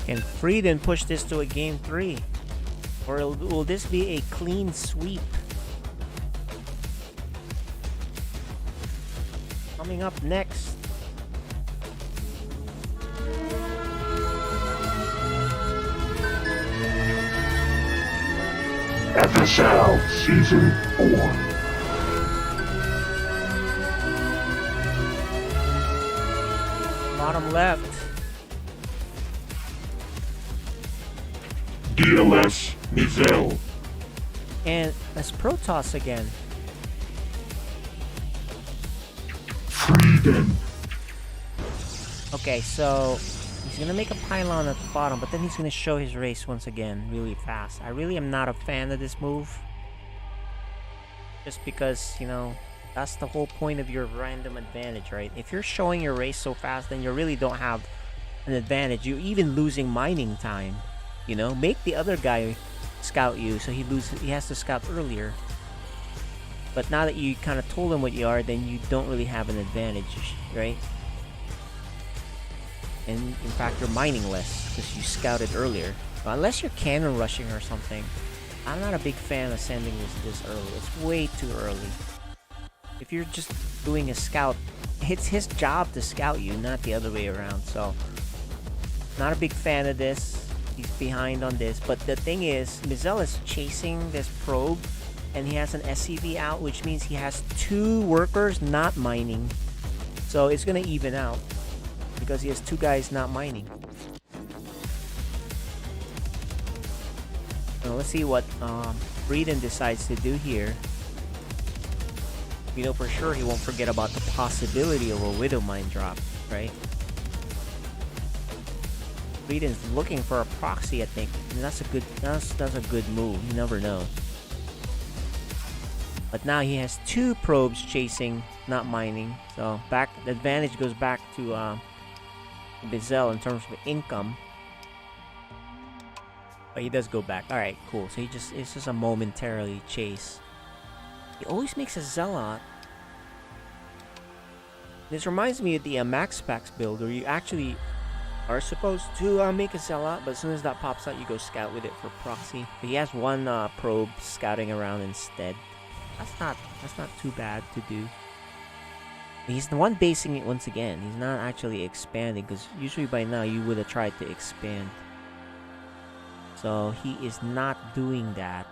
Can Frieden push this to a game 3? Or will this be a clean sweep? Coming up next. FSL Season 4. Bottom left. DLS Mizel. And that's Protoss again. Frieden. Okay, so he's gonna make a pylon at the bottom, but then he's gonna show his race once again really fast. I really am not a fan of this move. Just because, that's the whole point of your random advantage, right? If you're showing your race so fast, then you really don't have an advantage. You're even losing mining time. Make the other guy scout you so he has to scout earlier. But now that you kind of told him what you are, then you don't really have an advantage, right? And in fact, you're mining less because you scouted earlier. But unless you're cannon rushing or something, I'm not a big fan of sending this early. It's way too early. If you're just doing a scout, it's his job to scout you, not the other way around. So, not a big fan of this. He's behind on this, but the thing is, Mizel is chasing this probe, and he has an SCV out, which means he has 2 workers not mining. So it's gonna even out because he has 2 guys not mining. Now let's see what Frieden decides to do here. For sure he won't forget about the possibility of a Widow Mine drop, right? Frieden's looking for a proxy, I think. And that's a good move. You never know. But now he has 2 probes chasing, not mining. So the advantage goes back to Mizel in terms of income. But he does go back. Alright, cool. So it's just a momentarily chase. He always makes a Zealot. This reminds me of the Max Packs build where you actually are supposed to make a Zealot, but as soon as that pops out, you go scout with it for proxy. But he has 1 probe scouting around instead. That's not too bad to do. He's the one basing it once again. He's not actually expanding, because usually by now you would have tried to expand. So he is not doing that.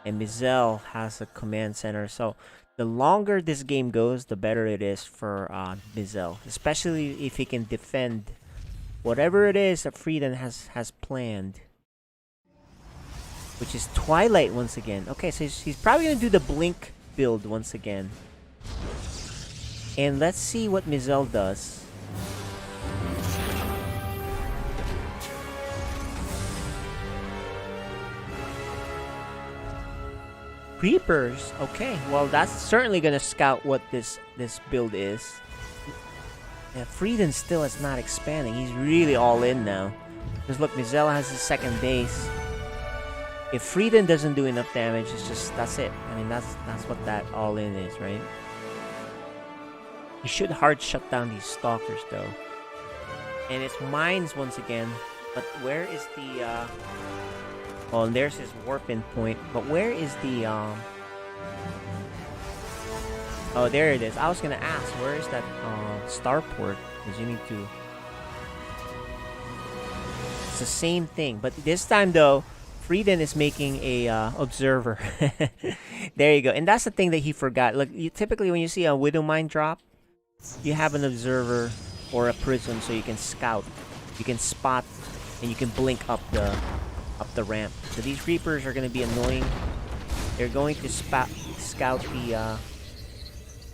And Mizel has a command center. So the longer this game goes, the better it is for Mizel, especially if he can defend whatever it is that Frieden has planned. Which is Twilight once again. Okay, so he's probably going to do the Blink build once again. And let's see what Mizel does. Creepers. Okay, well that's certainly going to scout what this build is. Yeah, Frieden still is not expanding. He's really all in now. Because look, Mizella has his second base. If Frieden doesn't do enough damage, it's just, that's it. I mean, that's what that all in is, right? He should hard shut down these stalkers though. And it's mines once again. But where is the oh, and there's his warping point. But where is the oh, there it is. I was gonna ask, where is that starport? Because you need to. It's the same thing, but this time though, Frieden is making a observer. There you go. And that's the thing that he forgot. Look, typically when you see a Widow Mine drop, you have an observer or a prism so you can scout, you can spot, and you can blink up the ramp. So these Reapers are going to be annoying. They're going to scout the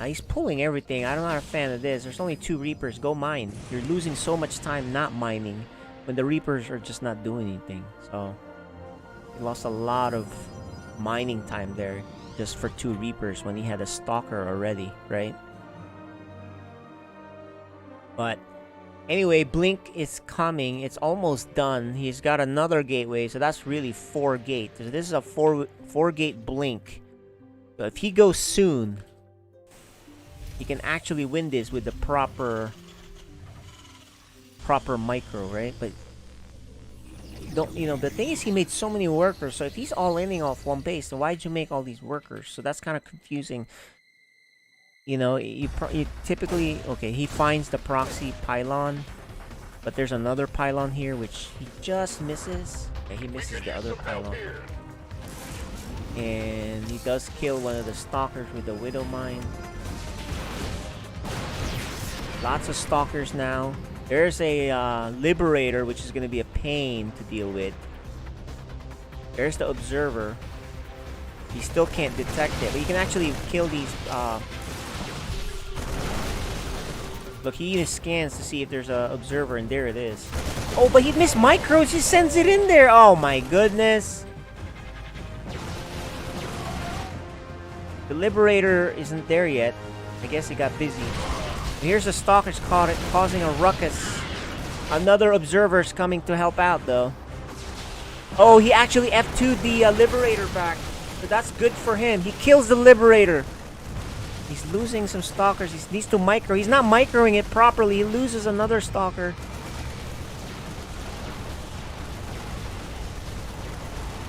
he's pulling everything. I'm not a fan of this. There's only 2 Reapers. Go mine. You're losing so much time not mining when the Reapers are just not doing anything. So he lost a lot of mining time there just for 2 Reapers when he had a Stalker already, right? But anyway, Blink is coming. It's almost done. He's got another gateway, so that's really 4 gates. So this is a 4 gate Blink. So if he goes soon, he can actually win this with the proper micro, right? But don't, you know, the thing is he made so many workers. So if he's all inning off one base, then why'd you make all these workers? So that's kind of confusing. You know, you typically, okay, he finds the proxy pylon, but there's another pylon here which he just misses. Okay, he misses the other pylon. And he does kill one of the stalkers with the Widow Mine. Lots of stalkers now. There's a Liberator, which is going to be a pain to deal with. There's the Observer. He still can't detect it, but you can actually kill these. Look, he even scans to see if there's a Observer, and there it is. Oh, but he missed micros. He sends it in there. Oh my goodness. The Liberator isn't there yet. I guess he got busy. Here's the Stalkers causing a ruckus. Another Observer's coming to help out, though. Oh, he actually F2'd the Liberator back. So that's good for him. He kills the Liberator. He's losing some Stalkers. He needs to micro. He's not microing it properly. He loses another Stalker.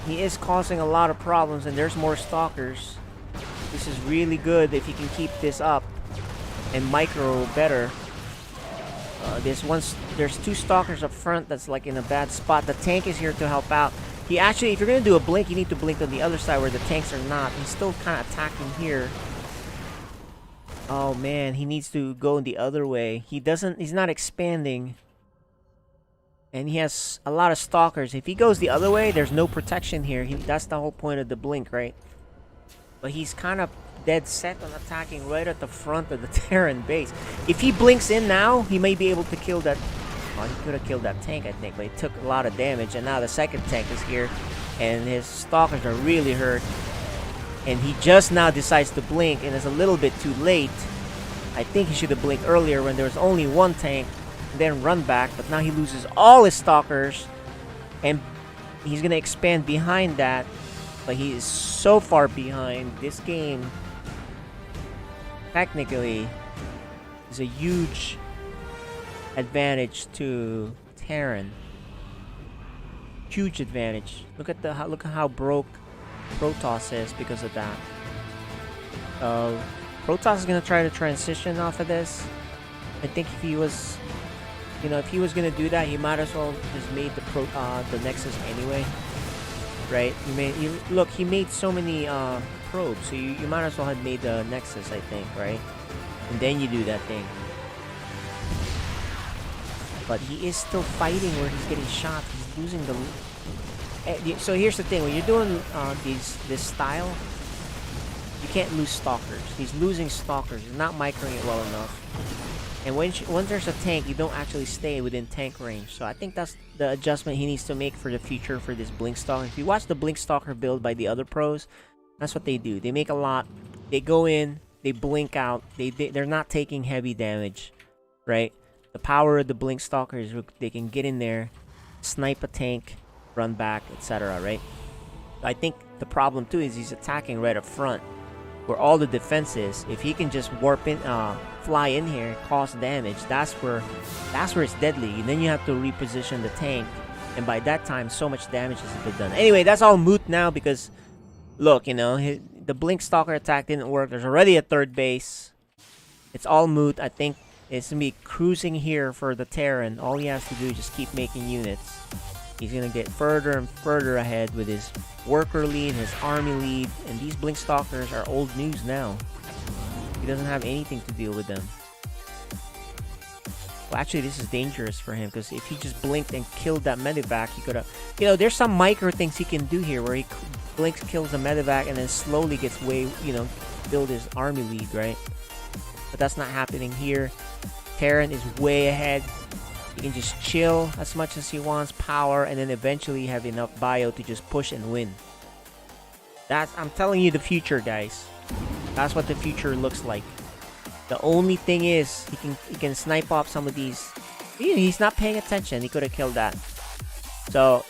He is causing a lot of problems, and there's more Stalkers. This is really good if he can keep this up and micro better. There's 2 Stalkers up front that's like in a bad spot. The tank is here to help out. He actually, if you're gonna do a blink, you need to blink on the other side where the tanks are not. He's still kind of attacking here. Oh man, he needs to go in the other way. He's not expanding. And he has a lot of Stalkers. If he goes the other way, there's no protection here. That's the whole point of the blink, right? But he's kind of dead set on attacking right at the front of the Terran base. If he blinks in now, he may be able to kill that. Oh, he could have killed that tank, I think, but he took a lot of damage. And now the second tank is here, and his Stalkers are really hurt. And he just now decides to blink, and it's a little bit too late. I think he should have blinked earlier when there was only 1 tank, and then run back. But now he loses all his Stalkers, and he's gonna expand behind that. But he is so far behind. This game technically is a huge advantage to Terran. Huge advantage. Look at how broke Protoss is because of that. Protoss is gonna try to transition off of this. I think if he was, if he was gonna do that, he might as well just made the Nexus anyway. Right? He made so many probes, so you might as well have made the Nexus, I think, right? And then you do that thing. But he is still fighting where he's getting shot. He's losing the. So here's the thing: when you're doing this style, you can't lose Stalkers. He's losing Stalkers. He's not microing it well enough. And once there's a tank, you don't actually stay within tank range. So I think that's the adjustment he needs to make for the future for this Blink Stalker. If you watch the Blink Stalker build by the other pros, that's what they do. They make a lot. They go in, they blink out. They're not taking heavy damage, right? the power of the Blink Stalkers, they can get in there, snipe a tank, run back, etc. Right? I think the problem too is he's attacking right up front, where all the defense is. If he can just warp in, fly in here, cause damage, that's where it's deadly. And then you have to reposition the tank, and by that time, so much damage has been done. Anyway, that's all moot now because, look, you know, the Blink Stalker attack didn't work. There's already a third base. It's all moot. I think it's gonna be cruising here for the Terran. All he has to do is just keep making units. He's gonna get further and further ahead with his worker lead, his army lead, and these Blink Stalkers are old news now. He doesn't have anything to deal with them. Well, actually, this is dangerous for him because if he just blinked and killed that medevac, he could have. You know, there's some micro things he can do here where he blinks, kills the medevac, and then slowly gets build his army lead, right? But that's not happening here. Terran is way ahead. He can just chill as much as he wants, power, and then eventually have enough bio to just push and win. I'm telling you the future, guys. That's what the future looks like. The only thing is he can snipe off some of these. He's not paying attention. He could have killed that. So,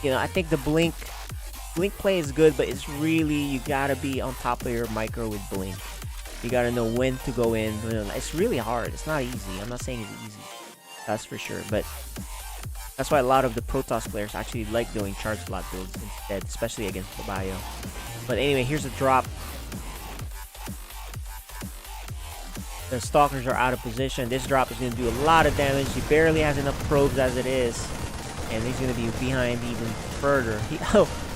you know, I think the blink play is good, but it's really, you gotta be on top of your micro with blink. You gotta know when to go in. It's really hard. It's not easy. I'm not saying it's easy. That's for sure. But that's why a lot of the Protoss players actually like doing charge slot builds instead, especially against the bio. But anyway, here's a drop. The Stalkers are out of position. This drop is going to do a lot of damage. He barely has enough probes as it is. And he's going to be behind even further.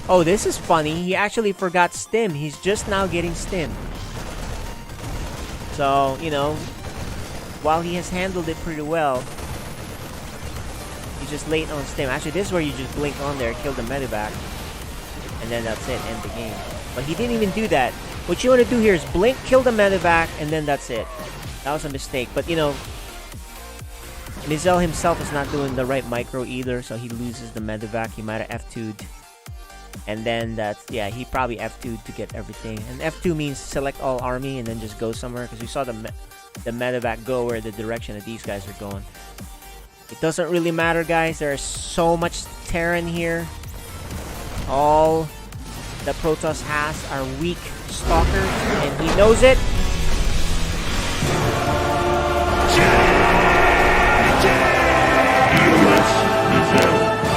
Oh, this is funny. He actually forgot stim. He's just now getting stim. So, you know, while he has handled it pretty well, he's just late on stim. Actually, this is where you just blink on there, kill the medevac, and then that's it, end the game. But he didn't even do that. What you want to do here is blink, kill the medevac, and then that's it. That was a mistake. But, you know, Mizel himself is not doing the right micro either, so he loses the medevac. He might have F2'd. And then he probably F2'd to get everything. And F2 means select all army and then just go somewhere, because we saw the medevac go where the direction that these guys are going. It doesn't really matter, guys. There is so much Terran here. All that Protoss has are weak Stalkers, and he knows it.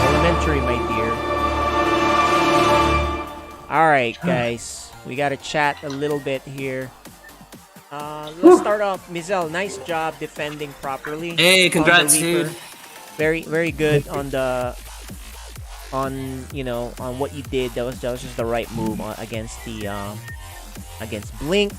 Elementary, my dear. Alright, guys. We gotta chat a little bit here. Let's start off. Mizel, nice job defending properly. Hey, congrats, dude. Very, very good on what you did. That was just the right move against Blink.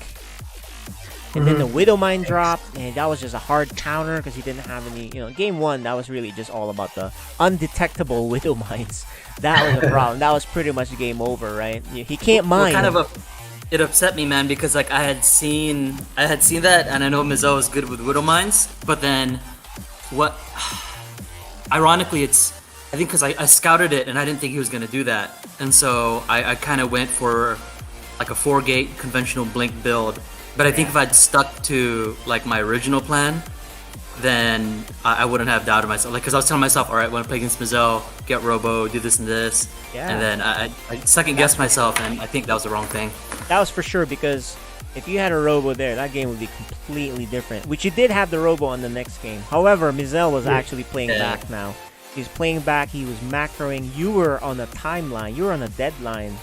And then the Widow Mine drop, and that was just a hard counter because he didn't have any, game one, that was really just all about the undetectable Widow Mines. That was a problem. That was pretty much game over, right? He can't mine. It upset me, man, because like I had seen that, and I know Mizo is good with Widow Mines, but then ironically, I think because I scouted it and I didn't think he was gonna do that, and so I kind of went for like a 4-gate conventional Blink build. But I think if I'd stuck to like my original plan, then I wouldn't have doubted myself. Like, because I was telling myself, all right, when I play against Mizo, get Robo, do this and this. Yeah. And then I second guessed myself, and I think that was the wrong thing. That was for sure, because if you had a Robo there, that game would be completely different. Which you did have the Robo on the next game. However, Mizel was actually playing back now. He's playing back. He was macroing. You were on a timeline. You were on a deadline.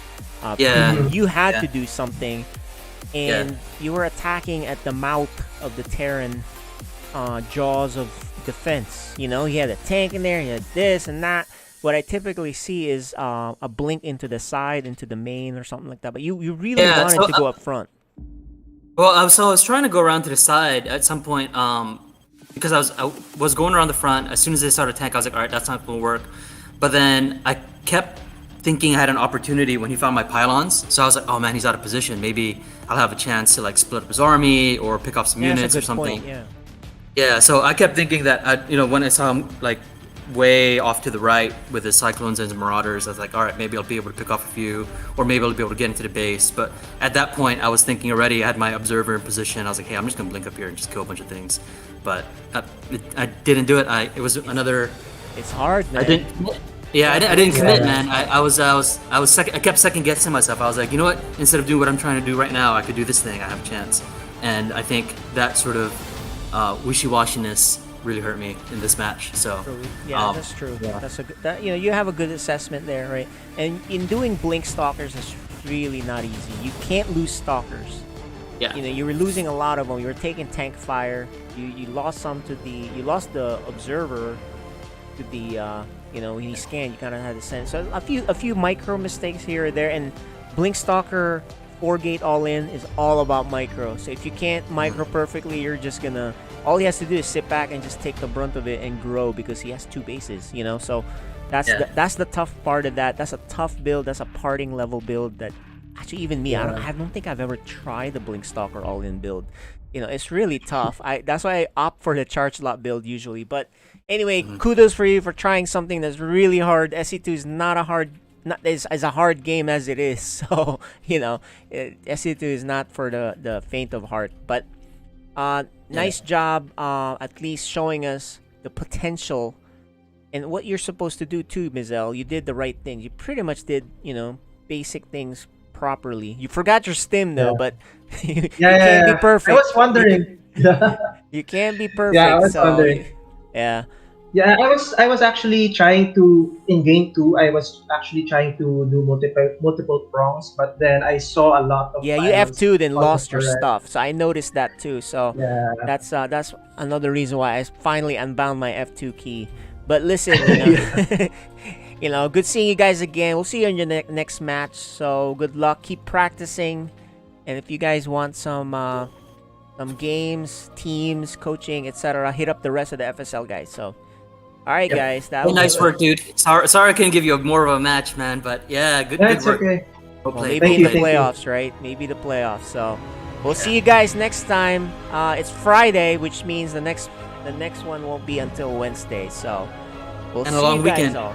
You had to do something. And you were attacking at the mouth of the Terran jaws of defense. He had a tank in there, he had this and that. What I typically see is a blink into the side, into the main or something like that. But you really wanted to go up front. Well, I was trying to go around to the side at some point because I was going around the front. As soon as they started tank, I was like, all right, that's not going to work. But then I kept thinking I had an opportunity when he found my pylons. So I was like, oh man, he's out of position. Maybe I'll have a chance to like split up his army or pick off some units or something. Point, yeah, so I kept thinking that when I saw him like way off to the right with his Cyclones and his Marauders. I was like, all right, maybe I'll be able to pick off a few, or maybe I'll be able to get into the base. But at that point, I was thinking already. I had my Observer in position. I was like, hey, I'm just gonna blink up here and just kill a bunch of things. But I didn't do it. It was another. It's hard, man. I didn't. Yeah, I didn't commit, man. I was second. I kept second guessing myself. I was like, you know what? Instead of doing what I'm trying to do right now, I could do this thing. I have a chance. And I think that sort of wishy-washiness really hurt me in this match. So yeah, that's true. Yeah. That's a good, you have a good assessment there, right? And in doing blink stalkers, it's really not easy. You can't lose stalkers. Yeah. You were losing a lot of them. You were taking tank fire. You lost some to you lost the observer to the when he scanned, you kind of had to send. So a few micro mistakes here or there, and blink stalker 4-gate all in is all about micro. So if you can't micro perfectly, you're just gonna. All he has to do is sit back and just take the brunt of it and grow because he has 2 bases. So that's the tough part of that. That's a tough build. That's a parting level build. That actually even me, I don't think I've ever tried the blink stalker all in build. It's really tough. That's why I opt for the charge lot build usually. But anyway, kudos for you for trying something that's really hard. SE2 is not as a hard game as it is. So SE2 is not for the faint of heart. But nice job, at least showing us the potential and what you're supposed to do too, Mizel. You did the right thing. You pretty much did basic things properly. You forgot your stim though, but you can't be perfect. I was wondering. You can't be perfect. Yeah, I was wondering. Yeah. Yeah, I was actually trying to in game 2. I was actually trying to do multiple prongs, but then I saw a lot of. Yeah, you F2'd and lost your stuff, so I noticed that too. So that's another reason why I finally unbound my F2 key. But listen, good seeing you guys again. We'll see you in your next match. So good luck. Keep practicing, and if you guys want some games, teams, coaching, etc., hit up the rest of the FSL guys. So. All right, guys. That was nice work, dude. Sorry I couldn't give you more of a match, man. But yeah, good work. Okay. Well, maybe in the playoffs, right? Maybe the playoffs. So we'll see you guys next time. It's Friday, which means the next one won't be until Wednesday. So we'll see a long you guys weekend. all.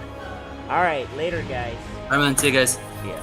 All right, later, guys. All right, man. See you guys. Yeah.